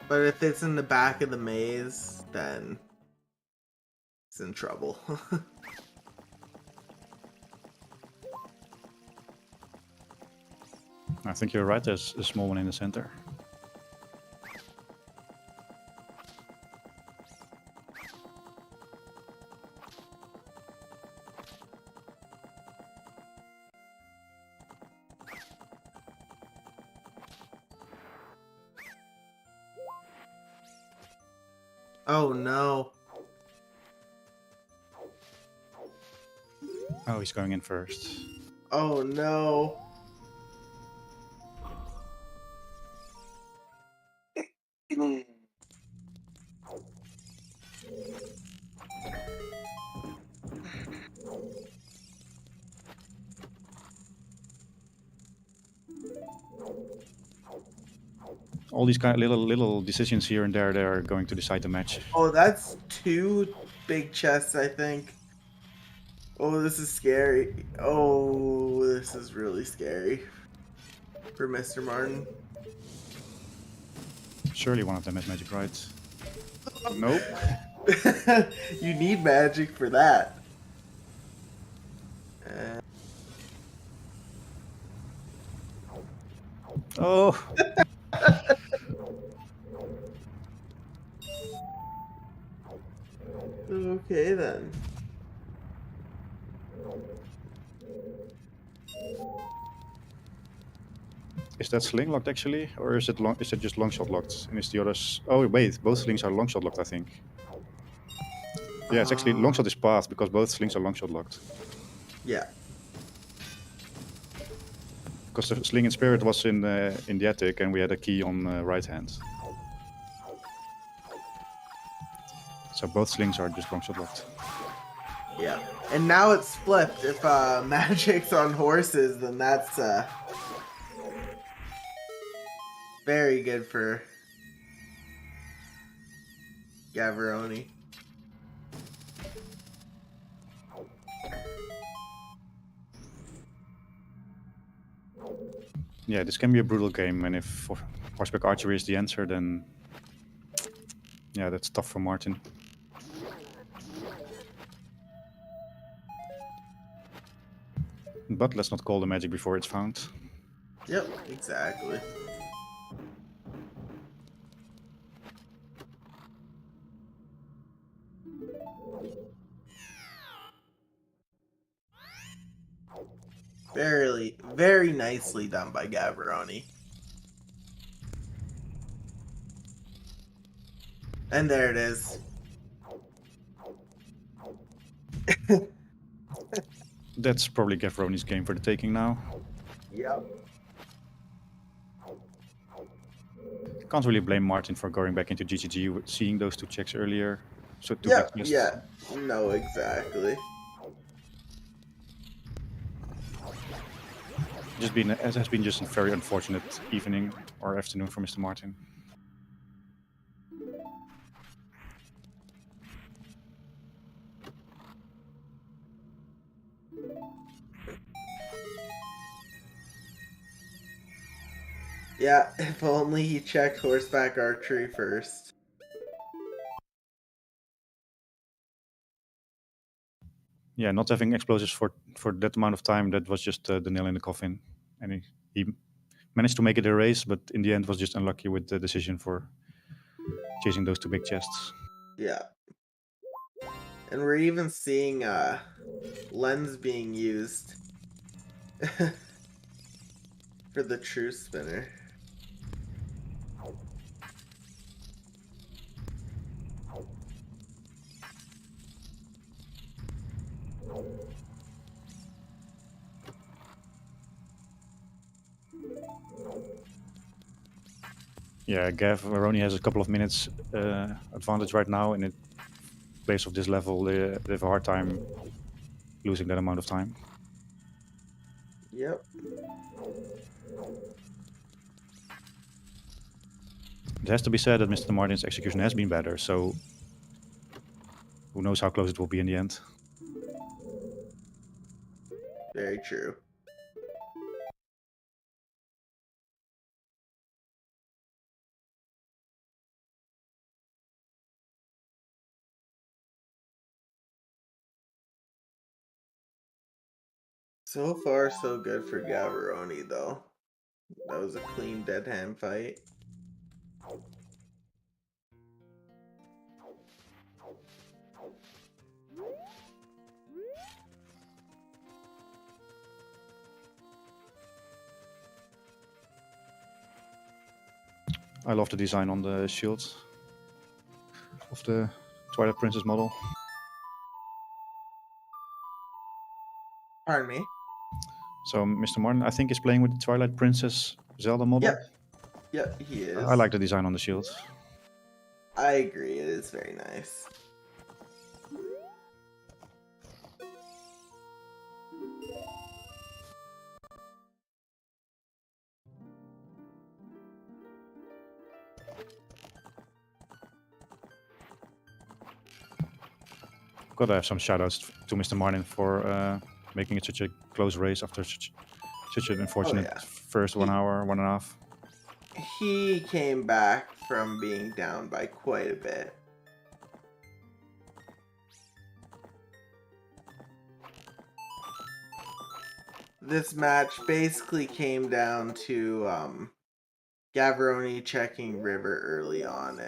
But if it's in the back of the maze, then it's in trouble. I think you're right, there's a small one in the center. Oh no. Oh, he's going in first. Oh no. All these kind of little decisions here and there, they are going to decide the match. Oh, that's 2 big chests, I think. Oh, this is scary. Oh, this is really scary for Mr. Martin. Surely one of them has magic, right? Nope. You need magic for that. Oh! Okay then. Is that sling locked actually, or is it just long shot locked? And is the others? Oh wait, both slings are long shot locked, I think. Yeah, it's actually long shot is path because both slings are long shot locked. Yeah. Because the sling and spirit was in the attic, and we had a key on right hand. So both slings are just long shot locked. Yeah. And now it's flipped. If magic's on horses, then that's very good for Gavaroni. Yeah, this can be a brutal game, and if horseback archery is the answer, then yeah, that's tough for Martin. But let's not call the magic before it's found. Yep, exactly. Very nicely done by Gavaroni. And there it is. That's probably Gavaroni's game for the taking now. Yep. Can't really blame Martin for going back into GGG, seeing those 2 checks earlier. So 2 Yeah, big chests. yeah. No, exactly. It has been just a very unfortunate evening or afternoon for Mr. Martin. Yeah, if only he checked horseback archery first. Yeah, not having explosives for that amount of time, that was just the nail in the coffin. And he managed to make it a race, but in the end was just unlucky with the decision for chasing those two big chests. Yeah. And we're even seeing lens being used for the true spinner. Yeah, Gavaroni has a couple of minutes advantage right now. In a place of this level, they have a hard time losing that amount of time. Yep. It has to be said that Mr. Martin's execution has been better, so who knows how close it will be in the end. Very true. So far, so good for Gavaroni, though. That was a clean dead hand fight. I love the design on the shield of the Twilight Princess model. Pardon me? So Mr. Martin, I think, is playing with the Twilight Princess Zelda model. Yep. Yep, he is. I like the design on the shield. I agree, it is very nice. Gotta have some shoutouts to Mr. Martin for making it such a close race after such an unfortunate yeah. first 1 hour, 1.5. He came back from being down by quite a bit. This match basically came down to Gavaroni checking River early on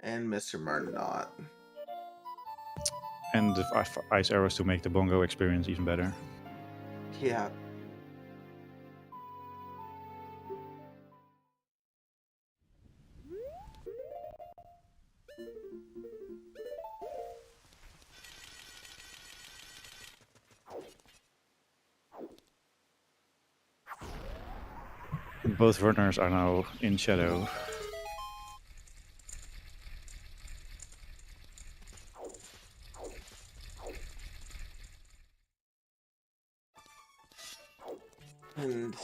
and Mr. Martin not. And the ice arrows to make the bongo experience even better. Yeah. Both runners are now in shadow. And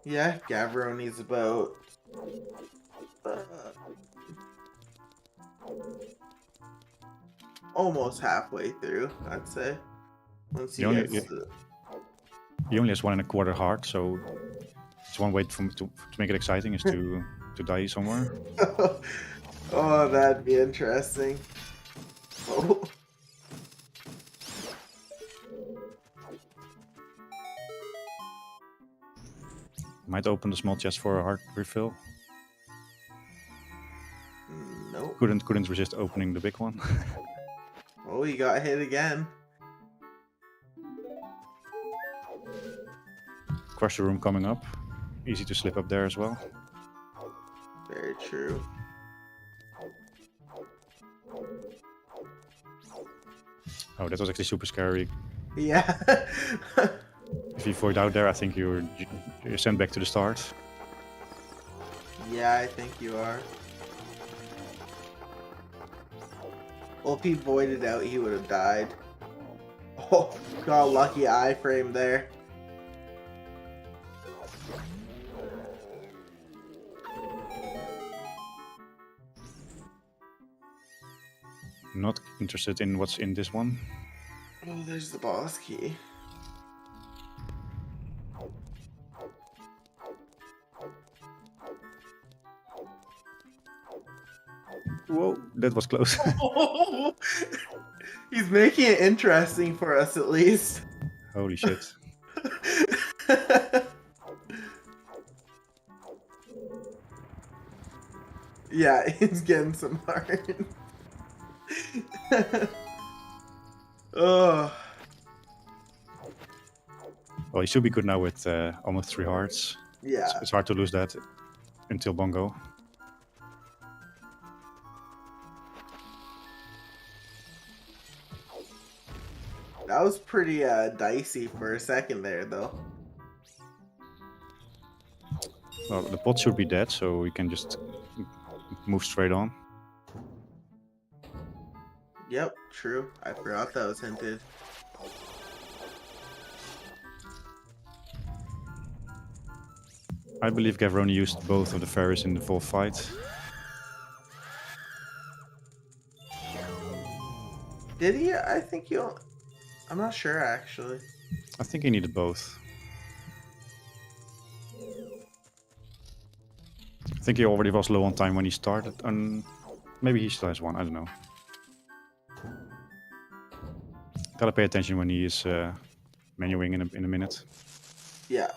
yeah, Gavaroni's about almost halfway through, I'd say. Once he gets He only has 1.25 heart, so it's one way to make it exciting is to die somewhere. Oh, that'd be interesting. Oh. Might open the small chest for a heart refill. Nope. Couldn't resist opening the big one. Oh, he got hit again. Crusher room coming up. Easy to slip up there as well. Very true. Oh, that was actually super scary. Yeah. If you void out there, I think you're sent back to the start. Yeah, I think you are. Well, if he voided out, he would have died. Oh, got a lucky iframe there. Not interested in what's in this one. Oh, there's the boss key. Whoa, that was close. He's making it interesting for us, at least. Holy shit. Yeah, he's getting some heart. Oh. Well, he should be good now with almost 3 hearts. Yeah. It's hard to lose that until Bongo. That was pretty dicey for a second there, though. Well, the pot should be dead, so we can just move straight on. Yep, true. I forgot that was hinted. I believe Gavaroni used both of the fairies in the full fight. Did he? I think you. I'm not sure, actually. I think he needed both. I think he already was low on time when he started, and maybe he still has one, I don't know. Gotta pay attention when he is menuing in a minute. Yeah.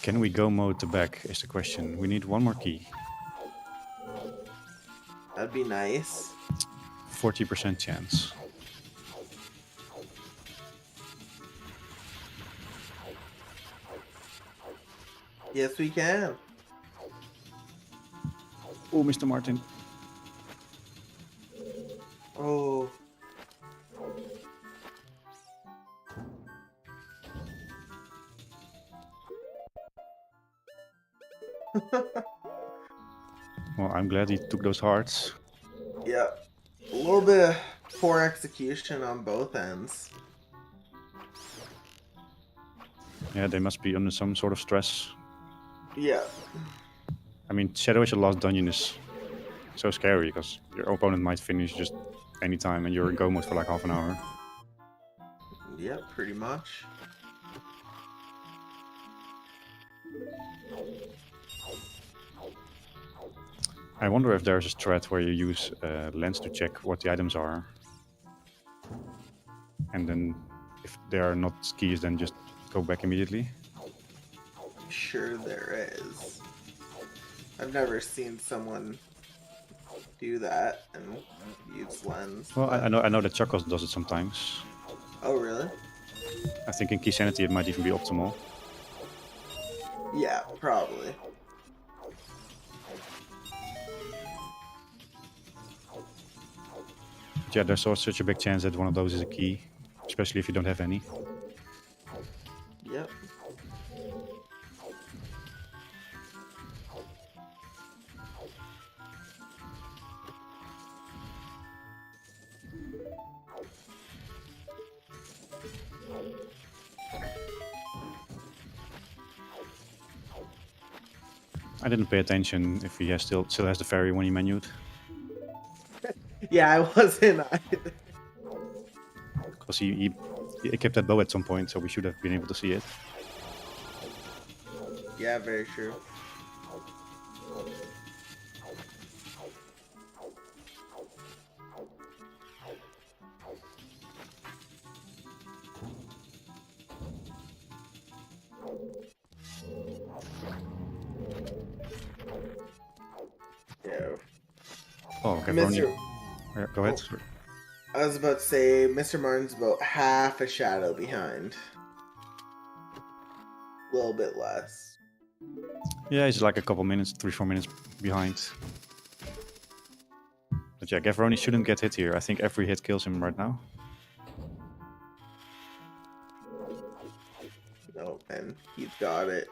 Can we go mode to back is the question. We need one more key. That'd be nice. 40% chance. Yes, we can. Oh, Mr. Martin. Oh. Well, I'm glad he took those hearts. Yeah. A little bit of poor execution on both ends. Yeah, they must be under some sort of stress. Yeah. I mean, Shadow as your last dungeon is so scary because your opponent might finish just any time and you're in go mode for like half an hour. Yeah, pretty much. I wonder if there's a strat where you use lens to check what the items are. And then if they are not keys, then just go back immediately. I'm sure there is. I've never seen someone do that and use lens. Well, but- I know that Chuckles does it sometimes. Oh, really? I think in Key Sanity it might even be optimal. Yeah, probably. But yeah, there's such a big chance that one of those is a key, especially if you don't have any. Yep. I didn't pay attention if he has still has the fairy when he menued. Yeah, I wasn't either. Because he kept that bow at some point, so we should have been able to see it. Yeah, very true. Yeah. Oh, Gavaroni. Mr. Yeah, go ahead. I was about to say, Mr. Martin's about half a shadow behind. A little bit less. Yeah, he's like a couple minutes, 3-4 minutes behind. But yeah, Gavaroni shouldn't get hit here. I think every hit kills him right now. No, and he's got it.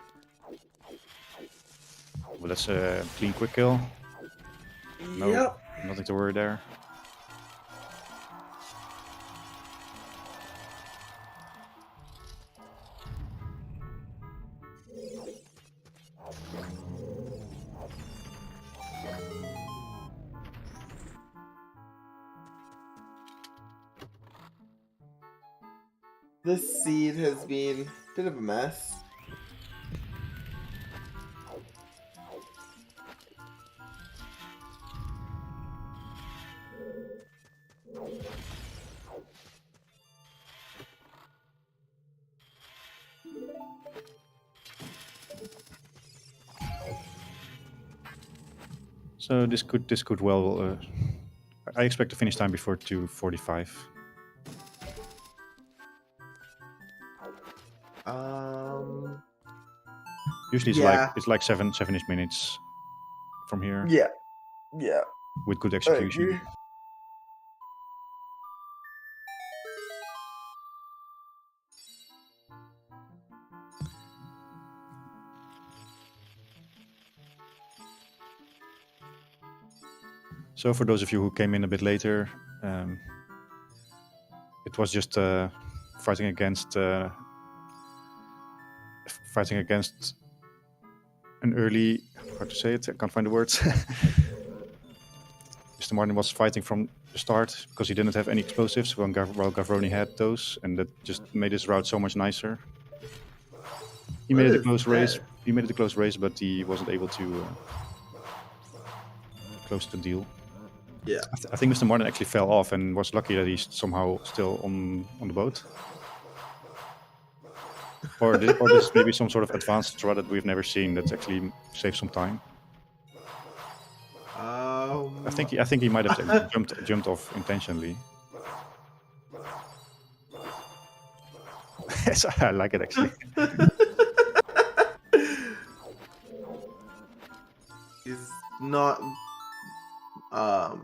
Well, that's a clean quick kill. No, Yep. nothing to worry there. This seed has been a bit of a mess. So this could well. I expect a finish time before 2:45. Usually it's like 7-ish minutes from here. Yeah. With good execution. So for those of you who came in a bit later, it was just fighting against an early. How to say it? I can't find the words. Mr. Martin was fighting from the start because he didn't have any explosives, while Gavaroni had those, and that just made his route so much nicer. He made it a close race. He made it a close race, but he wasn't able to close the deal. Yeah. I think Mr. Martin actually fell off and was lucky that he's somehow still on the boat. Or this maybe some sort of advanced strat that we've never seen that actually saves some time. I think he might have jumped off intentionally. Yes, I like it actually. He's not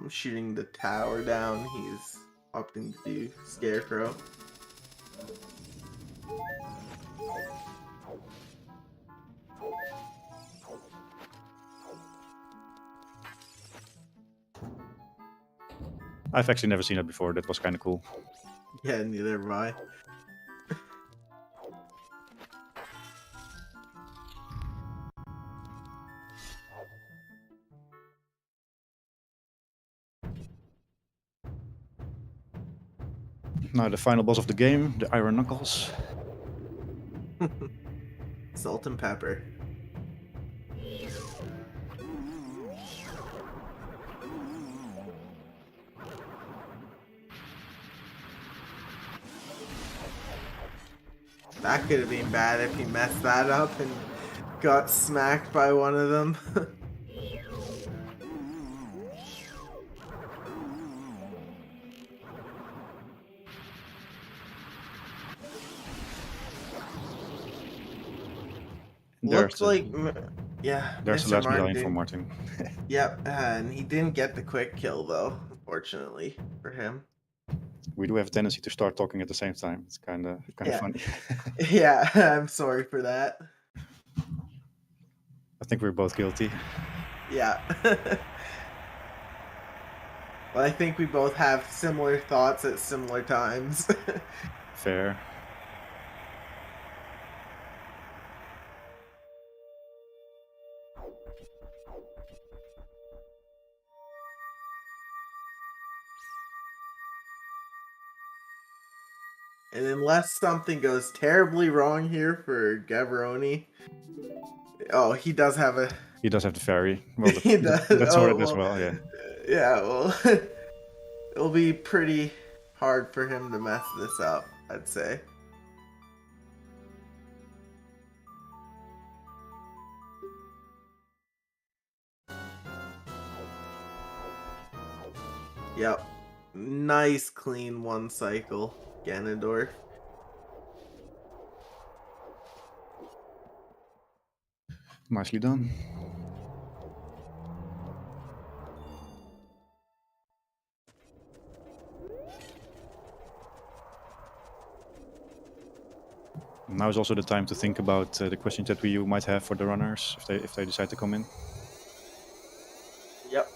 shooting the tower down. He's opting to do Scarecrow. I've actually never seen that before. That was kind of cool. Yeah, neither have I. Now the final boss of the game, the Iron Knuckles. Salt and pepper. That could have been bad if he messed that up and got smacked by one of them. Looks like, yeah. There's Mr. the last Martin medallion for Martin. Yep, and he didn't get the quick kill though, unfortunately for him. We do have a tendency to start talking at the same time. It's kind of funny. Yeah, I'm sorry for that. I think we're both guilty. Yeah. Well, I think we both have similar thoughts at similar times. Fair. And unless something goes terribly wrong here for Gavaroni. Oh, he does have the fairy. Well, he does. That's sorted as well, yeah. Yeah, well, it'll be pretty hard for him to mess this up, I'd say. Yep. Nice clean one cycle, Ganondorf. Nicely done. Now is also the time to think about the questions that you might have for the runners if they decide to come in. Yep.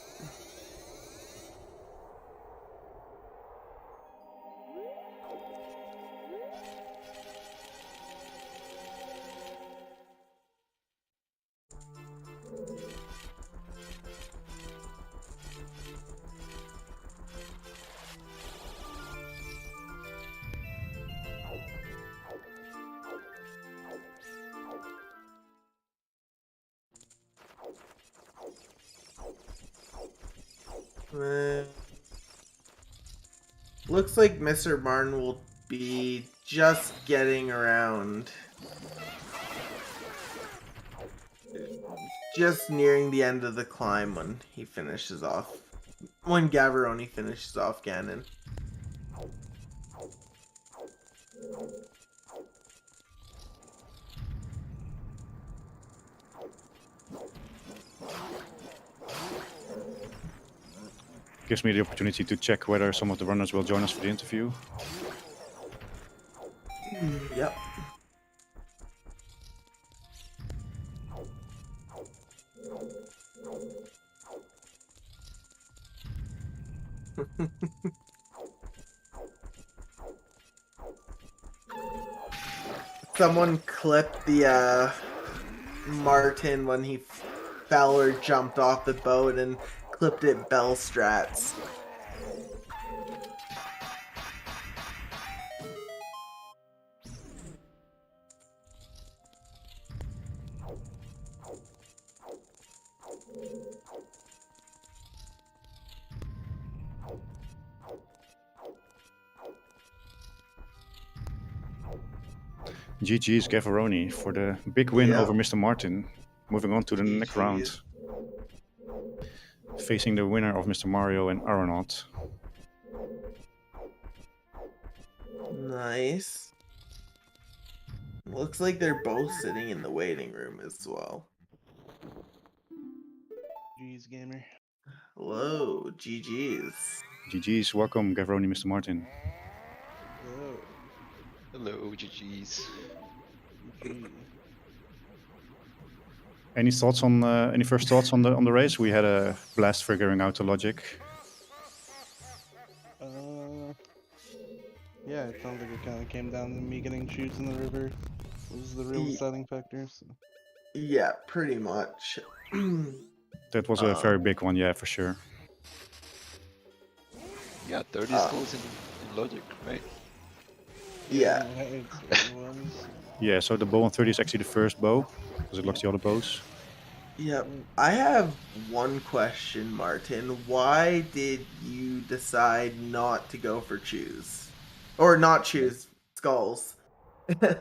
Uh, looks like Mr. Martin will be just getting around. Just nearing the end of the climb when he finishes off. When Gavaroni finishes off Ganon. Gives me the opportunity to check whether some of the runners will join us for the interview. Yep. Someone clipped the Martin when he fell or jumped off the boat and clipped it Bell Strats. GG's Gavaroni for the big win Yeah. over Mr. Martin. Moving on to the next round. Facing the winner of Mr. Mario and Aeronaut. Nice. Looks like they're both sitting in the waiting room as well. GG's gamer. Hello, GG's. GG's, welcome Gavaroni, Mr. Martin. Hello. Hello, GG's. Any thoughts on any first thoughts on the race? We had a blast figuring out the logic. Yeah, it sounds like it kind of came down to me getting shoes in the river. Was the real deciding factor. So. Yeah, pretty much. That was a very big one, yeah, for sure. Yeah, 30 schools in logic, right? Yeah. It was. Yeah, so the bow on 30 is actually the first bow, because it locks the other bows. Yep. I have one question, Martin. Why did you decide not to go for choose? Or not choose skulls?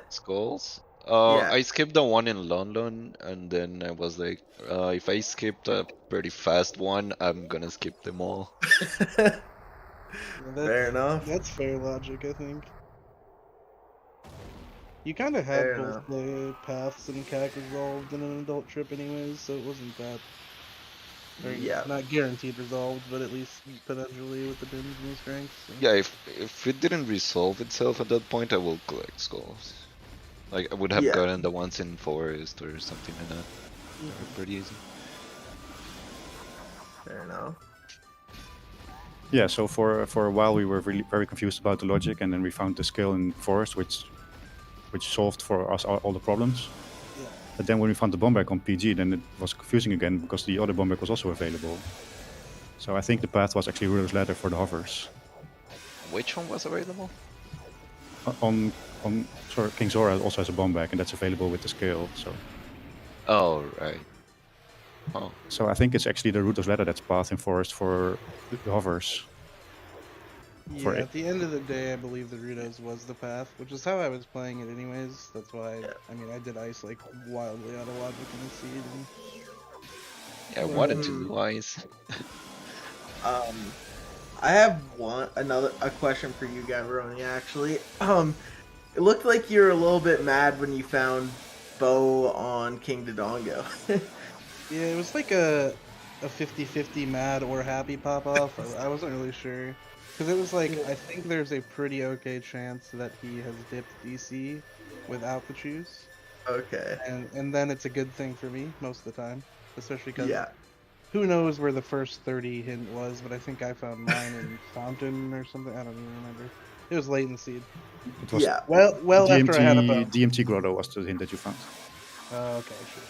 Skulls? Yeah. I skipped the one in London, and then I was like, if I skipped a pretty fast one, I'm gonna skip them all. Fair enough. That's fair logic, I think. You kind of had Fair both enough. the paths and CAC resolved in an adult trip anyways, so it wasn't that. Or Yeah. Not guaranteed resolved, but at least potentially with the bins and the strengths. So. Yeah, if it didn't resolve itself at that point, I will collect skulls. Like, I would have Yeah. gotten the ones in forest or something like that. They're pretty easy. Fair enough. Yeah, so for a while we were really very confused about the logic, and then we found the skill in forest, which solved for us all the problems. Yeah. But then when we found the bomb bag on PG, then it was confusing again because the other bomb bag was also available. So I think the path was actually Ruler's Ladder for the hovers. Which one was available? On sorry, King Zora also has a bomb bag, and that's available with the skill. So. Oh, right. Oh. So I think it's actually the Ruler's Ladder that's path in forest for the hovers. Yeah, at the end of the day, I believe the Rudos was the path, which is how I was playing it anyways. That's why, I mean, I did ice like wildly out of logic in the seed. And... Yeah, I wanted to do ice. I have a question for you, Gavaroni, actually. It looked like you were a little bit mad when you found Bo on King Dodongo. Yeah, it was like a 50-50 mad or happy pop-off. I wasn't really sure. Because it was like, I think there's a pretty okay chance that he has dipped DC without the choose. Okay. And then it's a good thing for me most of the time. Especially because Yeah. who knows where the first 30 hint was, but I think I found mine in Fountain or something. I don't even remember. It was late in seed. It was Well DMT, after I had a bow. DMT Grotto was the hint that you found. Okay, sure.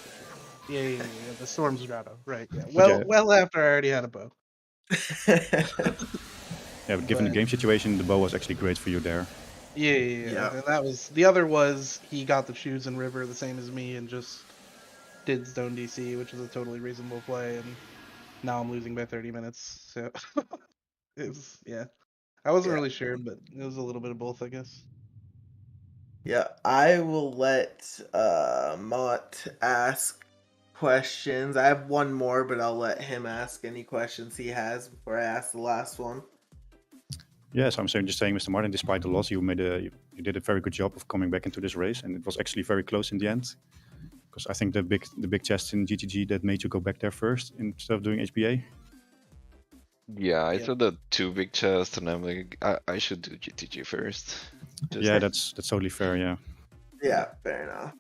Yeah, the Storm's Grotto. Right, yeah. Well after I already had a bow. Yeah, but given the game situation, the bow was actually great for you there. Yeah. And that was the other was he got the shoes in river the same as me and just did stone DC, which is a totally reasonable play. And now I'm losing by 30 minutes. So it's yeah. I wasn't Yeah. really sure, but it was a little bit of both, I guess. Yeah, I will let Mott ask questions. I have one more, but I'll let him ask any questions he has before I ask the last one. Yes, I'm saying, just saying, Mr. Martin, despite the loss, you did a very good job of coming back into this race, and it was actually very close in the end. Because I think the big chest in GTG that made you go back there first instead of doing HBA. Yeah, I Yeah. saw the 2 big chests, and I'm like, I should do GTG first. Just, Yeah, that's totally fair. Yeah, Yeah, fair enough.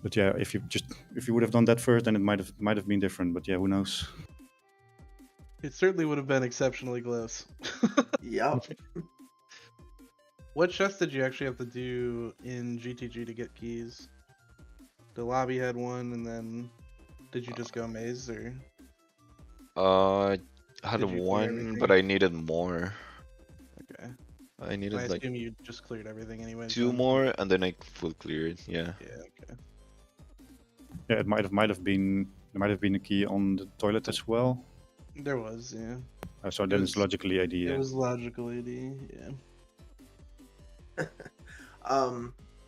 but yeah, if you would have done that first, then it might have been different. But yeah, who knows? It certainly would have been exceptionally close. Yep. What chest did you actually have to do in GTG to get keys? The lobby had one, and then did you just go maze or? I had Did you clear one, everything? but I needed more. Okay. I I needed like assume you just cleared everything anyways. 2 then. more, and then I full cleared. Yeah. Yeah. Okay. Yeah, it might have been there might have been a key on the toilet as well. There was, yeah. So then it's was- logically AD. It Yeah. was logical AD, yeah.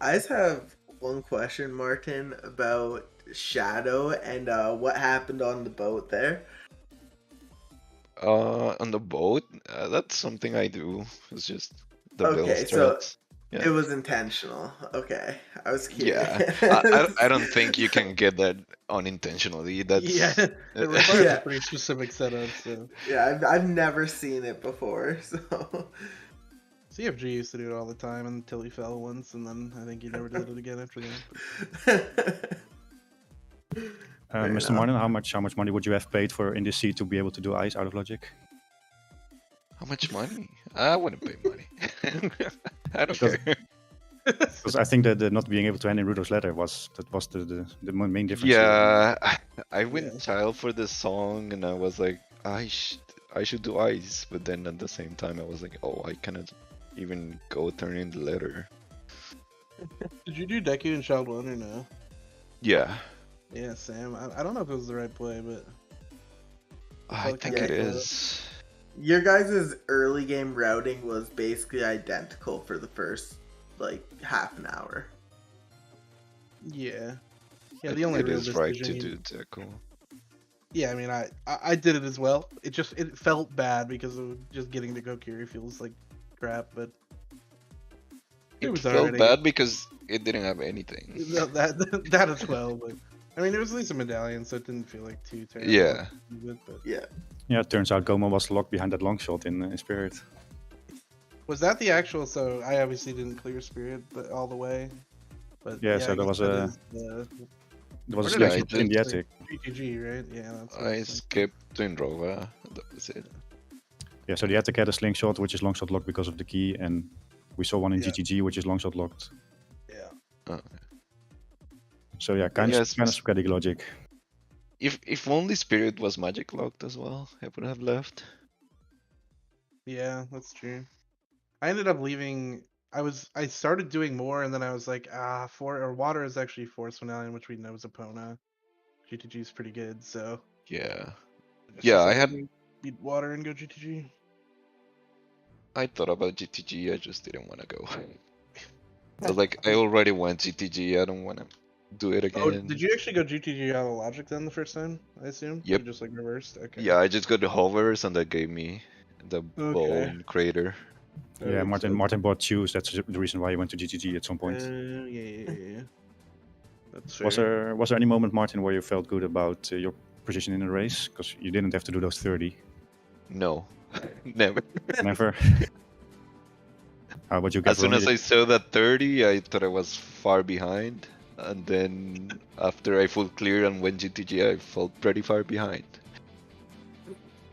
I just have one question, Martin, about Shadow and what happened on the boat there. On the boat, that's something I do. It's just the bill Okay, so strats. Yeah. it was intentional. Okay, I was curious. Yeah, I don't think you can get that unintentionally. That's Yeah, it requires Yeah. a pretty specific setup, so. Yeah, I've never seen it before, so. CFG used to do it all the time until he fell once, and then I think he never did it again after that. Fair Mr. enough. Martin, how much money would you have paid for in this seat to be able to do ice out of logic? how much money? I wouldn't pay money. I don't Because- care. Because I think that the not being able to end in Rudolph's letter was the main difference. here. Yeah, I went Yeah. child for this song, and I was like, I should do ice, but then at the same time, I was like, oh, I cannot even go turn in the letter. Did you do Deku in Child 1 or no? Yeah, Yeah, Sam. I don't know if it was the right play, but I felt think kinda it close. is. Your guys' early game routing was basically identical for the first, like, half an hour. yeah. Yeah, I the only think it real is right to decision do Deku. Yeah, I mean, I did it as well. It felt bad because of just getting to Kokiri feels like crap, but It was felt alright, I bad because it didn't have anything. No, that as well. But I mean, it was at least a medallion, so it didn't feel like too terrible. Yeah. But Yeah. Yeah, it turns out Goma was locked behind that long shot in Spirit. was that the actual? So I obviously didn't clear Spirit, but all the way. But Yeah, so I there guess was that a- is the There was a Where did sling I shot in the just- attic. GTG, right? Yeah, that's what I was thinking. skipped to Indrova. That was it. Yeah, so the attic had a slingshot, which is long shot locked because of the key, and we saw one in Yeah. GTG, which is long shot locked. Yeah. So yeah, kind Yes, of schematic logic. If only Spirit was magic locked as well, I would have left. Yeah, that's true. I ended up leaving. I started doing more, and then I was like, water is actually Force Finale, which we know is Epona. GTG is pretty good, so Yeah. just Yeah, I decided had- to beat water and go GTG. I thought about GTG, I just didn't want to go. I was like, I already went GTG, I don't want to do it again. Oh, did you actually go GTG out of Logic then the first time? I assume. Yep. You just like reversed. Okay. Yeah, I just got the hovers and that gave me the bone crater. That Yeah, makes Martin bought shoes. That's the reason why he went to GTG at some point. sense. Yeah. That's fair. Was there any moment, Martin, where you felt good about your position in the race? Because you didn't have to do those 30. No, never. Never. How about you, As soon as Gavaroni? I saw that 30, I thought I was far behind. And then after I full clear and went GTG, I felt pretty far behind.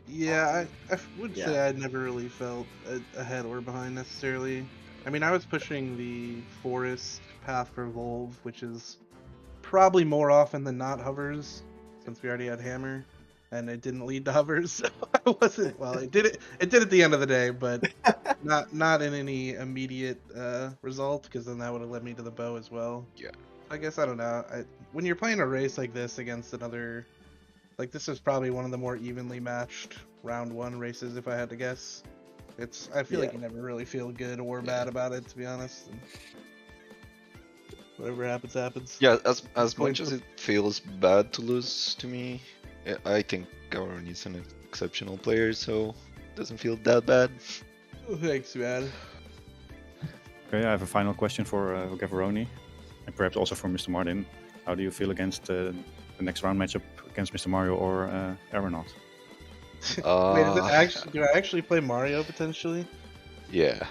Yeah, I would Yeah. say I never really felt ahead or behind necessarily. I mean, I was pushing the forest path for Volve, which is probably more often than not hovers, since we already had hammer, and it didn't lead to hovers. So I wasn't. Well, it did. It did at the end of the day, but not in any immediate result, because then that would have led me to the bow as well. Yeah. I guess I don't know. When you're playing a race like this against another Like, this is probably one of the more evenly matched round 1 races, if I had to guess. I feel like you never really feel good or bad about it, to be honest. And whatever happens, happens. Yeah, as much as it feels bad to lose to me, I think Gavaroni is an exceptional player, so it doesn't feel that bad. Oh, thanks, man. Okay, I have a final question for Gavaroni, and perhaps also for Mr. Martin. How do you feel against the next round matchup against Mr. Mario or Aeronaut? Wait, do I actually play Mario potentially? Yeah.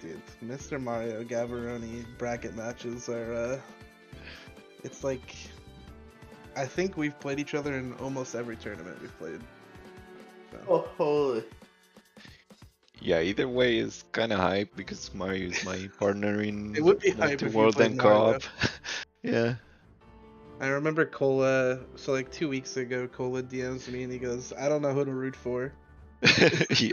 Dude, Mr. Mario Gavaroni bracket matches are, it's like, I think we've played each other in almost every tournament we've played. So. Oh, holy. Yeah, either way is kind of hype because Mario is my partner in It would be hype if you World played and Mario. Co-op. Yeah. I remember Cola, so like 2 weeks ago, Cola DMs me and he goes, I don't know who to root for. Yeah.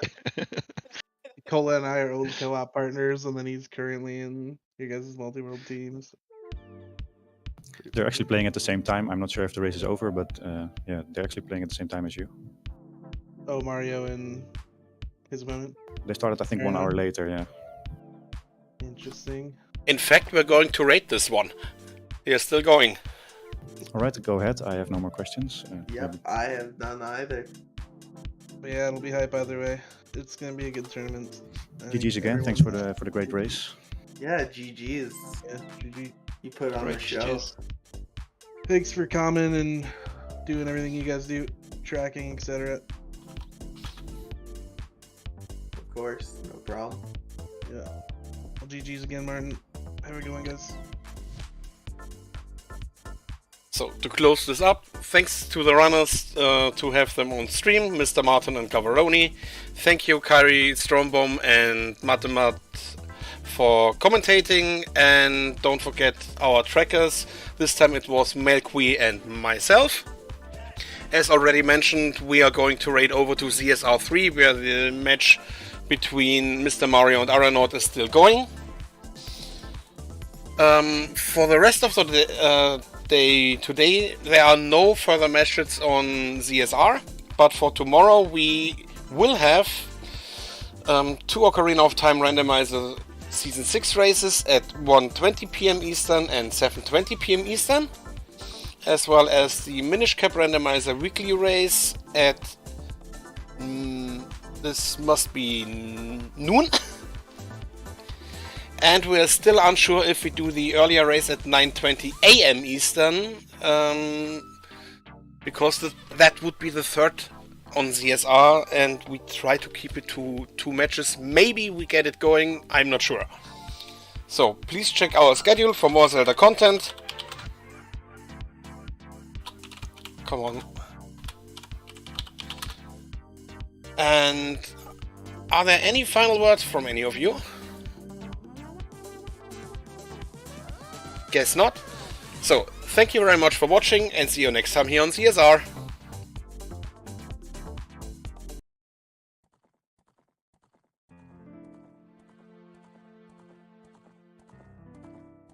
Cola and I are old co-op partners, and then he's currently in your guys' multi-world teams. They're actually playing at the same time. I'm not sure if the race is over, but yeah, they're actually playing at the same time as you. Oh, Mario and his opponent? They started, I think, 1 hour later, yeah. Interesting. In fact, we're going to rate this one. We are still going. Alright, go ahead. I have no more questions. Yep, I have none either. But yeah, it'll be hype either way. It's gonna be a good tournament. GG's again. Thanks for the great race. Yeah, GG's. Yeah, GG. You put on a show. Thanks for coming and doing everything you guys do, tracking, etc. Of course, no problem. Yeah. Well, GG's again, Martin. Have a good one, guys. So, to close this up, thanks to the runners to have them on stream, Mr. Martin and Gavaroni. Thank you, Kyrie, Strombom, and Matemat for commentating. And don't forget our trackers. This time it was Melqui and myself. As already mentioned, we are going to raid over to ZSR3, where the match between Mr. Mario and Aeronaut is still going. For the rest of the day today, there are no further matches on ZSR, but for tomorrow we will have 2 Ocarina of Time Randomizer Season 6 races at 1:20 PM Eastern and 7:20 PM Eastern, as well as the Minish Cap Randomizer weekly race at this must be noon. And we're still unsure if we do the earlier race at 9:20 AM Eastern, because that would be the third on ZSR, and we try to keep it to 2 matches. Maybe we get it going, I'm not sure. So please check our schedule for more Zelda content. Come on. And are there any final words from any of you? Guess not. So, thank you very much for watching and see you next time here on CSR.